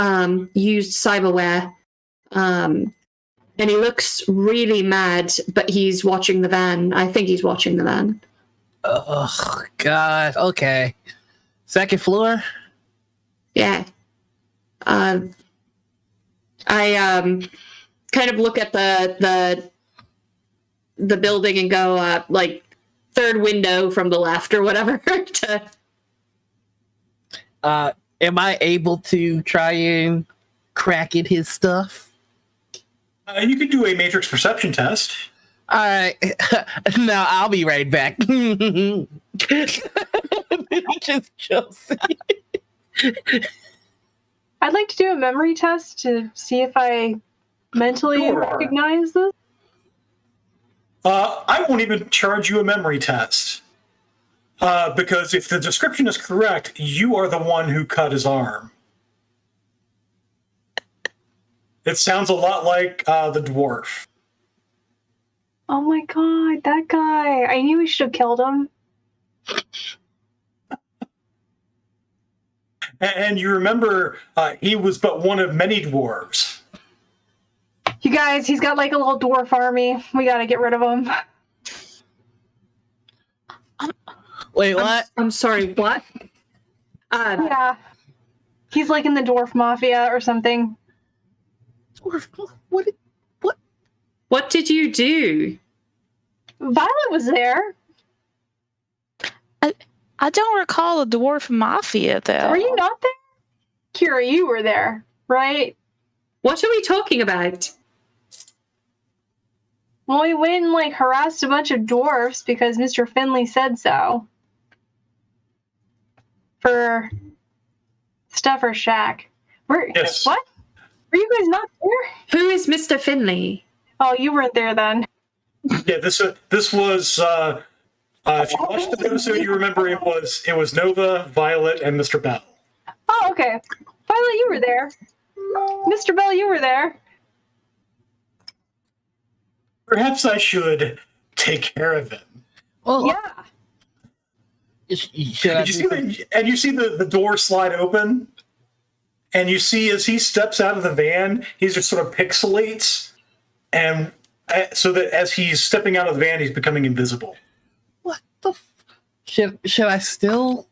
used cyberware. And he looks really mad, but he's watching the van. I think he's watching the van. Oh, God. Okay. 2nd floor? Yeah. I kind of look at the building and go, like, 3rd window from the left or whatever. Am I able to try and crack at his stuff? You could do a matrix perception test. All right. No, I'll be right back. Just Chelsea. I'd like to do a memory test to see if I mentally recognize this. I won't even charge you a memory test. Because if the description is correct, you are the one who cut his arm. It sounds a lot like the dwarf. Oh my god, that guy. I knew we should have killed him. And you remember he was but one of many dwarves. You guys, he's got like a little dwarf army. We gotta get rid of him. Wait, what? I'm sorry, what? Yeah. He's like in the dwarf mafia or something. What? What did you do? Violet was there. I don't recall the dwarf mafia though. Were you not there? Kira, you were there, right? What are we talking about? Well, we went and like harassed a bunch of dwarfs because Mr. Finley said so. For Stuffer Shack. Yes. What? Were you guys not there? Who is Mr. Finley? Oh, you weren't there then. Yeah, this was if you watched the episode, you remember it was Nova, Violet, and Mr. Bell. Oh, okay. Violet, you were there. Mr. Bell, you were there. Perhaps I should take care of him. Well, Yeah. should I You see the door slide open, and you see as he steps out of the van, he just sort of pixelates, and so that as he's stepping out of the van, he's becoming invisible. What the? Should I still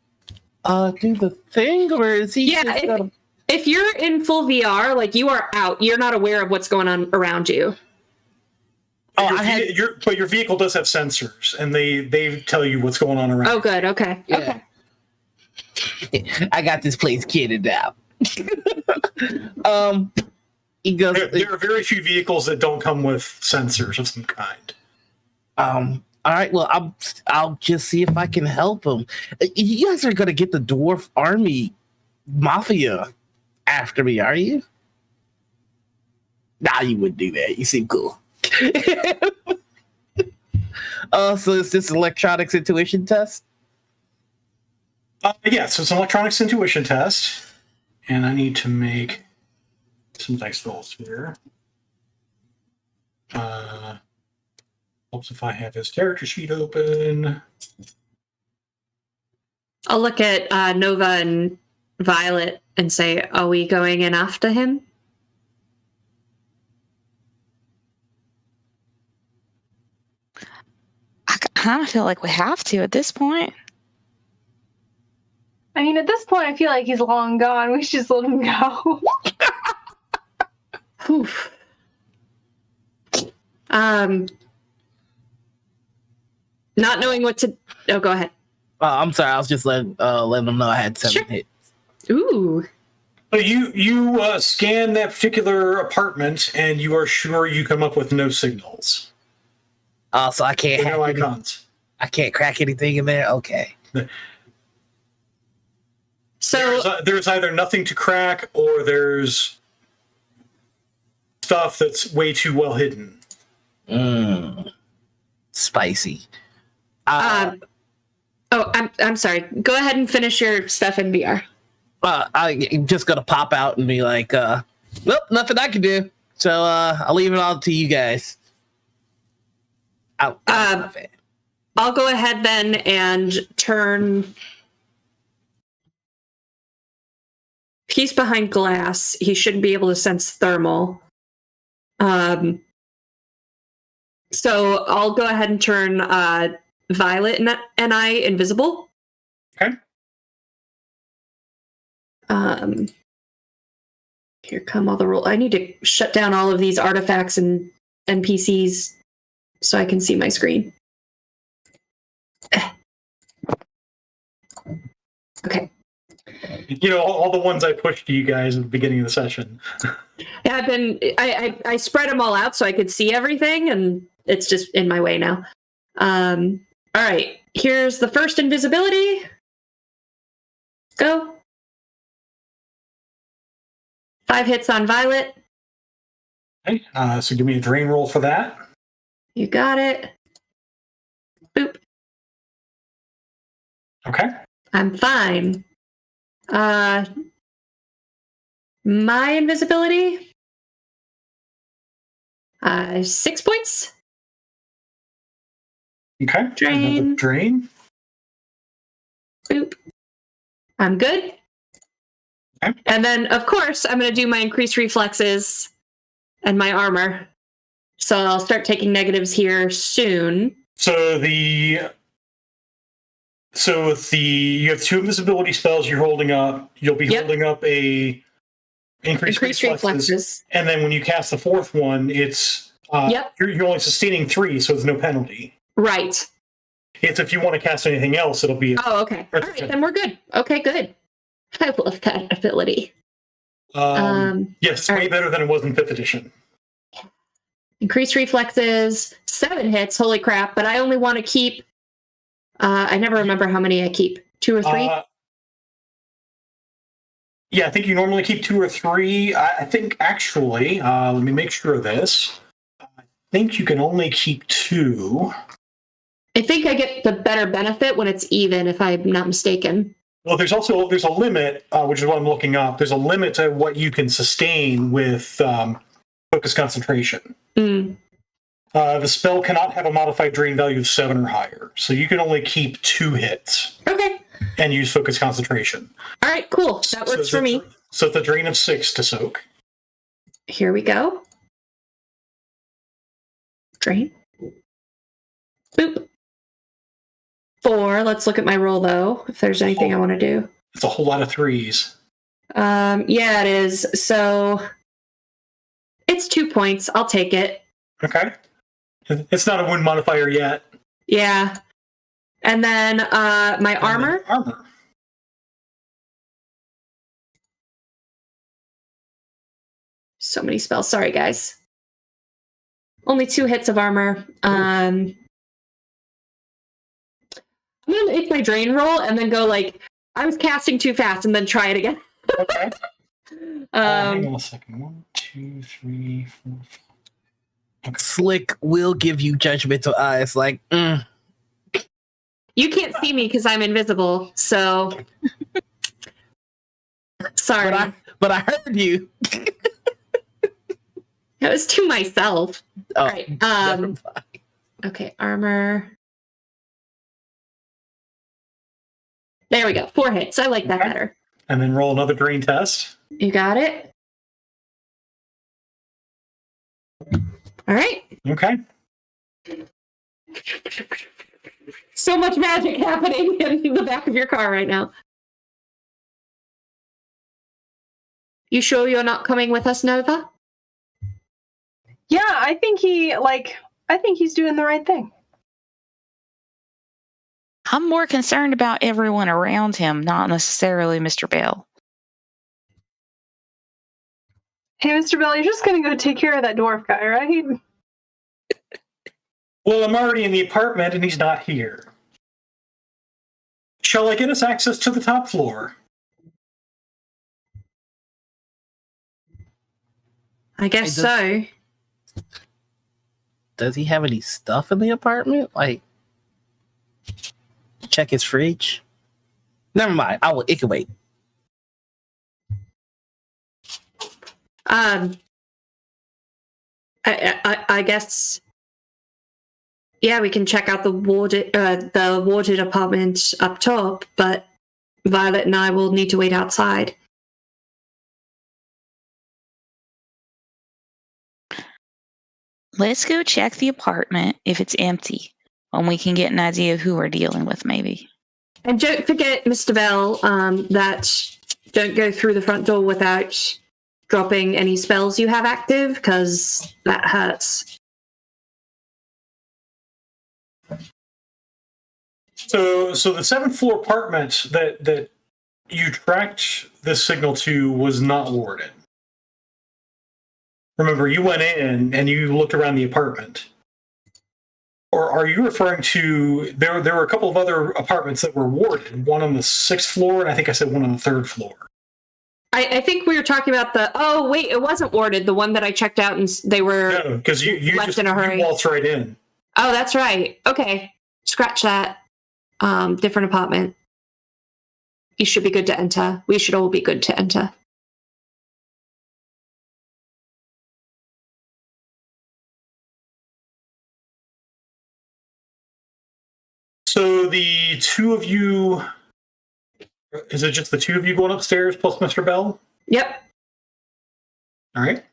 do the thing, or is he? Yeah, just gonna... if you're in full VR, like you are out, you're not aware of what's going on around you. But your vehicle does have sensors, and they tell you what's going on around. Oh, good. Okay. Yeah. Okay. I got this place kitted out. He goes. There are very few vehicles that don't come with sensors of some kind. All right. Well, I'll just see if I can help him. You guys are gonna get the dwarf army mafia after me, are you? Nah, you wouldn't do that. You seem cool. So is this electronics intuition test? Yeah, so it's an electronics intuition test, and I need to make some dice rolls here. Helps if I have his character sheet open. I'll look at Nova and Violet and say, are we going in after him? I kind of feel like we have to at this point. I mean, at this point, I feel like he's long gone. We should just let him go. Oof. Not knowing what to... Oh, go ahead. I'm sorry. I was just letting them know I had 7 hits. Ooh. So you scan that particular apartment, and you are sure you come up with no signals. So I can't no icons. I can't crack anything in there? Okay. So there's either nothing to crack, or there's stuff that's way too well hidden. Spicy. I'm sorry. Go ahead and finish your stuff in VR. I'm just gonna pop out and be like, nope, nothing I can do. So I'll leave it all to you guys. I'll go ahead then and turn. He's behind glass. He shouldn't be able to sense thermal. So I'll go ahead and turn Violet and I invisible. Okay. Here come all the roll. I need to shut down all of these artifacts and NPCs so I can see my screen. Okay. You know, all the ones I pushed to you guys at the beginning of the session. Yeah, I spread them all out so I could see everything, and it's just in my way now. All right, here's the first invisibility. Go. 5 hits on Violet. Okay, so give me a drain roll for that. You got it. Boop. Okay. I'm fine. My invisibility. 6 points. Okay. Drain. Another drain. Boop. I'm good. Okay. And then, of course, I'm going to do my increased reflexes and my armor. So I'll start taking negatives here soon. So you have 2 invisibility spells you're holding up. You'll be holding up a increased reflexes, and then when you cast the 4th one, it's you're only sustaining 3, so there's no penalty. Right. It's if you want to cast anything else, it'll be. Okay. All right, then we're good. Okay, good. I love that ability. Yes, it's way better than it was in 5th edition. Increased reflexes, 7 hits. Holy crap! But I only want to keep. I never remember how many I keep. 2 or 3. Yeah, I think you normally keep 2 or 3. I think actually, let me make sure of this. I think you can only keep 2. I think I get the better benefit when it's even, if I'm not mistaken. Well, there's a limit, which is what I'm looking up. There's a limit to what you can sustain with focus concentration. The spell cannot have a modified drain value of 7 or higher, so you can only keep 2 hits. Okay. And use focus concentration. All right, cool. That works for me. So it's a drain of 6 to soak. Here we go. Drain. Boop. 4. Let's look at my roll, though, if there's anything I want to do. It's a whole lot of 3s. Yeah, it is. So it's 2 points. I'll take it. Okay. It's not a wound modifier yet. Yeah. And then my armor. Armor. So many spells. Sorry, guys. Only 2 hits of armor. I'm going to make my drain roll and then go like, I was casting too fast and then try it again. Okay. Hang on a second. 1, 2, 3, 4, 5. Okay. Slick will give you judgmental eyes like, You can't see me because I'm invisible, so sorry. But I heard you. It was to myself. Oh, all right. Okay, armor. There we go. 4 hits. I like that better. And then roll another drain test. You got it. All right. Okay. So much magic happening in the back of your car right now. You sure you're not coming with us, Nova? Yeah, I think he's doing the right thing. I'm more concerned about everyone around him, not necessarily Mr. Bell. Hey, Mr. Bell, you're just gonna go take care of that dwarf guy, right? Well, I'm already in the apartment and he's not here. Shall I get us access to the top floor? I guess so. Does he have any stuff in the apartment? Like, check his fridge? Never mind. It can wait. I guess. Yeah, we can check out the warded apartment up top, but Violet and I will need to wait outside. Let's go check the apartment if it's empty, and we can get an idea of who we're dealing with, maybe. And don't forget, Mr. Bell, that don't go through the front door without dropping any spells you have active, because that hurts. So the 7th floor apartment that you tracked this signal to was not warded. Remember, you went in and you looked around the apartment. Or are you referring to there were a couple of other apartments that were warded, one on the 6th floor, and I think I said one on the 3rd floor. I think we were talking about oh wait, it wasn't warded, the one that I checked out and they were because you left just in a hurry. You waltz right in. Oh, that's right. Okay. Scratch that. Different apartment. You should be good to enter. We should all be good to enter. So the two of you, is it just the two of you going upstairs plus Mr. Bell? Yep. All right.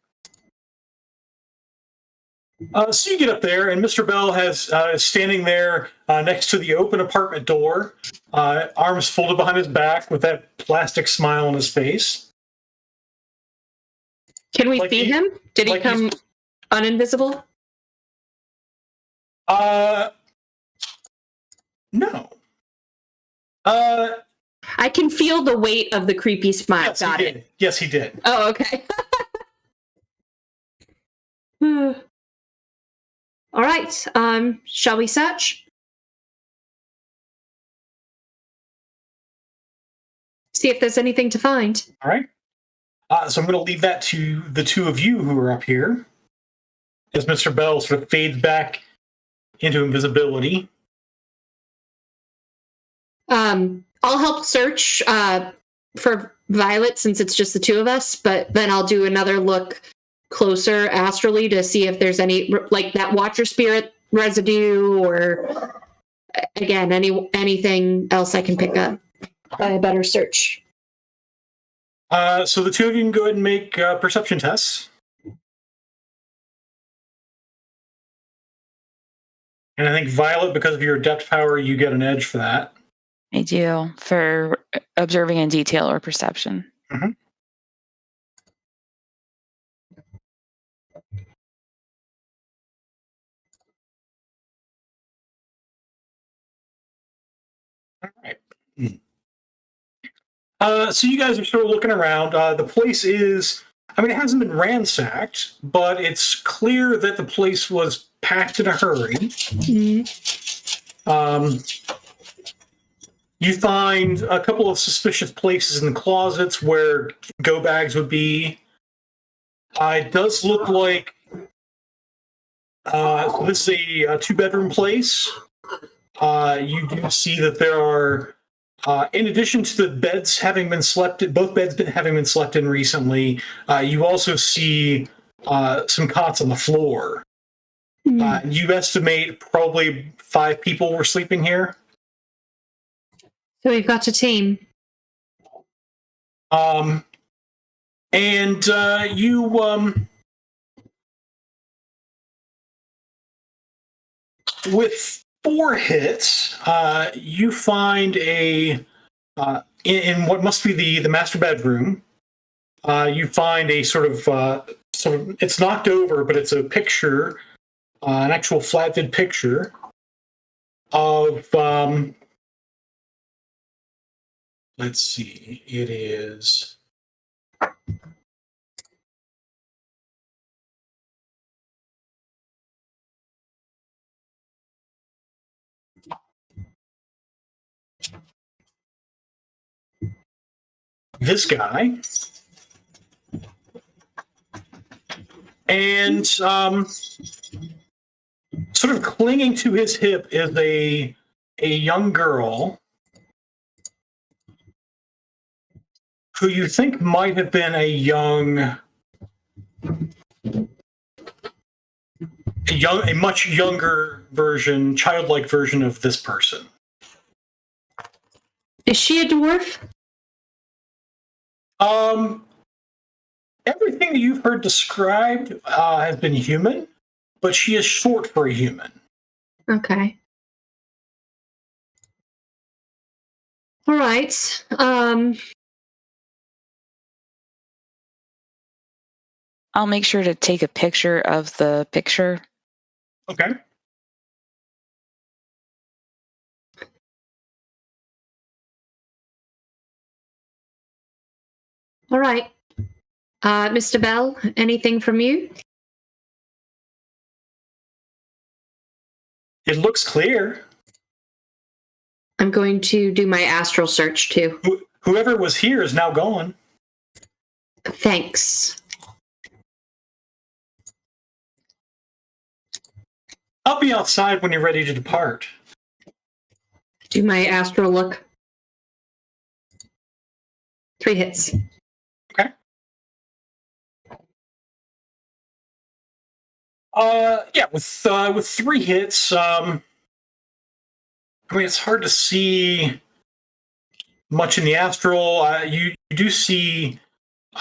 So you get up there, and Mr. Bell is standing there next to the open apartment door, arms folded behind his back with that plastic smile on his face. Can we Like see he- him? Did he like come uninvisible? No. I can feel the weight of the creepy smile. Yes, Got he it. did. Yes, he did. Oh, okay. All right. Shall we search? See if there's anything to find. All right. So I'm going to leave that to the two of you who are up here, as Mr. Bell sort of fades back into invisibility. I'll help search for Violet since it's just the two of us, but then I'll do another look closer astrally to see if there's any like that Watcher Spirit residue or again anything else I can pick up by a better search. So the two of you can go ahead and make perception tests. And I think Violet, because of your adept power, you get an edge for that. I do, for observing in detail or perception. Mm-hmm. All right. So you guys are sort of looking around. The place is, I mean, it hasn't been ransacked, but it's clear that the place was packed in a hurry. You find a couple of suspicious places in the closets where go bags would be. It does look like so this is a two-bedroom place. You do see that there are, in addition to the beds having been both beds having been slept in recently, you also see some cots on the floor. You estimate probably 5 people were sleeping here. So we've got a team. And you with 4 hits, you find a in what must be the master bedroom. You find a sort of it's knocked over, but it's a picture, an actual flat vid picture of let's see, it is this guy. And sort of clinging to his hip is a young girl who you think might have been a much younger version, childlike version of this person. Is she a dwarf? Everything that you've heard described has been human, but she is short for a human. Okay. All right. I'll make sure to take a picture of the picture. Okay. All right. Mr. Bell, anything from you? It looks clear. I'm going to do my astral search too. Whoever was here is now gone. Thanks. I'll be outside when you're ready to depart. Do my astral look. 3 hits. Okay. Yeah, with 3 hits, I mean, it's hard to see much in the astral. You do see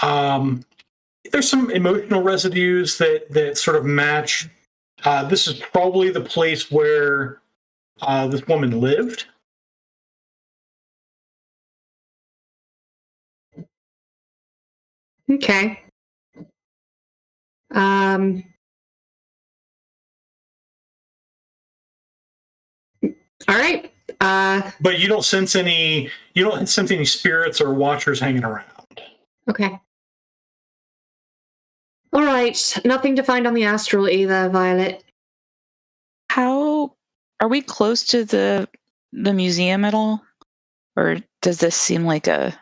there's some emotional residues that sort of match This is probably the place where this woman lived. Okay. All right. But you don't sense any. You don't sense any spirits or watchers hanging around. Okay. All right. Nothing to find on the astral either, Violet. How are we close to the museum at all? Or does this seem like a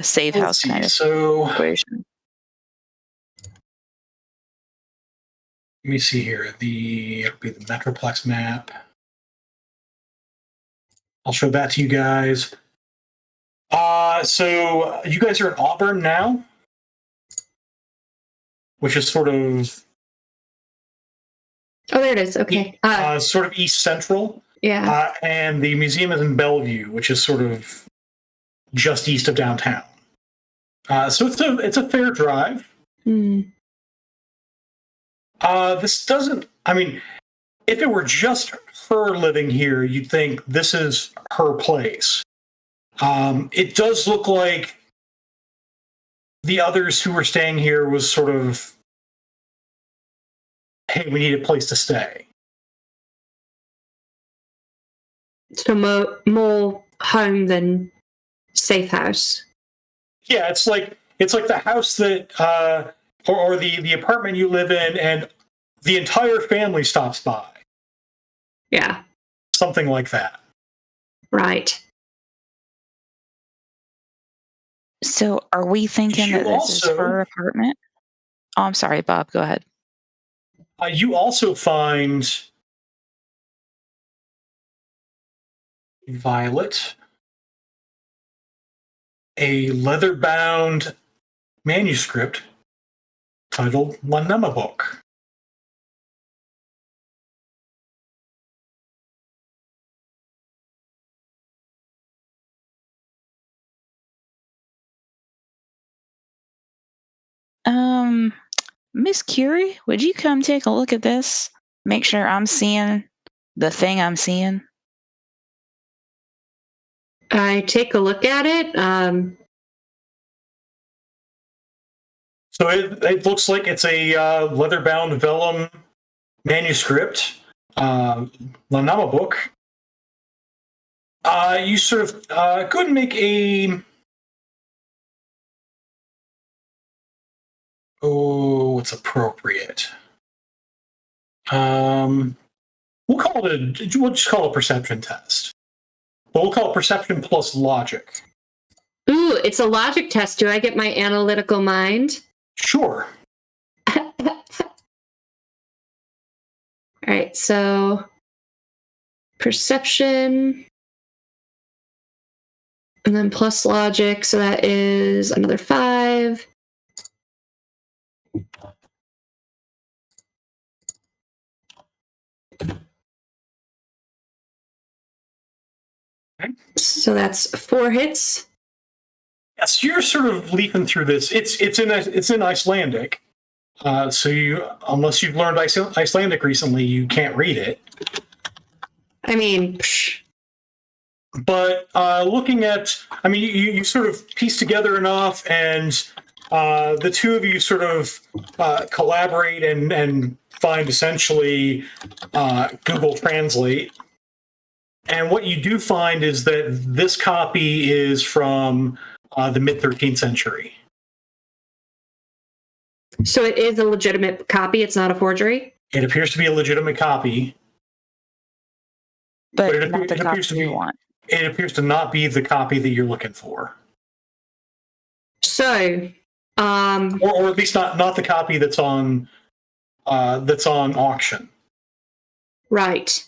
safe Let's house see, kind of so situation? let me see here. It'll be the Metroplex map. I'll show that to you guys. So you guys are in Auburn now, which is sort of Oh, there it is. Okay. sort of east central. Yeah. And the museum is in Bellevue, which is sort of just east of downtown. So it's a fair drive. This doesn't. I mean, if it were just her living here, you'd think this is her place. It does look like the others who were staying here was sort of, hey, we need a place to stay. So more home than safe house. Yeah, it's like the house that or the apartment you live in, and the entire family stops by. Yeah. Something like that. Right. So are we thinking You that this is also- her apartment? Oh, I'm sorry, Bob. Go ahead. You also find Violet a leather-bound manuscript titled Lanema Book. Miss Curie, would you come take a look at this? Make sure I'm seeing the thing I'm seeing. I take a look at it. So it looks like it's a leather-bound vellum manuscript, Lanema Book. You sort of go ahead and make a. Oh, what's appropriate? We'll call it we'll just call it a perception test. But we'll call it perception plus logic. Ooh, it's a logic test. Do I get my analytical mind? Sure. All right, so perception and then plus logic, so that is another 5. Okay. So that's 4 hits. Yes, you're sort of leafing through this. It's in Icelandic, so you unless you've learned Icelandic recently, you can't read it. I mean, But looking at, I mean, you sort of piece together enough, and the two of you sort of collaborate and find essentially Google Translate. And what you do find is that this copy is from the mid 13th century. So it is a legitimate copy. It's not a forgery. It appears to be a legitimate copy, But it not the copy appears to we be. want. It appears to not be the copy that you're looking for, So, or at least not the copy that's on auction. right.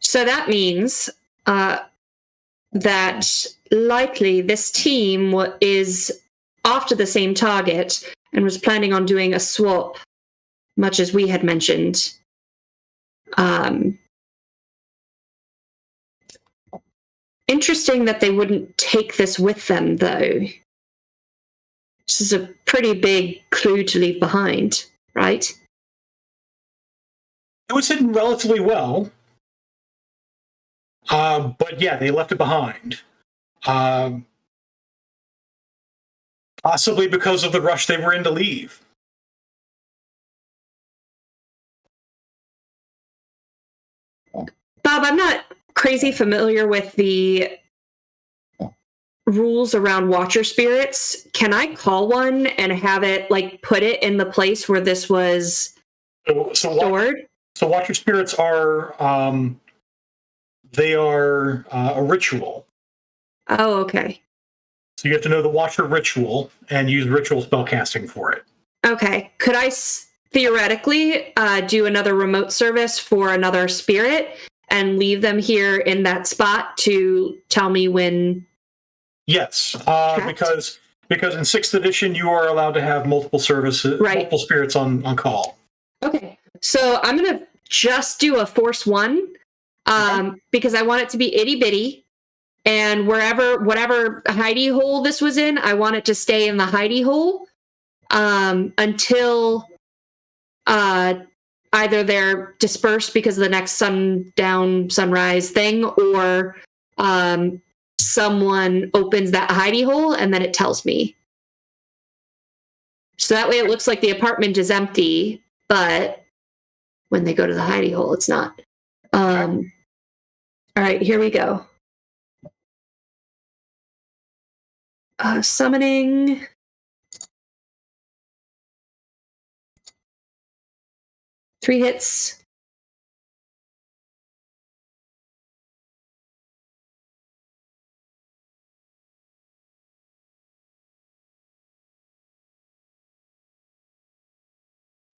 So that means that likely this team is after the same target and was planning on doing a swap, much as we had mentioned. Interesting that they wouldn't take this with them, though. This is a pretty big clue to leave behind, right? It was hidden relatively well. But yeah, they left it behind. Possibly because of the rush they were in to leave. Bob, I'm not crazy familiar with the rules around watcher spirits. Can I call one and have it put it in the place where this was stored? So watcher spirits are they are a ritual. Oh, okay. So you have to know the watcher ritual and use ritual spellcasting for it. Okay. Could I theoretically do another remote service for another spirit and leave them here in that spot to tell me when? Yes, because in 6th edition you are allowed to have multiple services, multiple spirits on call. Okay, so I'm gonna just do a force 1 because I want it to be itty bitty, and whatever hidey hole this was in, I want it to stay in the hidey hole until either they're dispersed because of the next sunrise thing, or someone opens that hidey hole and then it tells me. So that way it looks like the apartment is empty, but when they go to the hidey hole, it's not. All right, here we go. Summoning. Three hits.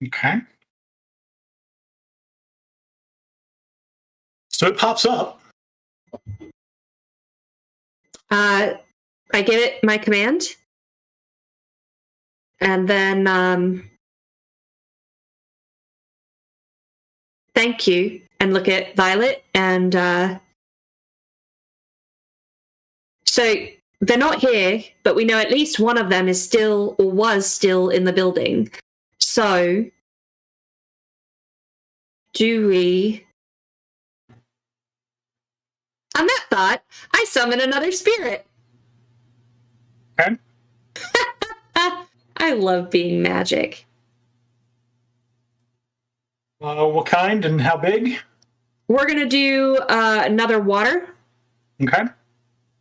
Okay. So it pops up. I give it my command. And then thank you. And look at Violet. And so they're not here, but we know at least one of them is still or was still in the building. So do we... On that thought, I summon another spirit. Okay. I love being magic. What kind and how big? We're going to do another water. Okay.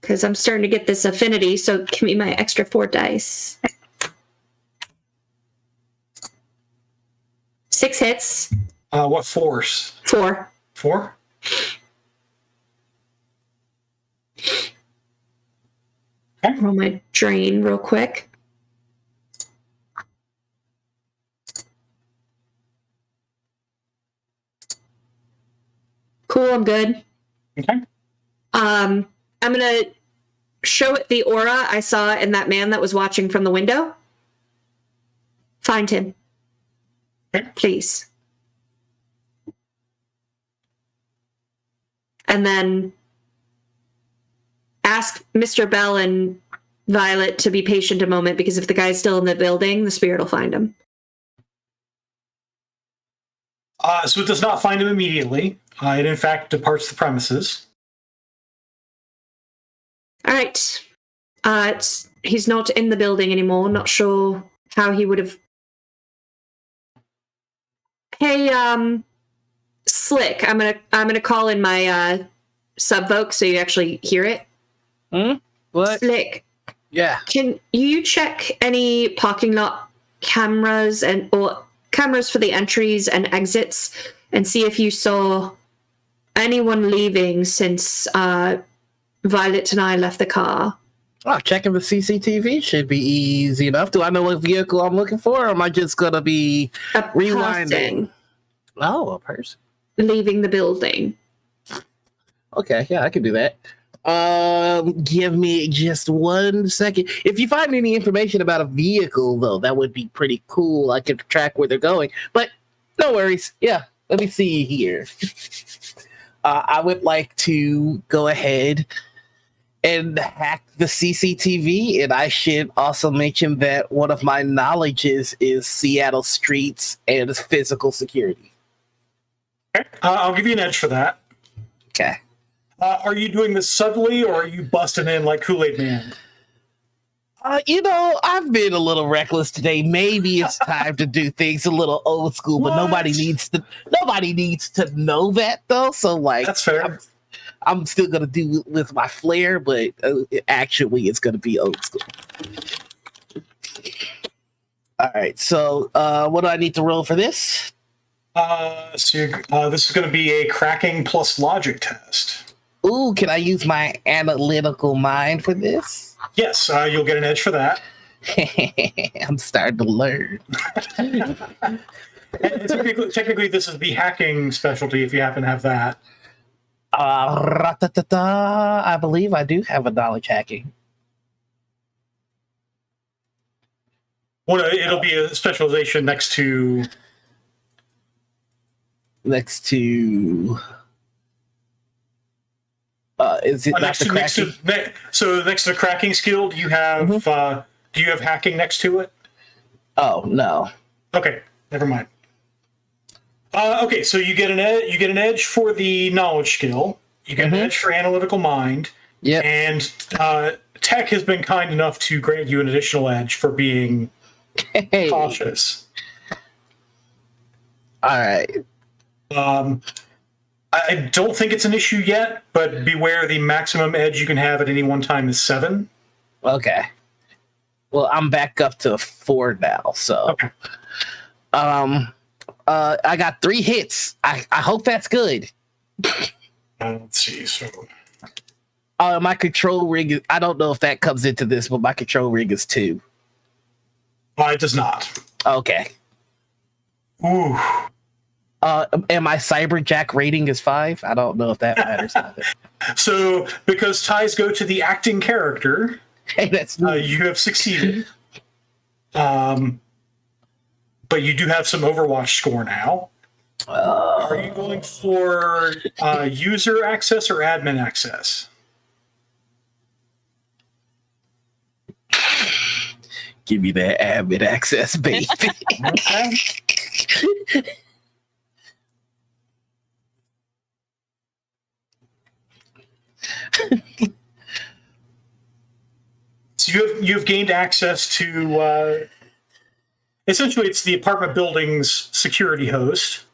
Because I'm starting to get this affinity, so give me my extra 4 dice. 6 hits. What force? 4. 4? Okay. Roll my drain real quick. Cool, I'm good. Okay. I'm gonna show it the aura I saw in that man that was watching from the window. Find him. Okay. Please. And then ask Mr. Bell and Violet to be patient a moment, because if the guy's still in the building, the spirit will find him. So it does not find him immediately. It in fact departs the premises. All right. He's not in the building anymore. Not sure how he would have. Hey, Slick. I'm gonna call in my subvoke so you actually hear it. What? Slick. Yeah. Can you check any parking lot cameras or cameras for the entries and exits and see if you saw anyone leaving since Violet and I left the car? Oh, checking the CCTV should be easy enough. Do I know what vehicle I'm looking for, or am I just going to be rewinding? Oh, a person. Leaving the building. Okay, yeah, I can do that. Give me just 1 second. If you find any information about a vehicle, though, that would be pretty cool. I could track where they're going. But no worries. Yeah, let me see here. I would like to go ahead and hack the CCTV, and I should also mention that one of my knowledges is Seattle streets and physical security. Okay. I'll give you an edge for that. Okay. Are you doing this subtly, or are you busting in like Kool-Aid Man? I've been a little reckless today. Maybe it's time to do things a little old school, but nobody needs to know that though. So like, that's fair. I'm still gonna do it with my flair, but actually, it's gonna be old school. All right. So, what do I need to roll for this? This is going to be a cracking plus logic test. Ooh, can I use my analytical mind for this? Yes, you'll get an edge for that. I'm starting to learn. And technically, this is the hacking specialty if you happen to have that. I believe I do have a knowledge hacking. Well, it'll be a specialization next to. Is it next to the cracking skill? Do you have do you have hacking next to it? Oh no. Okay, never mind. Okay, so you get an edge for the knowledge skill. You get an edge for analytical mind. Yeah. And Tech has been kind enough to grant you an additional edge for being cautious. All right. I don't think it's an issue yet, but beware, the maximum edge you can have at any one time is 7. Okay. Well, I'm back up to 4 now, so. Okay. I got 3 hits. I hope that's good. Let's see. So. My control ring is, I don't know if that comes into this, but my control ring is 2. It does not. Okay. Ooh. And my Cyberjack rating is 5. I don't know if that matters. So, because ties go to the acting character, hey, that's you have succeeded. But you do have some Overwatch score now. Are you going for user access or admin access? Give me that admin access, baby. Okay. So you've gained access to essentially it's the apartment building's security host.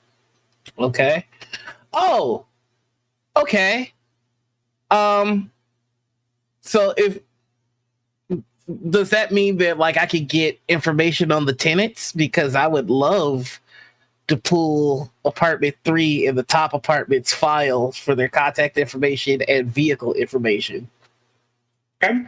Okay. Oh. Okay. So does that mean that like I could get information on the tenants? Because I would love to pull apartment 3 in the top apartment's files for their contact information and vehicle information. Okay.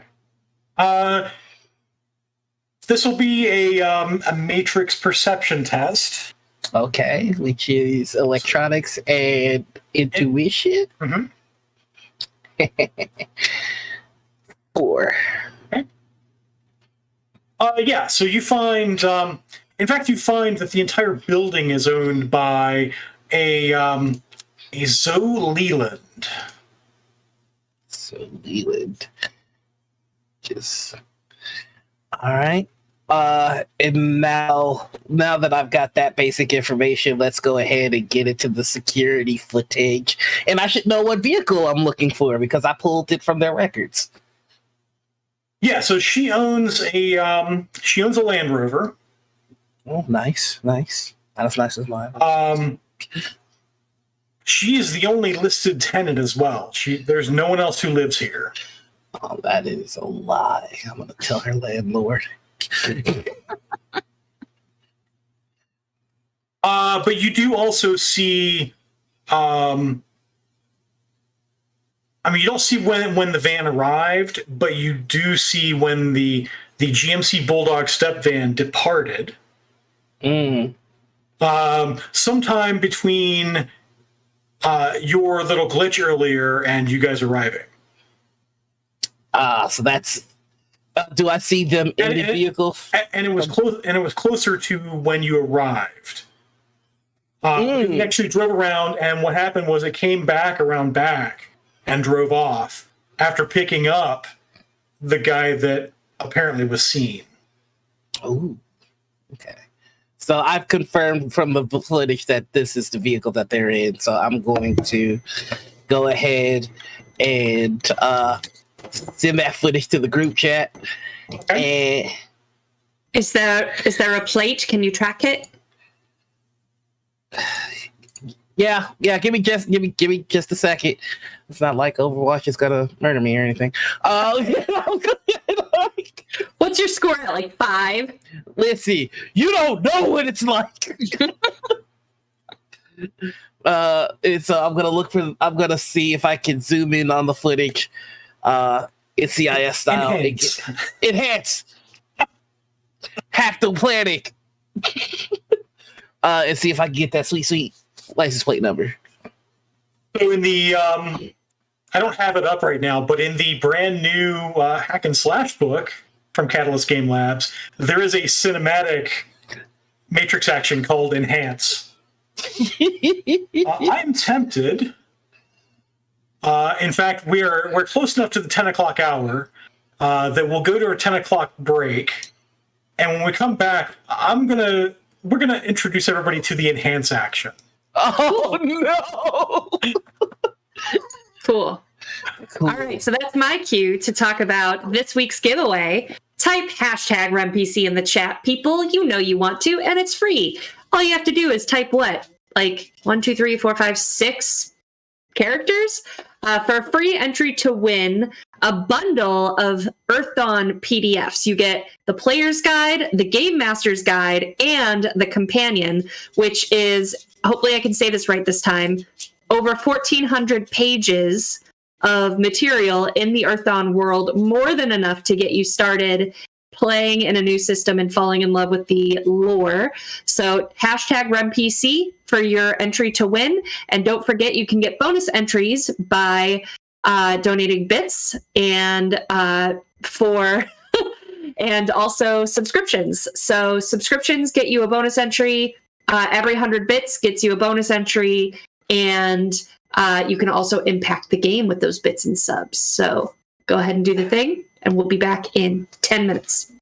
This will be a matrix perception test. Okay, which is electronics and intuition. 4. Okay. Yeah, so you find, in fact, you find that the entire building is owned by a Zoe Leland. So Leland. Just all right. And now that I've got that basic information, let's go ahead and get into the security footage. And I should know what vehicle I'm looking for because I pulled it from their records. Yeah, so she owns a Land Rover. Oh, nice. Not as nice as mine. She is the only listed tenant as well. There's no one else who lives here. Oh, that is a lie. I'm gonna tell her landlord. But you do also see, you don't see when the van arrived, but you do see when the GMC Bulldog step van departed. Sometime between your little glitch earlier and you guys arriving. So that's. Do I see them in the vehicle? And it was close. And it was closer to when you arrived. We actually drove around, and what happened was it came back around back and drove off after picking up the guy that apparently was seen. Oh, okay. So I've confirmed from the footage that this is the vehicle that they're in. So I'm going to go ahead and send that footage to the group chat. Okay. And Is there a plate? Can you track it? yeah. Give me just a second. It's not like Overwatch is gonna murder me or anything. What's your score at? Like 5? Listen, you don't know what it's like. I'm gonna see if I can zoom in on the footage. It's CIS style. Enhance. Hack the planet. And see if I can get that sweet license plate number. So in the I don't have it up right now, but in the brand new hack and slash book from Catalyst Game Labs, there is a cinematic Matrix action called Enhance. I'm tempted. In fact, we're close enough to the 10 o'clock hour that we'll go to a 10 o'clock break, and when we come back, we're gonna introduce everybody to the Enhance action. Oh no! Cool. All right, so that's my cue to talk about this week's giveaway. Type hashtag RemPC in the chat, people. You know you want to, and it's free. All you have to do is type what? Like 1, 2, 3, 4, 5, 6 characters for a free entry to win a bundle of Earth Dawn PDFs. You get the player's guide, the game master's guide, and the companion, which is, hopefully I can say this right this time, over 1,400 pages of material in the Earth Dawn world, more than enough to get you started playing in a new system and falling in love with the lore. So hashtag RemPC for your entry to win. And don't forget, you can get bonus entries by donating bits and and also subscriptions. So subscriptions get you a bonus entry. Every 100 bits gets you a bonus entry. And you can also impact the game with those bits and subs. So go ahead and do the thing, and we'll be back in 10 minutes.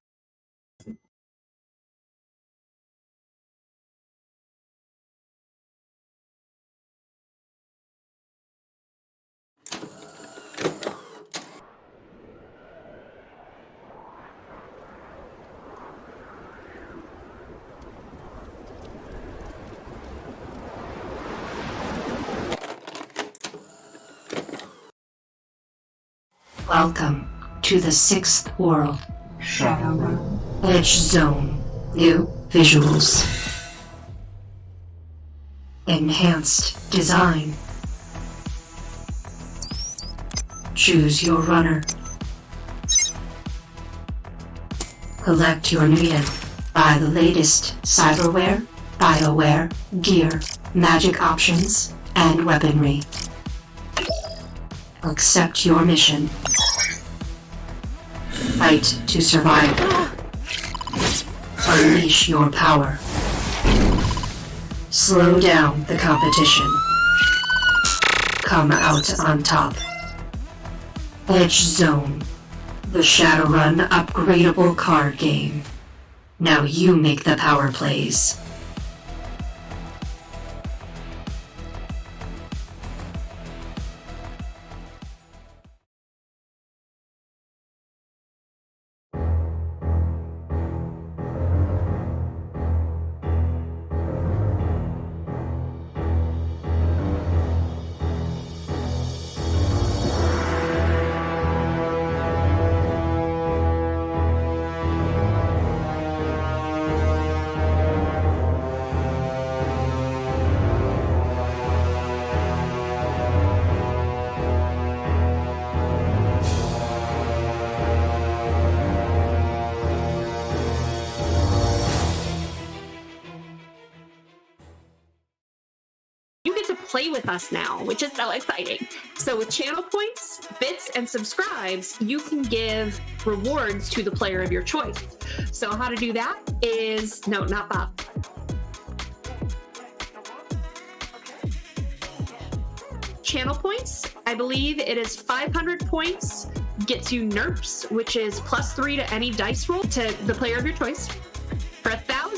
Welcome to the 6th world, Shadowrun. Edge Zone. New visuals. Enhanced design. Choose your runner. Collect your media. Buy the latest cyberware, bioware, gear, magic options, and weaponry. Accept your mission. Fight to survive. Unleash your power. Slow down the competition. Come out on top. Edge Zone, the Shadowrun upgradable card game. Now you make the power plays. Play with us now, which is so exciting. So with channel points, bits, and subscribes, you can give rewards to the player of your choice. So how to do that is, no, not Bob. Channel points, I believe it is 500 points, gets you NERPs, which is +3 to any dice roll to the player of your choice. For 1,000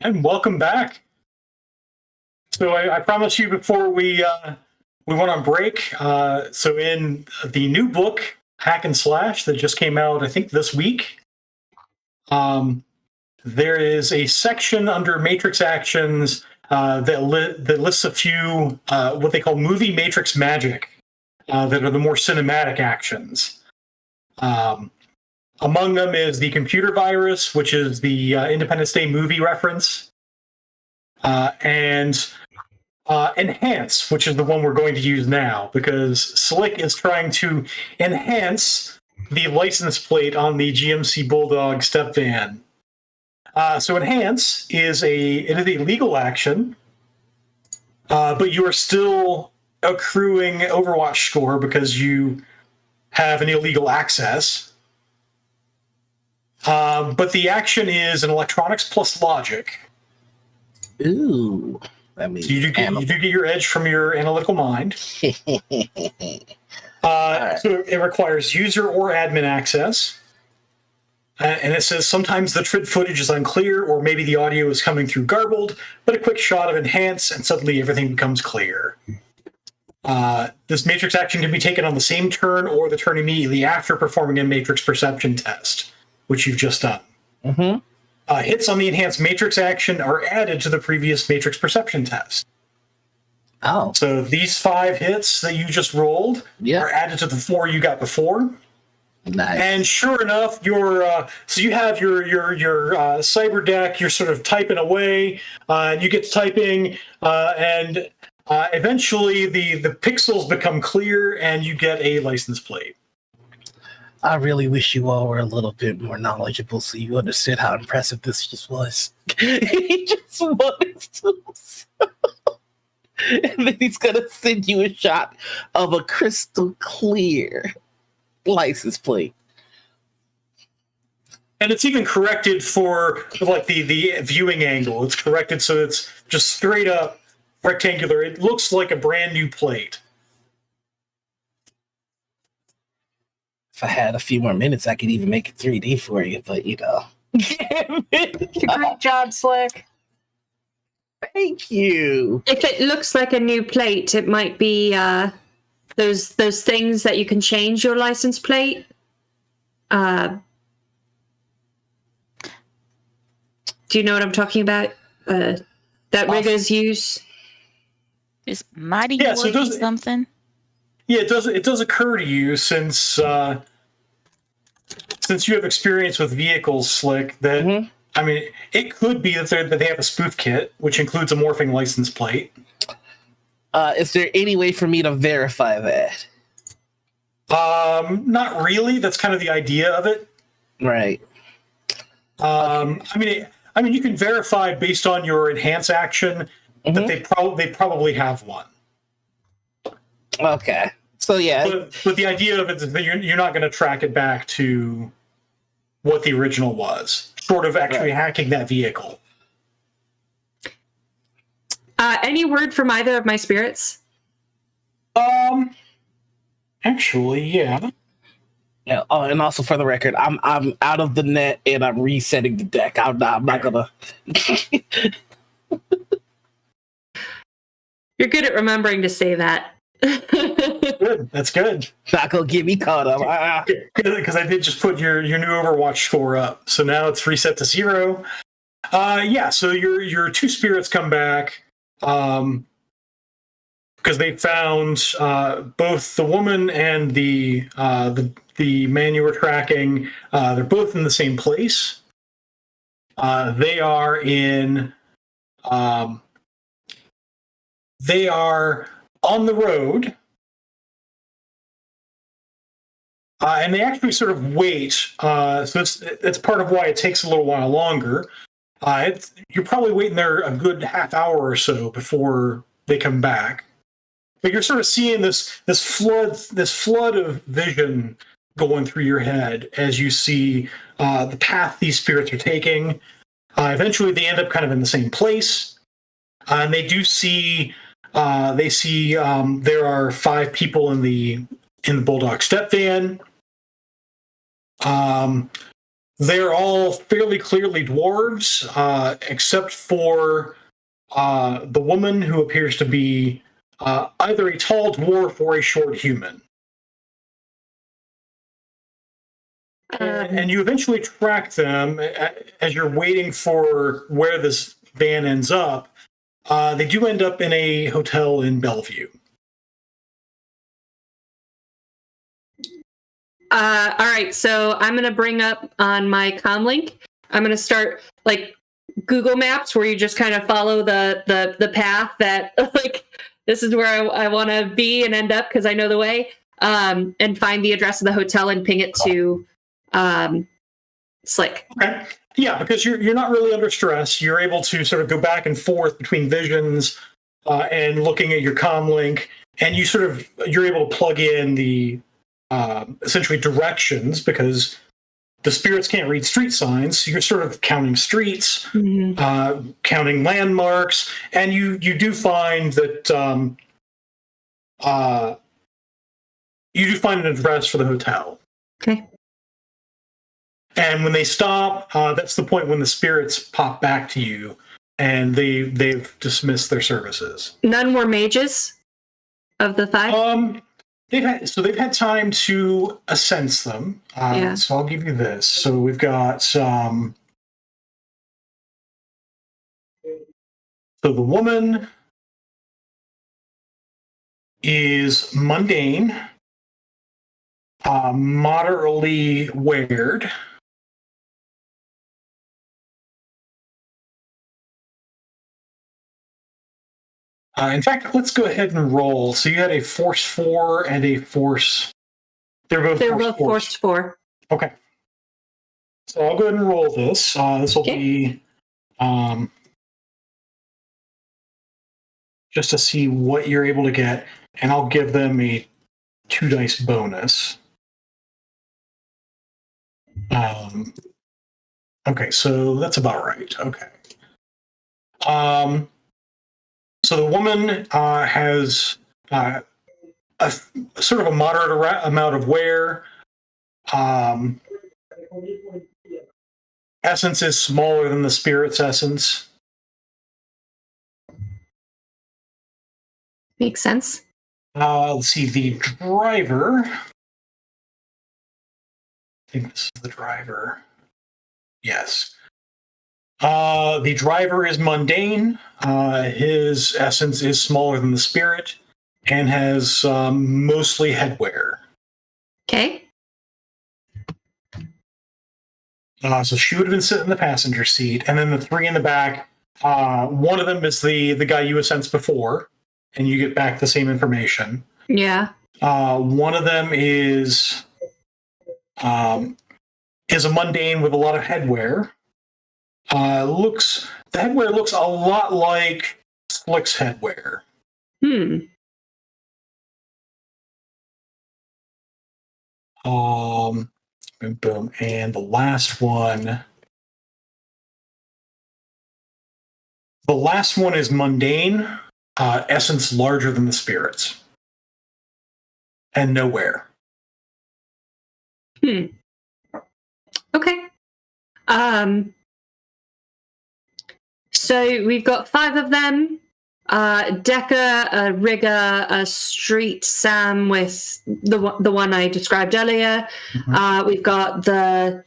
And welcome back. So I promised you before we went on break. So in the new book, Hack and Slash, that just came out, I think this week, there is a section under Matrix actions that lists a few what they call movie Matrix magic that are the more cinematic actions. Among them is the computer virus, which is the Independence Day movie reference, and enhance, which is the one we're going to use now, because Slick is trying to enhance the license plate on the GMC Bulldog step van. So enhance is a legal action, but you are still accruing Overwatch score because you have an illegal access. But the action is an electronics plus logic. Ooh. That means so you do get your edge from your analytical mind. Right. So it requires user or admin access. And it says sometimes the TRID footage is unclear, or maybe the audio is coming through garbled, but a quick shot of enhance and suddenly everything becomes clear. This matrix action can be taken on the same turn or the turn immediately after performing a matrix perception test, which you've just done. Mm-hmm. Hits on the enhanced matrix action are added to the previous matrix perception test. Oh. So these 5 hits that you just rolled are added to the 4 you got before. Nice. And sure enough, so you have your cyber deck. You're sort of typing away, and you get to typing, and eventually the pixels become clear, and you get a license plate. I really wish you all were a little bit more knowledgeable so you understood how impressive this just was. He just wanted to. And then he's going to send you a shot of a crystal clear license plate. And it's even corrected for like the viewing angle. It's corrected so it's just straight up rectangular. It looks like a brand new plate. If I had a few more minutes, I could even make it 3D for you, but you know. Great job, Slick. Thank you. If it looks like a new plate, it might be those things that you can change your license plate. Do you know what I'm talking about? That riggers use. Is Mighty Yeah, so Morphin something? Yeah, it does occur to you since you have experience with vehicles, Slick, that I mean, it could be that they have a spoof kit, which includes a morphing license plate. Is there any way for me to verify that? Not really. That's kind of the idea of it. Right. Okay. I mean, you can verify based on your enhance action that they probably have one. Okay. So yeah. But the idea of it is that you're not going to track it back to what the original was, short of actually hacking that vehicle. Any word from either of my spirits? Actually, yeah. Yeah. Oh, and also for the record, I'm out of the net and I'm resetting the deck. I'm not gonna. You're good at remembering to say that. Good. That's good. Not gonna get me caught up. Because I did just put your new Overwatch score up, so now it's reset to 0. Yeah. So your 2 spirits come back. Because they found both the woman and the man you were tracking. They're both in the same place. They are in. They are on the road, and they actually sort of wait. So it's part of why it takes a little while longer. You're probably waiting there a good half hour or so before they come back. But you're sort of seeing this flood of vision going through your head as you see the path these spirits are taking. Eventually, they end up kind of in the same place, and they do see. They see there are 5 people in the Bulldog step van. they're all fairly clearly dwarves, except for the woman who appears to be either a tall dwarf or a short human. And you eventually track them as you're waiting for where this van ends up. They do end up in a hotel in Bellevue. All right, so I'm gonna bring up on my comlink. I'm gonna start like Google Maps, where you just kind of follow the path that like this is where I want to be and end up because I know the way. And find the address of the hotel and ping it to Slick. Okay. Yeah, because you're not really under stress. You're able to sort of go back and forth between visions and looking at your comlink, and you're able to plug in the essentially directions because the spirits can't read street signs. So you're sort of counting streets, counting landmarks, and you do find that you do find an address for the hotel. Okay. And when they stop, that's the point when the spirits pop back to you, and they've dismissed their services. None were mages of the 5. They've had time to sense them. So I'll give you this. So we've got so the woman is mundane, moderately weird. In fact, let's go ahead and roll. So you had a force 4 and a force. They're both force 4. Okay. So I'll go ahead and roll this. This will be just to see what you're able to get, and I'll give them a 2 dice bonus. Okay, so that's about right. Okay. So the woman has a sort of a moderate amount of wear. Essence is smaller than the spirit's essence. Makes sense. Let's see, the driver. I think this is the driver. Yes. The driver is mundane. His essence is smaller than the spirit and has mostly headwear. Okay. So she would have been sitting in the passenger seat, and then the 3 in the back. One of them is the guy you essence before, and you get back the same information. Yeah. One of them is a mundane with a lot of headwear. The headwear looks a lot like Slick's headwear. Hmm. Boom. And the last one is mundane, essence larger than the spirits, and nowhere. Okay. So we've got 5 of them. Decker, a rigger, a street Sam with the one I described earlier. We've got the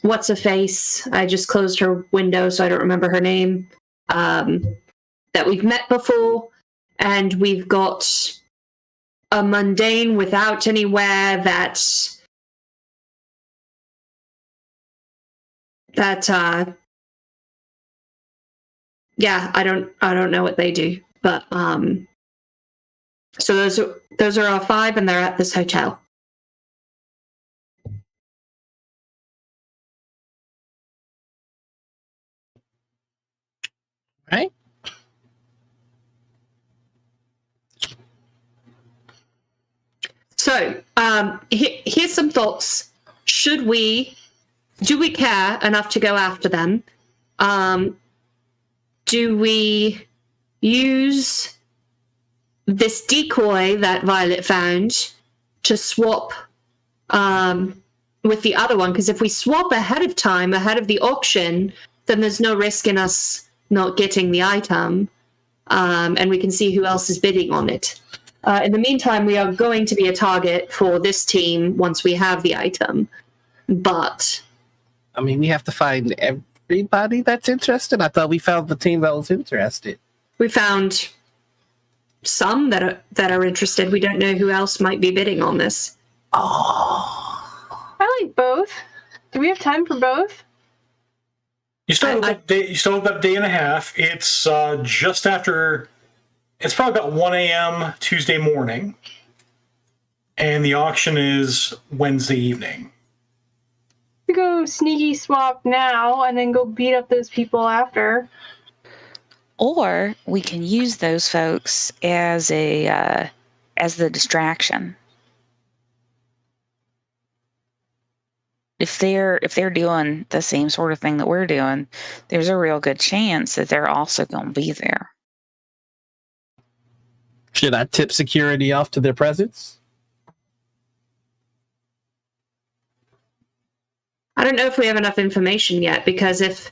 what's her face? I just closed her window, so I don't remember her name. That we've met before, and we've got a mundane without anywhere that yeah, I don't know what they do, but so those are our 5, and they're at this hotel. Right. So here's some thoughts. Do we care enough to go after them? Do we use this decoy that Violet found to swap with the other one, because if we swap ahead of time, ahead of the auction, then there's no risk in us not getting the item, and we can see who else is bidding on it. In the meantime, we are going to be a target for this team once we have the item, but... I mean, we have to find everybody that's interested. I thought we found the team that was interested. We found some that are interested. We don't know who else might be bidding on this. Oh, I like both. Do we have time for both? You still have about a day and a half. It's just after. It's probably about 1 a.m. Tuesday morning, and the auction is Wednesday evening. We go sneaky swap now and then go beat up those people after. Or we can use those folks as the distraction. If they're doing the same sort of thing that we're doing, there's a real good chance that they're also going to be there. should I tip security off to their presence? I don't know if we have enough information yet, because if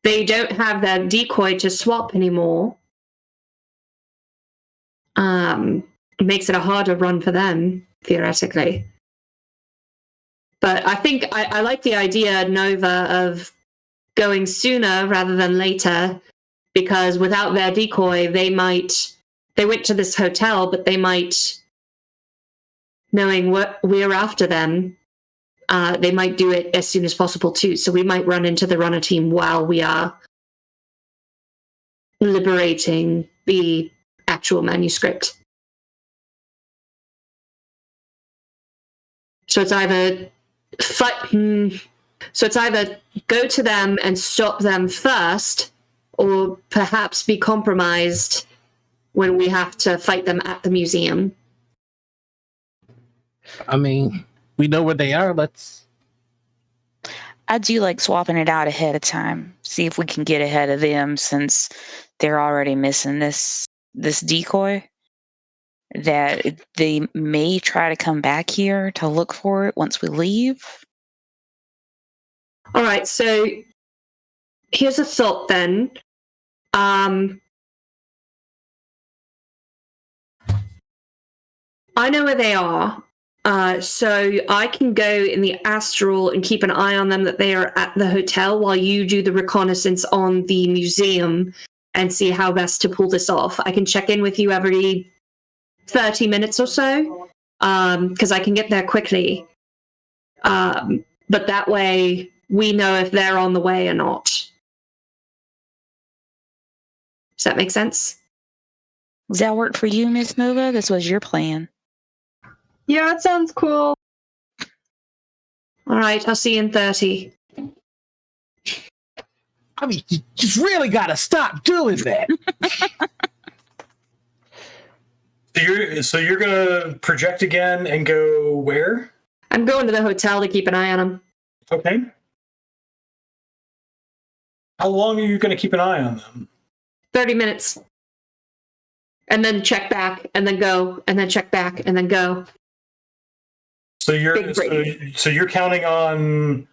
they don't have their decoy to swap anymore, it makes it a harder run for them, theoretically. But I think I like the idea, Nova, of going sooner rather than later, because without their decoy, they went to this hotel, but they might, knowing what we're after them, they might do it as soon as possible too. So we might run into the runner team while we are liberating the actual manuscript. So it's either go to them and stop them first, or perhaps be compromised when we have to fight them at the museum. I mean, we know where they are. I do like swapping it out ahead of time. See if we can get ahead of them, since they're already missing this decoy. That they may try to come back here to look for it once we leave. All right, so here's a thought then. I know where they are, so I can go in the astral and keep an eye on them, that they are at the hotel, while you do the reconnaissance on the museum and see how best to pull this off. I can check in with you every 30 minutes or so, because I can get there quickly. But that way we know if they're on the way or not. Does that make sense? Does that work for you, Miss Nova? This was your plan. Yeah, that sounds cool. All right, I'll see you in 30. I mean, you just really got to stop doing that. So you're gonna project again and go where? I'm going to the hotel to keep an eye on them. Okay. How long are you gonna keep an eye on them? 30 minutes. And then check back, and then go, and then check back, and then go. So you're counting on,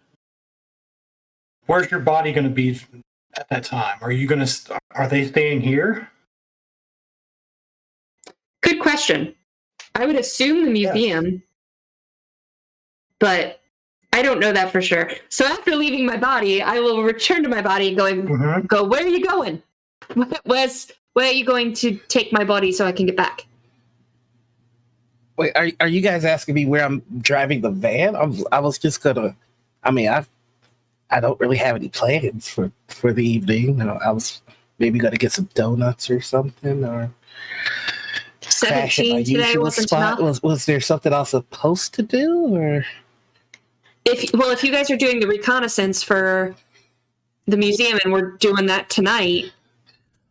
where's your body going to be at that time? Are they staying here? Good question. I would assume the museum, but I don't know that for sure. So after leaving my body, I will return to my body and go, where are you going? Where are you going to take my body so I can get back? Wait, are you guys asking me where I'm driving the van? I was just gonna. I mean, I don't really have any plans for the evening. I was maybe gonna get some donuts or something, or 17 today wasn't enough. Was there something I was supposed to do, or if you guys are doing the reconnaissance for the museum and we're doing that tonight.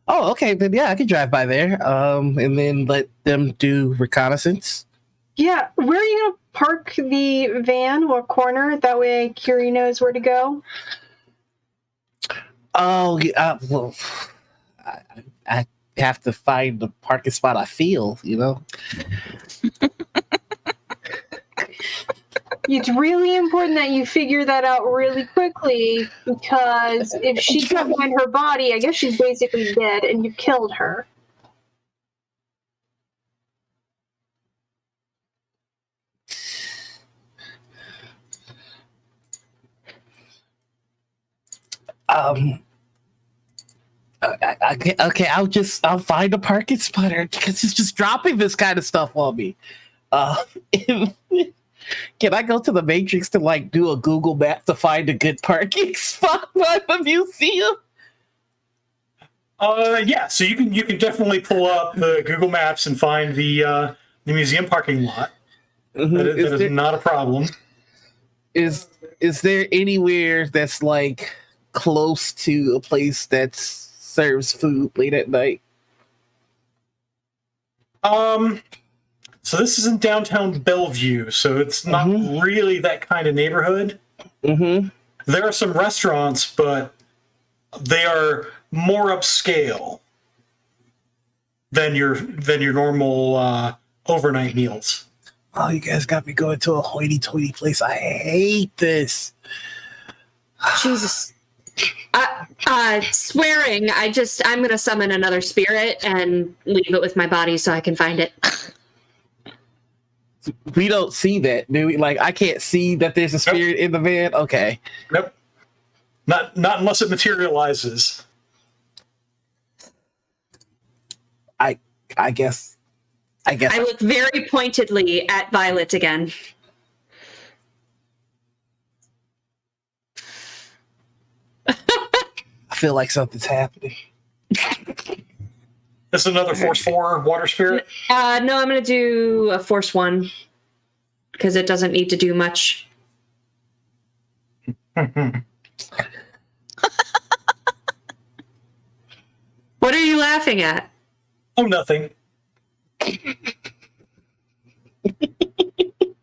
Oh, okay, then yeah, I could drive by there, and then let them do reconnaissance. Yeah, where are you going to park the van? What corner? That way Curie knows where to go. Oh, well, I have to find the parking spot I feel, it's really important that you figure that out really quickly, because if she can't find her body, I guess she's basically dead, and you killed her. Okay, I'll find a parking spot because he's just dropping this kind of stuff on me. Can I go to the Matrix to like do a Google map to find a good parking spot by the museum? Yeah. So you can definitely pull up the Google Maps and find the museum parking lot. Mm-hmm. That is not a problem. Is there anywhere that's like close to a place that serves food late at night? So this is in downtown Bellevue, so it's not really that kind of neighborhood. Mm-hmm. There are some restaurants, but they are more upscale than your normal overnight meals. Oh, you guys got me going to a hoity-toity place. I hate this. Jesus. Swearing, I'm gonna summon another spirit and leave it with my body so I can find it. We don't see that, do we? Like, I can't see that there's a spirit in the van. Okay. Nope. Not unless it materializes. I guess. I look very pointedly at Violet again. I feel like something's happening. This is another Force 4 water spirit? No, I'm going to do a Force 1 because it doesn't need to do much. What are you laughing at? Oh, nothing. So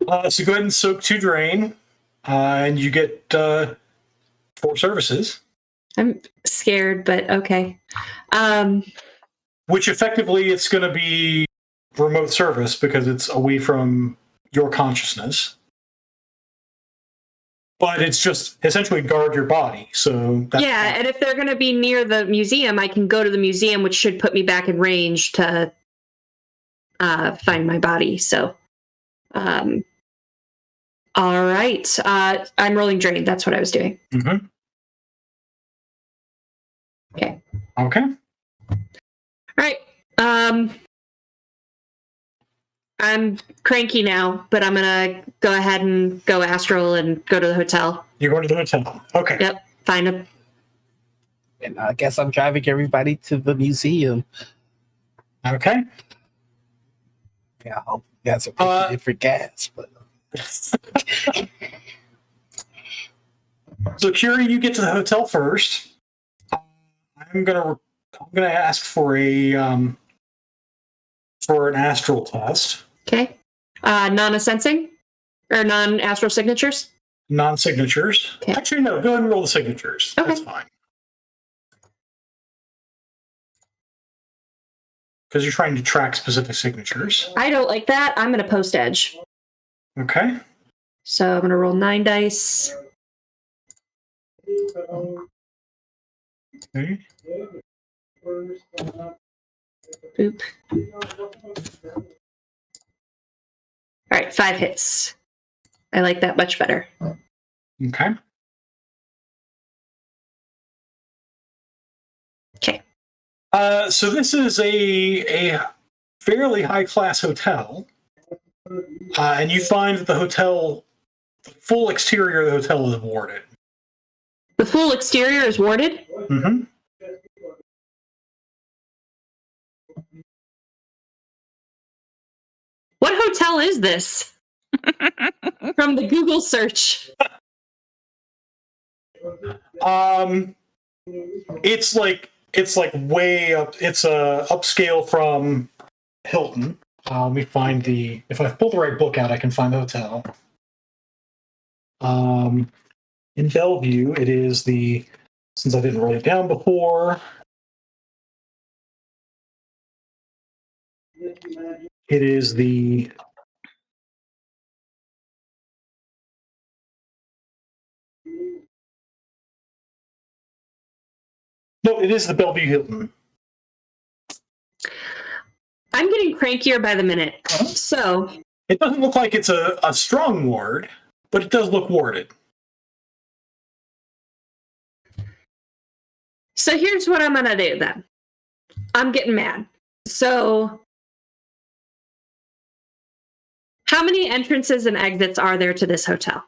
go ahead and soak 2 drain, and you get 4 services. I'm scared, but okay. Which effectively it's going to be remote service because it's away from your consciousness. But it's just essentially guard your body. So yeah, and if they're going to be near the museum, I can go to the museum, which should put me back in range to find my body. So, all right. I'm rolling drain. That's what I was doing. Mm-hmm. Okay. Okay. All right. I'm cranky now, but I'm gonna go ahead and go astral and go to the hotel. You're going to the hotel. Okay. Yep. Find him. And I guess I'm driving everybody to the museum. Okay. Yeah, I hope you guys are picking it for gas, but so Curie, you get to the hotel first. I'm gonna ask for an astral test. Okay. Non-sensing or non-astral signatures. Non-signatures. Okay. Actually, no. Go ahead and roll the signatures. Okay. That's fine. Because you're trying to track specific signatures. I don't like that. I'm gonna post edge. Okay. So I'm gonna roll 9 dice. Okay. Boop. All right, 5 hits. I like that much better. Okay. Okay. So this is a fairly high-class hotel. And you find that the full exterior of the hotel is warded. The full exterior is warded? Mm-hmm. What hotel is this? From the Google search. It's like way up. It's upscale from Hilton. Let me find if I pull the right book out, I can find the hotel. In Bellevue, it is since I didn't write it down before, it is the No, it is the Bellevue Hilton. I'm getting crankier by the minute. So it doesn't look like it's a strong ward, but it does look warded. So here's what I'm gonna do then. I'm getting mad. So how many entrances and exits are there to this hotel?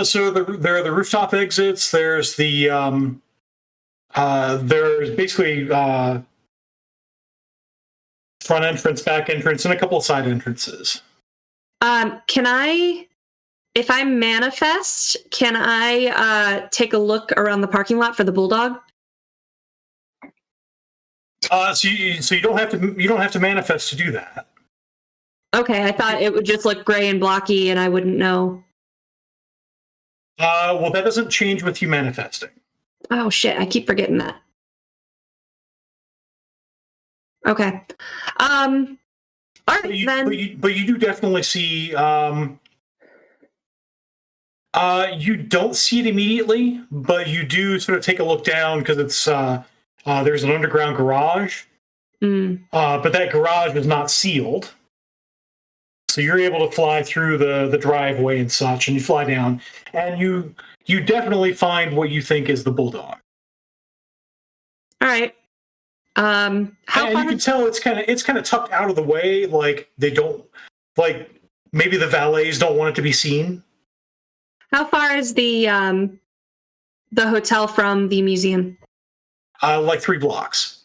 So there are the rooftop exits. There's the there's basically front entrance, back entrance, and a couple of side entrances. Can I, if I manifest, can I take a look around the parking lot for the bulldog? So you don't have to manifest to do that. Okay, I thought it would just look gray and blocky, and I wouldn't know. Well, that doesn't change with you manifesting. Oh shit! I keep forgetting that. Okay. All right then. But you do definitely see. You don't see it immediately, but you do sort of take a look down because it's there's an underground garage. But that garage is not sealed. So you're able to fly through the driveway and such, and you fly down, and you definitely find what you think is the bulldog. All right. And you can tell it's kind of tucked out of the way, like they don't, like maybe the valets don't want it to be seen. How far is the hotel from the museum? Like 3 blocks.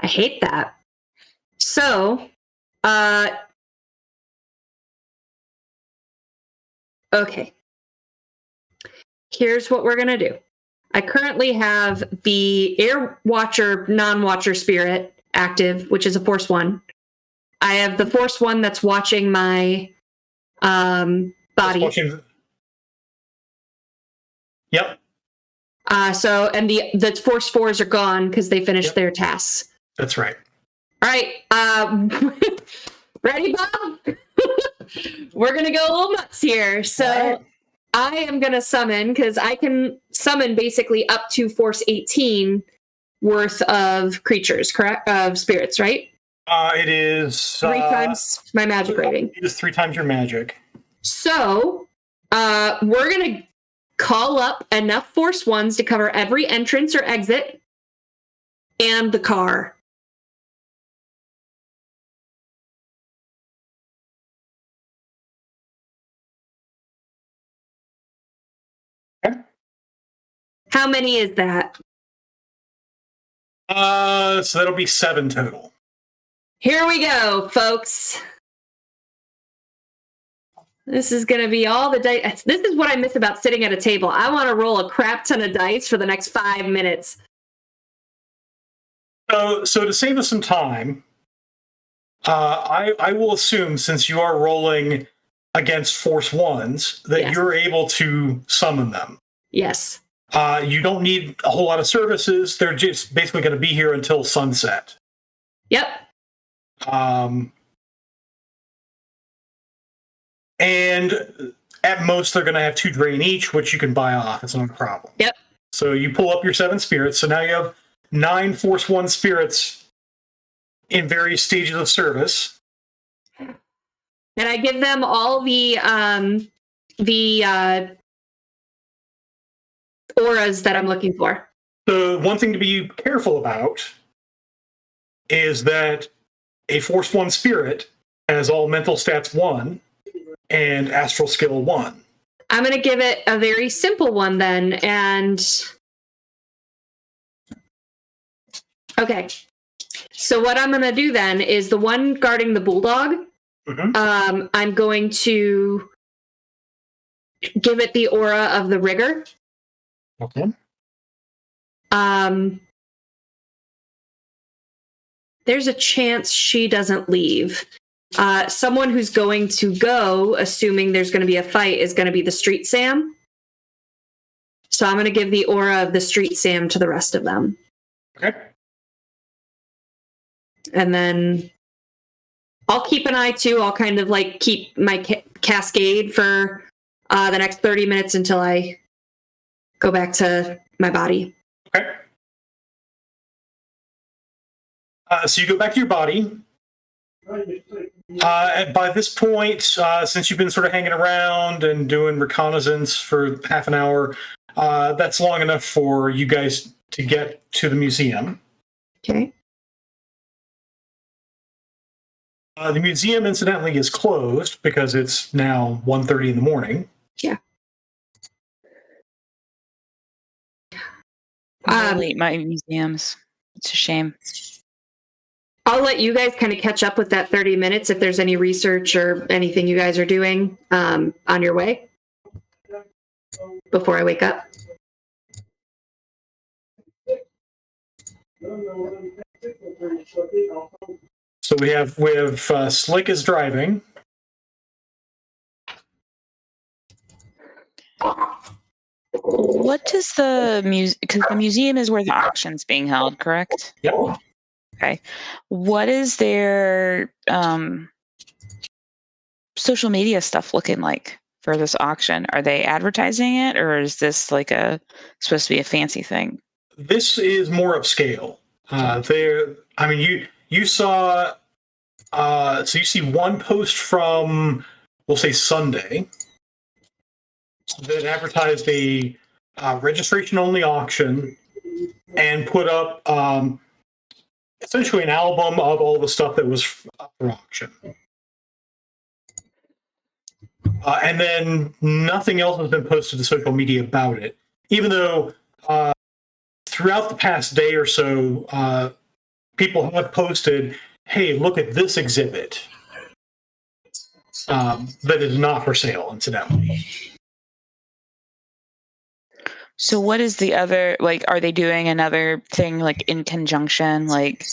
I hate that. So, okay. Here's what we're gonna do. I currently have the Air Watcher non-watcher spirit active, which is a Force 1. I have the Force 1 that's watching my body. Yep. So and the Force 4s are gone because they finished their tasks. That's right. All right. Ready, Bob? We're gonna go a little nuts here. So I am going to summon, because I can summon basically up to Force 18 worth of creatures, correct? Of spirits, right? It is 3 times my magic rating. It is 3 times your magic. So we're going to call up enough Force 1s to cover every entrance or exit and the car. How many is that? So that'll be 7 total. Here we go, folks. This is going to be all the dice. This is what I miss about sitting at a table. I want to roll a crap ton of dice for the next 5 minutes. So to save us some time, I will assume, since you are rolling against Force 1s, that you're able to summon them. Yes. You don't need a whole lot of services. They're just basically going to be here until sunset. Yep. And at most, they're going to have 2 drain each, which you can buy off. It's not a problem. Yep. So you pull up your 7 spirits. So now you have 9 Force 1 spirits in various stages of service. And I give them all the auras that I'm looking for. The one thing to be careful about is that a Force 1 spirit has all mental stats 1 and astral skill 1. I'm going to give it a very simple one then. And okay. So what I'm going to do then is the one guarding the bulldog. I'm going to give it the aura of the rigger. Okay. There's a chance she doesn't leave. Someone who's going to go, assuming there's going to be a fight, is going to be the Street Sam. So I'm going to give the aura of the Street Sam to the rest of them. Okay. And then I'll keep an eye too. I'll kind of like keep my cascade for the next 30 minutes until I go back to my body. Okay. So you go back to your body. And by this point, since you've been sort of hanging around and doing reconnaissance for half an hour, that's long enough for you guys to get to the museum. Okay. The museum, incidentally, is closed because it's now 1:30 in the morning. Yeah. I hate my museums. It's a shame. I'll let you guys kind of catch up with that 30 minutes if there's any research or anything you guys are doing on your way before I wake up. So we have Slick is driving. What does the museum? Because the museum is where the auction's being held, correct? Yep. Okay. What is their social media stuff looking like for this auction? Are they advertising it, or is this like supposed to be a fancy thing? This is more upscale. You saw. So you see one post from, we'll say Sunday, that advertised a registration-only auction and put up essentially an album of all the stuff that was up for auction. And then nothing else has been posted to social media about it, even though throughout the past day or so, people have posted, hey, look at this exhibit that is not for sale, incidentally. So what is the other, like, are they doing another thing like in conjunction, like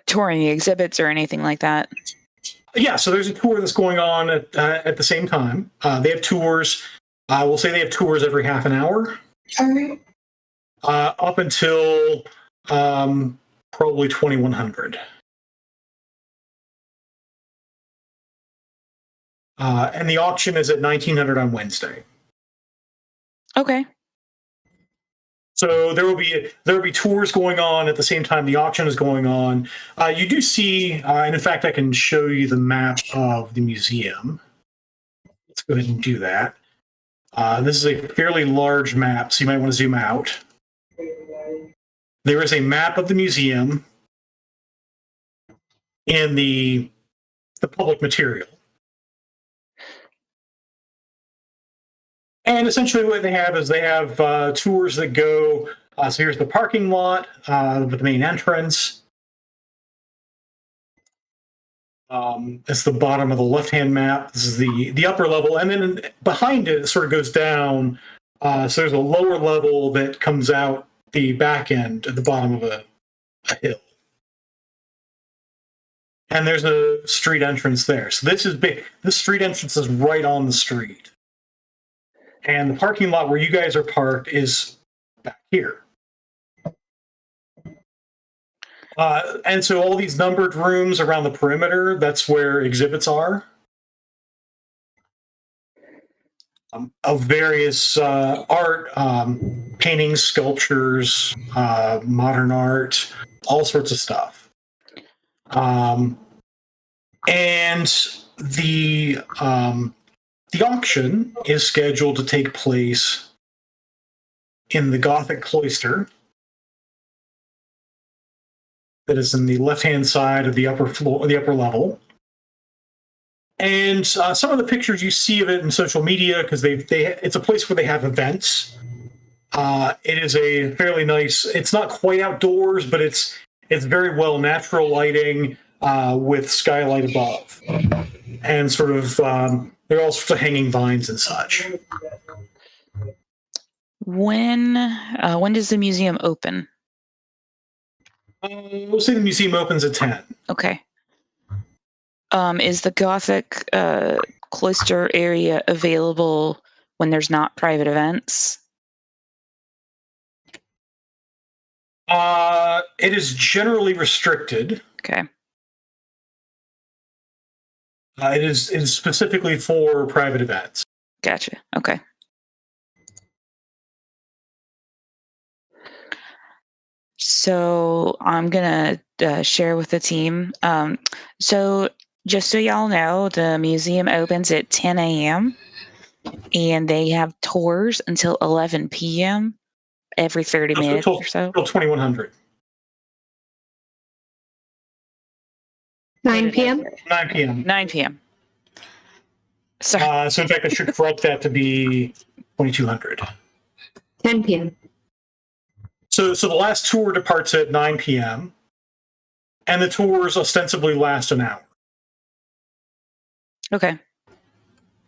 touring the exhibits or anything like that? Yeah, so there's a tour that's going on at the same time. They have tours. We'll say they have tours every half an hour. Up until probably 2100. And the auction is at 1900 on Wednesday. Okay. So there will be tours going on at the same time the auction is going on. You do see, and in fact, I can show you the map of the museum. Let's go ahead and do that. This is a fairly large map, so you might want to zoom out. There is a map of the museum in the public material. And essentially what they have is tours that go, so here's the parking lot with the main entrance. It's the bottom of the left-hand map. This is the upper level. And then behind it sort of goes down. So there's a lower level that comes out the back end at the bottom of a hill. And there's a street entrance there. So this is big. This street entrance is right on the street. And the parking lot where you guys are parked is back here. And so all these numbered rooms around the perimeter, that's where exhibits are. Of various art, paintings, sculptures, modern art, all sorts of stuff. And the auction is scheduled to take place in the Gothic cloister that is in the left-hand side of the upper floor, the upper level. And some of the pictures you see of it in social media, because it's a place where they have events. It is a fairly nice. It's not quite outdoors, but it's very well natural lighting with skylight above, and sort of there are all sorts of hanging vines and such. When does the museum open? We'll say the museum opens at 10. Okay. Is the Gothic cloister area available when there's not private events? It is generally restricted. Okay. It is specifically for private events. Gotcha. Okay. So I'm going to share with the team. So just so y'all know, the museum opens at 10 a.m. and they have tours until 11 p.m. every 30 minutes or so. Till 2100. 9 p.m. 9 p.m. 9 p.m. Sorry. So in fact, I should correct that to be 2200. 10 p.m. So the last tour departs at 9 p.m. and the tours ostensibly last an hour. Okay.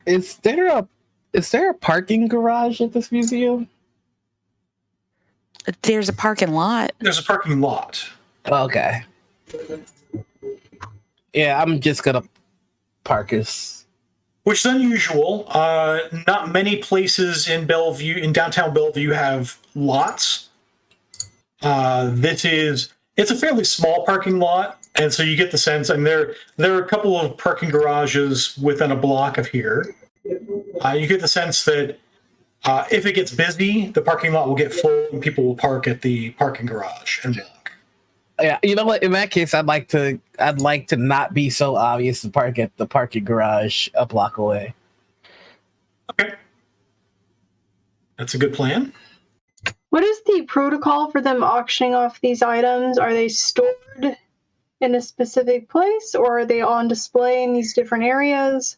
Is there a parking garage at this museum? There's a parking lot. There's a parking lot. Okay. Yeah, I'm just gonna park us. Which is unusual. Not many places in downtown Bellevue, have lots. It's a fairly small parking lot, and so you get the sense. And there are a couple of parking garages within a block of here. You get the sense that if it gets busy, the parking lot will get full, and people will park at the parking garage and walk. Yeah, you know what? In that case, I'd like to not be so obvious to park at the parking garage a block away. Okay, that's a good plan. What is the protocol for them auctioning off these items? Are they stored in a specific place, or are they on display in these different areas?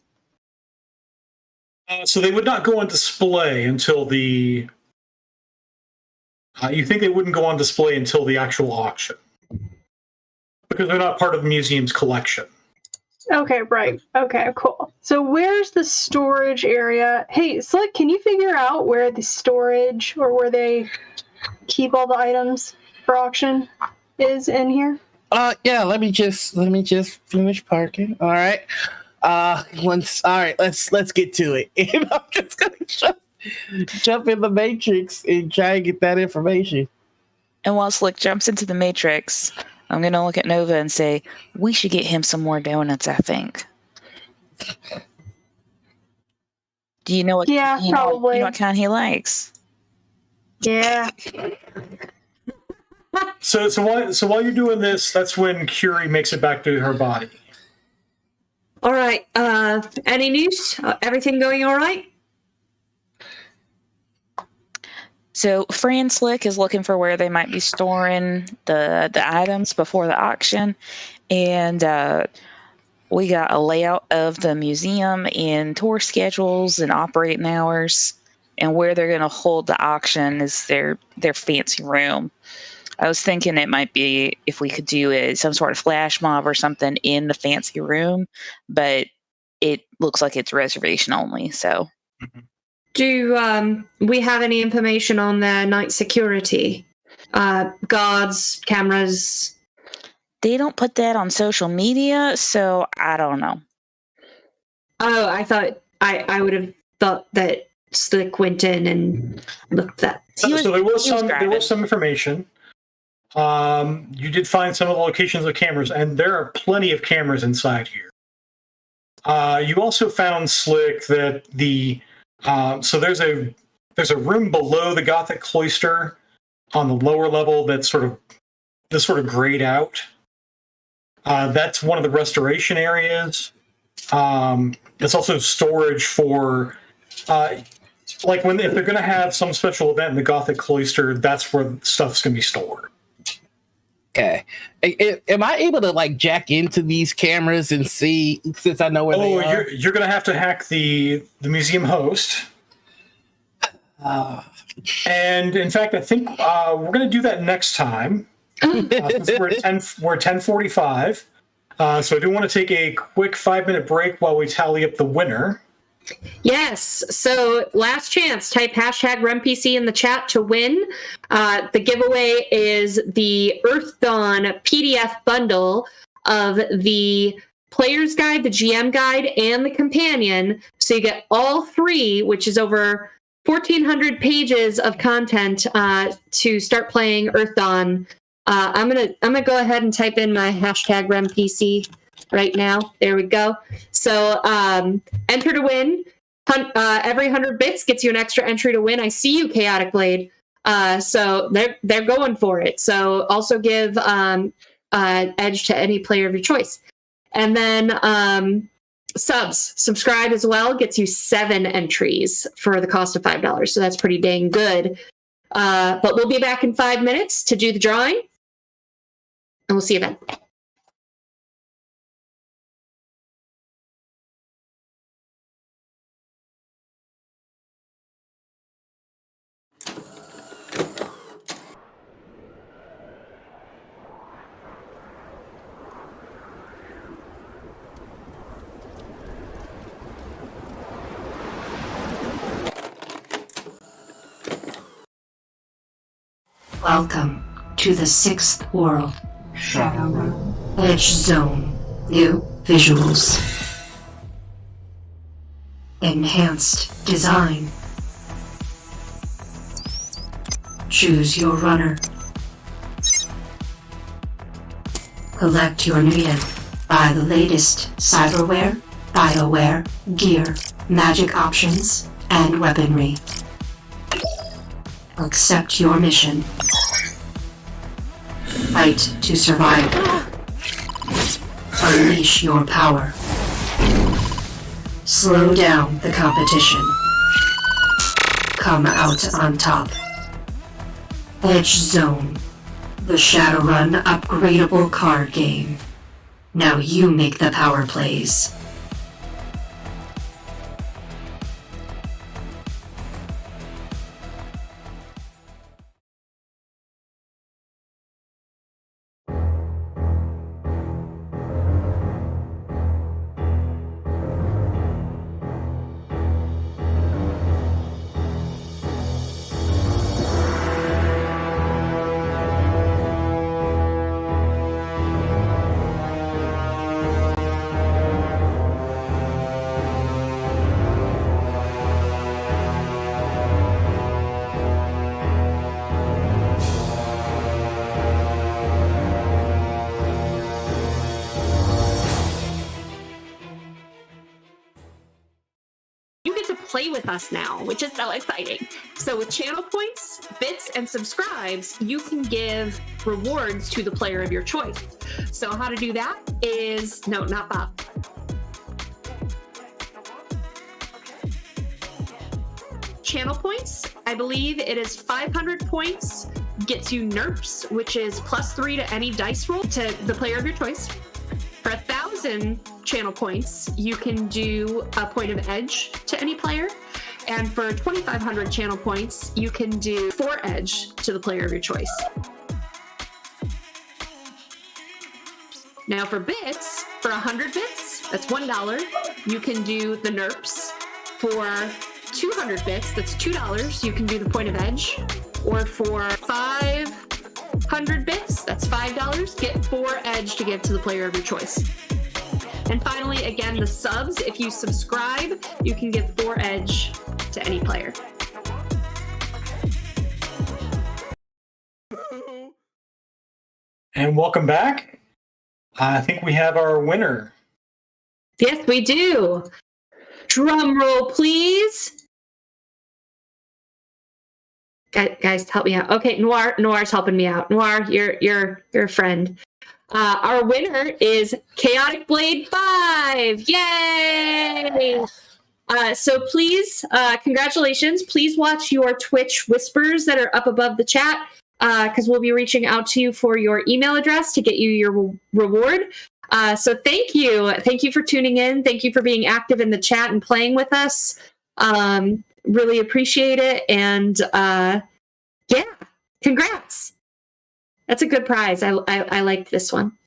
So they would not go on display until the. You think they wouldn't go on display until the actual auction, because they're not part of the museum's collection. Okay, right. Okay, cool. So where's the storage area? Hey, Slick, can you figure out where the storage or where they keep all the items for auction is in here? Yeah, let me just finish parking. All right. All right, let's get to it. And I'm just gonna jump in the matrix and try and get that information. And while Slick jumps into the matrix, I'm going to look at Nova and say, we should get him some more donuts, I think. Do you know what? Yeah, probably. You know what kind he likes? Yeah. So while you're doing this, that's when Curie makes it back to her body. All right. Any news? Everything going all right? So Fran Slick is looking for where they might be storing the items before the auction, and we got a layout of the museum and tour schedules and operating hours, and where they're going to hold the auction is their fancy room. I was thinking it might be if we could do some sort of flash mob or something in the fancy room, but it looks like it's reservation only. So, do we have any information on their night security? Guards, cameras? They don't put that on social media, so I don't know. Oh, I thought I would have thought that Slick went in and looked at. So there was some information. You did find some of the locations of cameras, and there are plenty of cameras inside here. You also found, Slick, that so there's a room below the Gothic cloister on the lower level that's sort of grayed out. That's one of the restoration areas. It's also storage for if they're going to have some special event in the Gothic cloister, that's where stuff's going to be stored. Okay. Am I able to jack into these cameras and see, since I know where they are? You're going to have to hack the museum host. And in fact, I think we're going to do that next time. Since we're at 10:45. So I do want to take a quick 5-minute break while we tally up the winner. Yes. So last chance, type #RemPC in the chat to win. The giveaway is the Earth Dawn PDF bundle of the Player's Guide, the GM Guide, and the Companion. So you get all three, which is over 1,400 pages of content to start playing Earth Dawn. I'm gonna go ahead and type in my #RemPC right now. There we go. So enter to win. Every 100 bits gets you an extra entry to win. I see you, Chaotic Blade. So they're going for it. So also give edge to any player of your choice. And then subscribe as well gets you 7 entries for the cost of $5. So that's pretty dang good. But we'll be back in 5 minutes to do the drawing. And we'll see you then. Welcome to the 6th world, Shadowrun. Edge Zone. New visuals. Enhanced design. Choose your runner. Collect your needle. Buy the latest cyberware, bioware, gear, magic options, and weaponry. Accept your mission. Fight to survive. Unleash your power. Slow down the competition. Come out on top. Edge Zone, the Shadowrun upgradable card game. Now you make the power plays. Play with us now, which is so exciting. So with channel points, bits, and subscribes, you can give rewards to the player of your choice. So how to do that is, no, not Bob. Channel points, I believe it is 500 points, gets you NERPs, which is +3 to any dice roll to the player of your choice. For 1,000 channel points, you can do a point of edge to any player. And for 2,500 channel points, you can do 4 edge to the player of your choice. Now for bits, for 100 bits, that's $1, you can do the NERPs. For 200 bits, that's $2, you can do the point of edge. Or for 500 bits, that's $5, get 4 edge to give to the player of your choice. And finally, again, the subs, if you subscribe, you can give 4 edge to any player. And welcome back. I think we have our winner. Yes, we do. Drum roll, please. Guys, help me out. Okay, Noir's helping me out. Noir, you're a friend. Our winner is Chaotic Blade 5. Yay! So please, congratulations. Please watch your Twitch whispers that are up above the chat, because we'll be reaching out to you for your email address to get you your reward. So thank you. Thank you for tuning in. Thank you for being active in the chat and playing with us. Really appreciate it. And yeah, congrats. That's a good prize. I liked this one.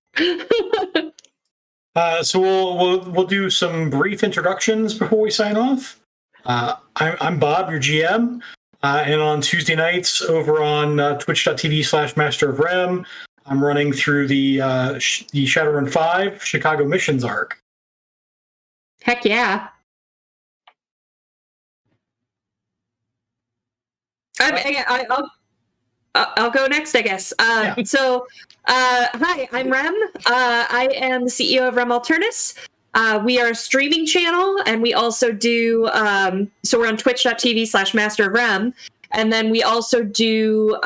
So we'll do some brief introductions before we sign off. I'm Bob, your GM, and on Tuesday nights over on twitch.tv/Master of Rem, I'm running through the Shadowrun 5 Chicago Missions arc. Heck yeah. I'll go next, I guess. So, hi, I'm Rem. I am the CEO of Rem Alternis. We are a streaming channel, and we also do, so we're on twitch.tv/Master of Rem, And then we also do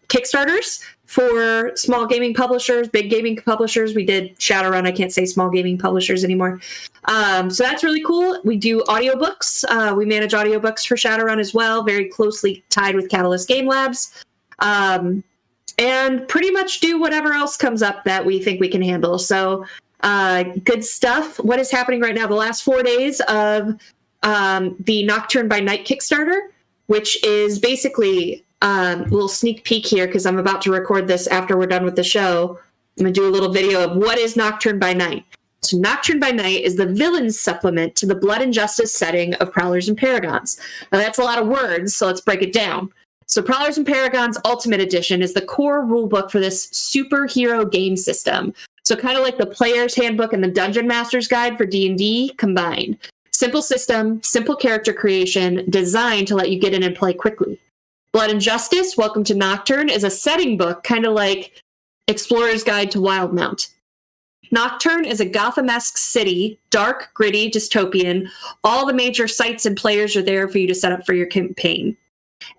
Kickstarters for small gaming publishers, big gaming publishers. We did Shadowrun. I can't say small gaming publishers anymore. So that's really cool. We do audiobooks. We manage audiobooks for Shadowrun as well, very closely tied with Catalyst Game Labs. And pretty much do whatever else comes up that we think we can handle. So good stuff. What is happening right now? The last 4 days of the Nocturne by Night Kickstarter, which is basically a little sneak peek here because I'm about to record this after we're done with the show. I'm going to do a little video of what is Nocturne by Night. So Nocturne by Night is the villains supplement to the Blood and Justice setting of Prowlers and Paragons. Now that's a lot of words, so let's break it down. So Prowlers and Paragons Ultimate Edition is the core rulebook for this superhero game system. So kind of like the Player's Handbook and the Dungeon Master's Guide for D&D combined. Simple system, simple character creation, designed to let you get in and play quickly. Blood and Justice, Welcome to Nocturne, is a setting book, kind of like Explorer's Guide to Wildmount. Nocturne is a Gotham-esque city, dark, gritty, dystopian. All the major sites and players are there for you to set up for your campaign.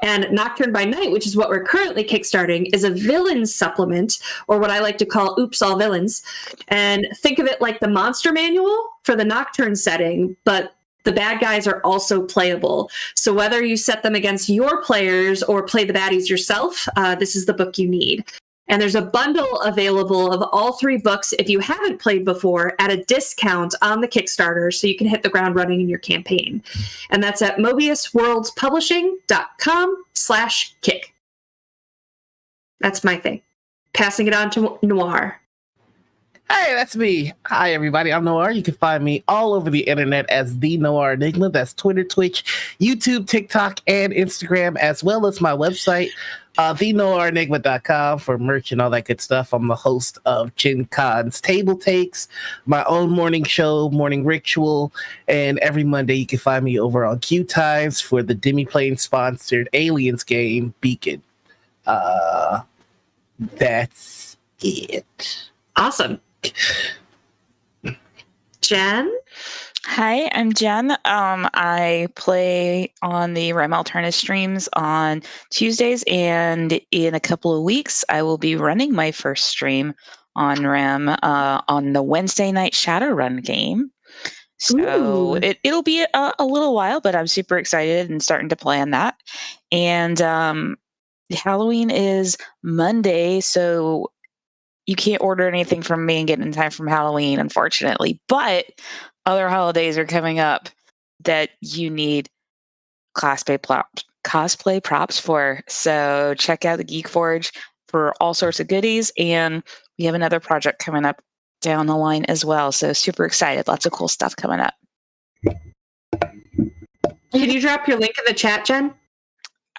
And Nocturne by Night, which is what we're currently kickstarting, is a villains supplement, or what I like to call Oops, All Villains. And think of it like the monster manual for the Nocturne setting, but the bad guys are also playable. So whether you set them against your players or play the baddies yourself, this is the book you need. And there's a bundle available of all 3 books if you haven't played before at a discount on the Kickstarter so you can hit the ground running in your campaign. And that's at MobiusWorldsPublishing.com/kick. That's my thing. Passing it on to Noir. Hey, that's me. Hi, everybody. I'm Noir. You can find me all over the internet as The Noir Enigma. That's Twitter, Twitch, YouTube, TikTok, and Instagram, as well as my website, TheNoirenigma.com, for merch and all that good stuff. I'm the host of Gen Con's Table Takes, my own morning show, Morning Ritual, and every Monday you can find me over on Q Times for the Demiplane-sponsored Aliens game, Beacon. That's it. Awesome. Jen? Hi, I'm Jen. I play on the REM Alternis streams on Tuesdays, and in a couple of weeks, I will be running my first stream on REM on the Wednesday night Shadowrun game. So it'll be a little while, but I'm super excited and starting to plan that. And Halloween is Monday, so you can't order anything from me and get in time from Halloween, unfortunately. But other holidays are coming up that you need cosplay props for. So check out the Geek Forge for all sorts of goodies. And we have another project coming up down the line as well. So super excited. Lots of cool stuff coming up. Can you drop your link in the chat, Jen?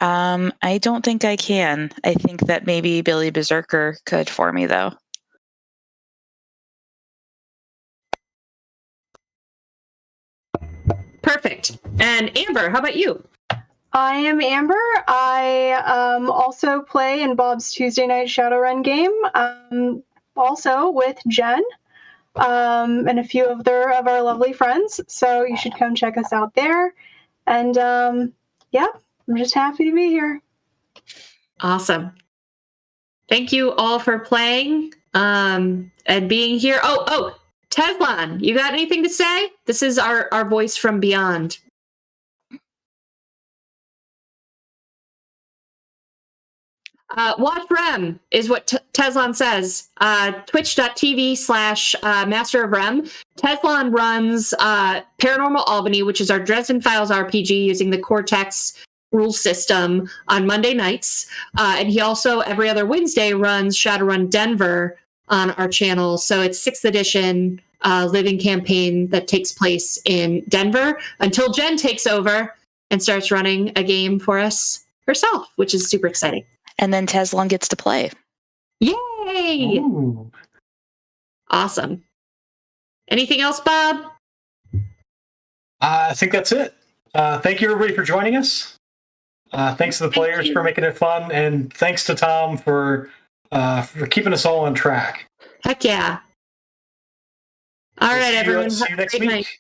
I don't think I can. I think that maybe Billy Berserker could for me, though. Perfect. And Amber, how about you? I am Amber. I also play in Bob's Tuesday night Shadowrun game, also with Jen and a few of our lovely friends. So you should come check us out there. And yeah, I'm just happy to be here. Awesome. Thank you all for playing and being here. Oh, Tezlon, you got anything to say? This is our voice from beyond. Watch Rem is what Tezlon says. Twitch.tv/Master of Rem. Tezlon runs Paranormal Albany, which is our Dresden Files RPG using the Cortex rule system on Monday nights. And he also, every other Wednesday, runs Shadowrun Denver on our channel. So it's 6th edition living campaign that takes place in Denver until Jen takes over and starts running a game for us herself, which is super exciting. And then Tezlon gets to play. Yay! Ooh. Awesome. Anything else, Bob? I think that's it. Thank you, everybody, for joining us. Thanks to the players for making it fun, and thanks to Tom for keeping us all on track. Heck yeah. All right, everyone. See you next Have a great week. night.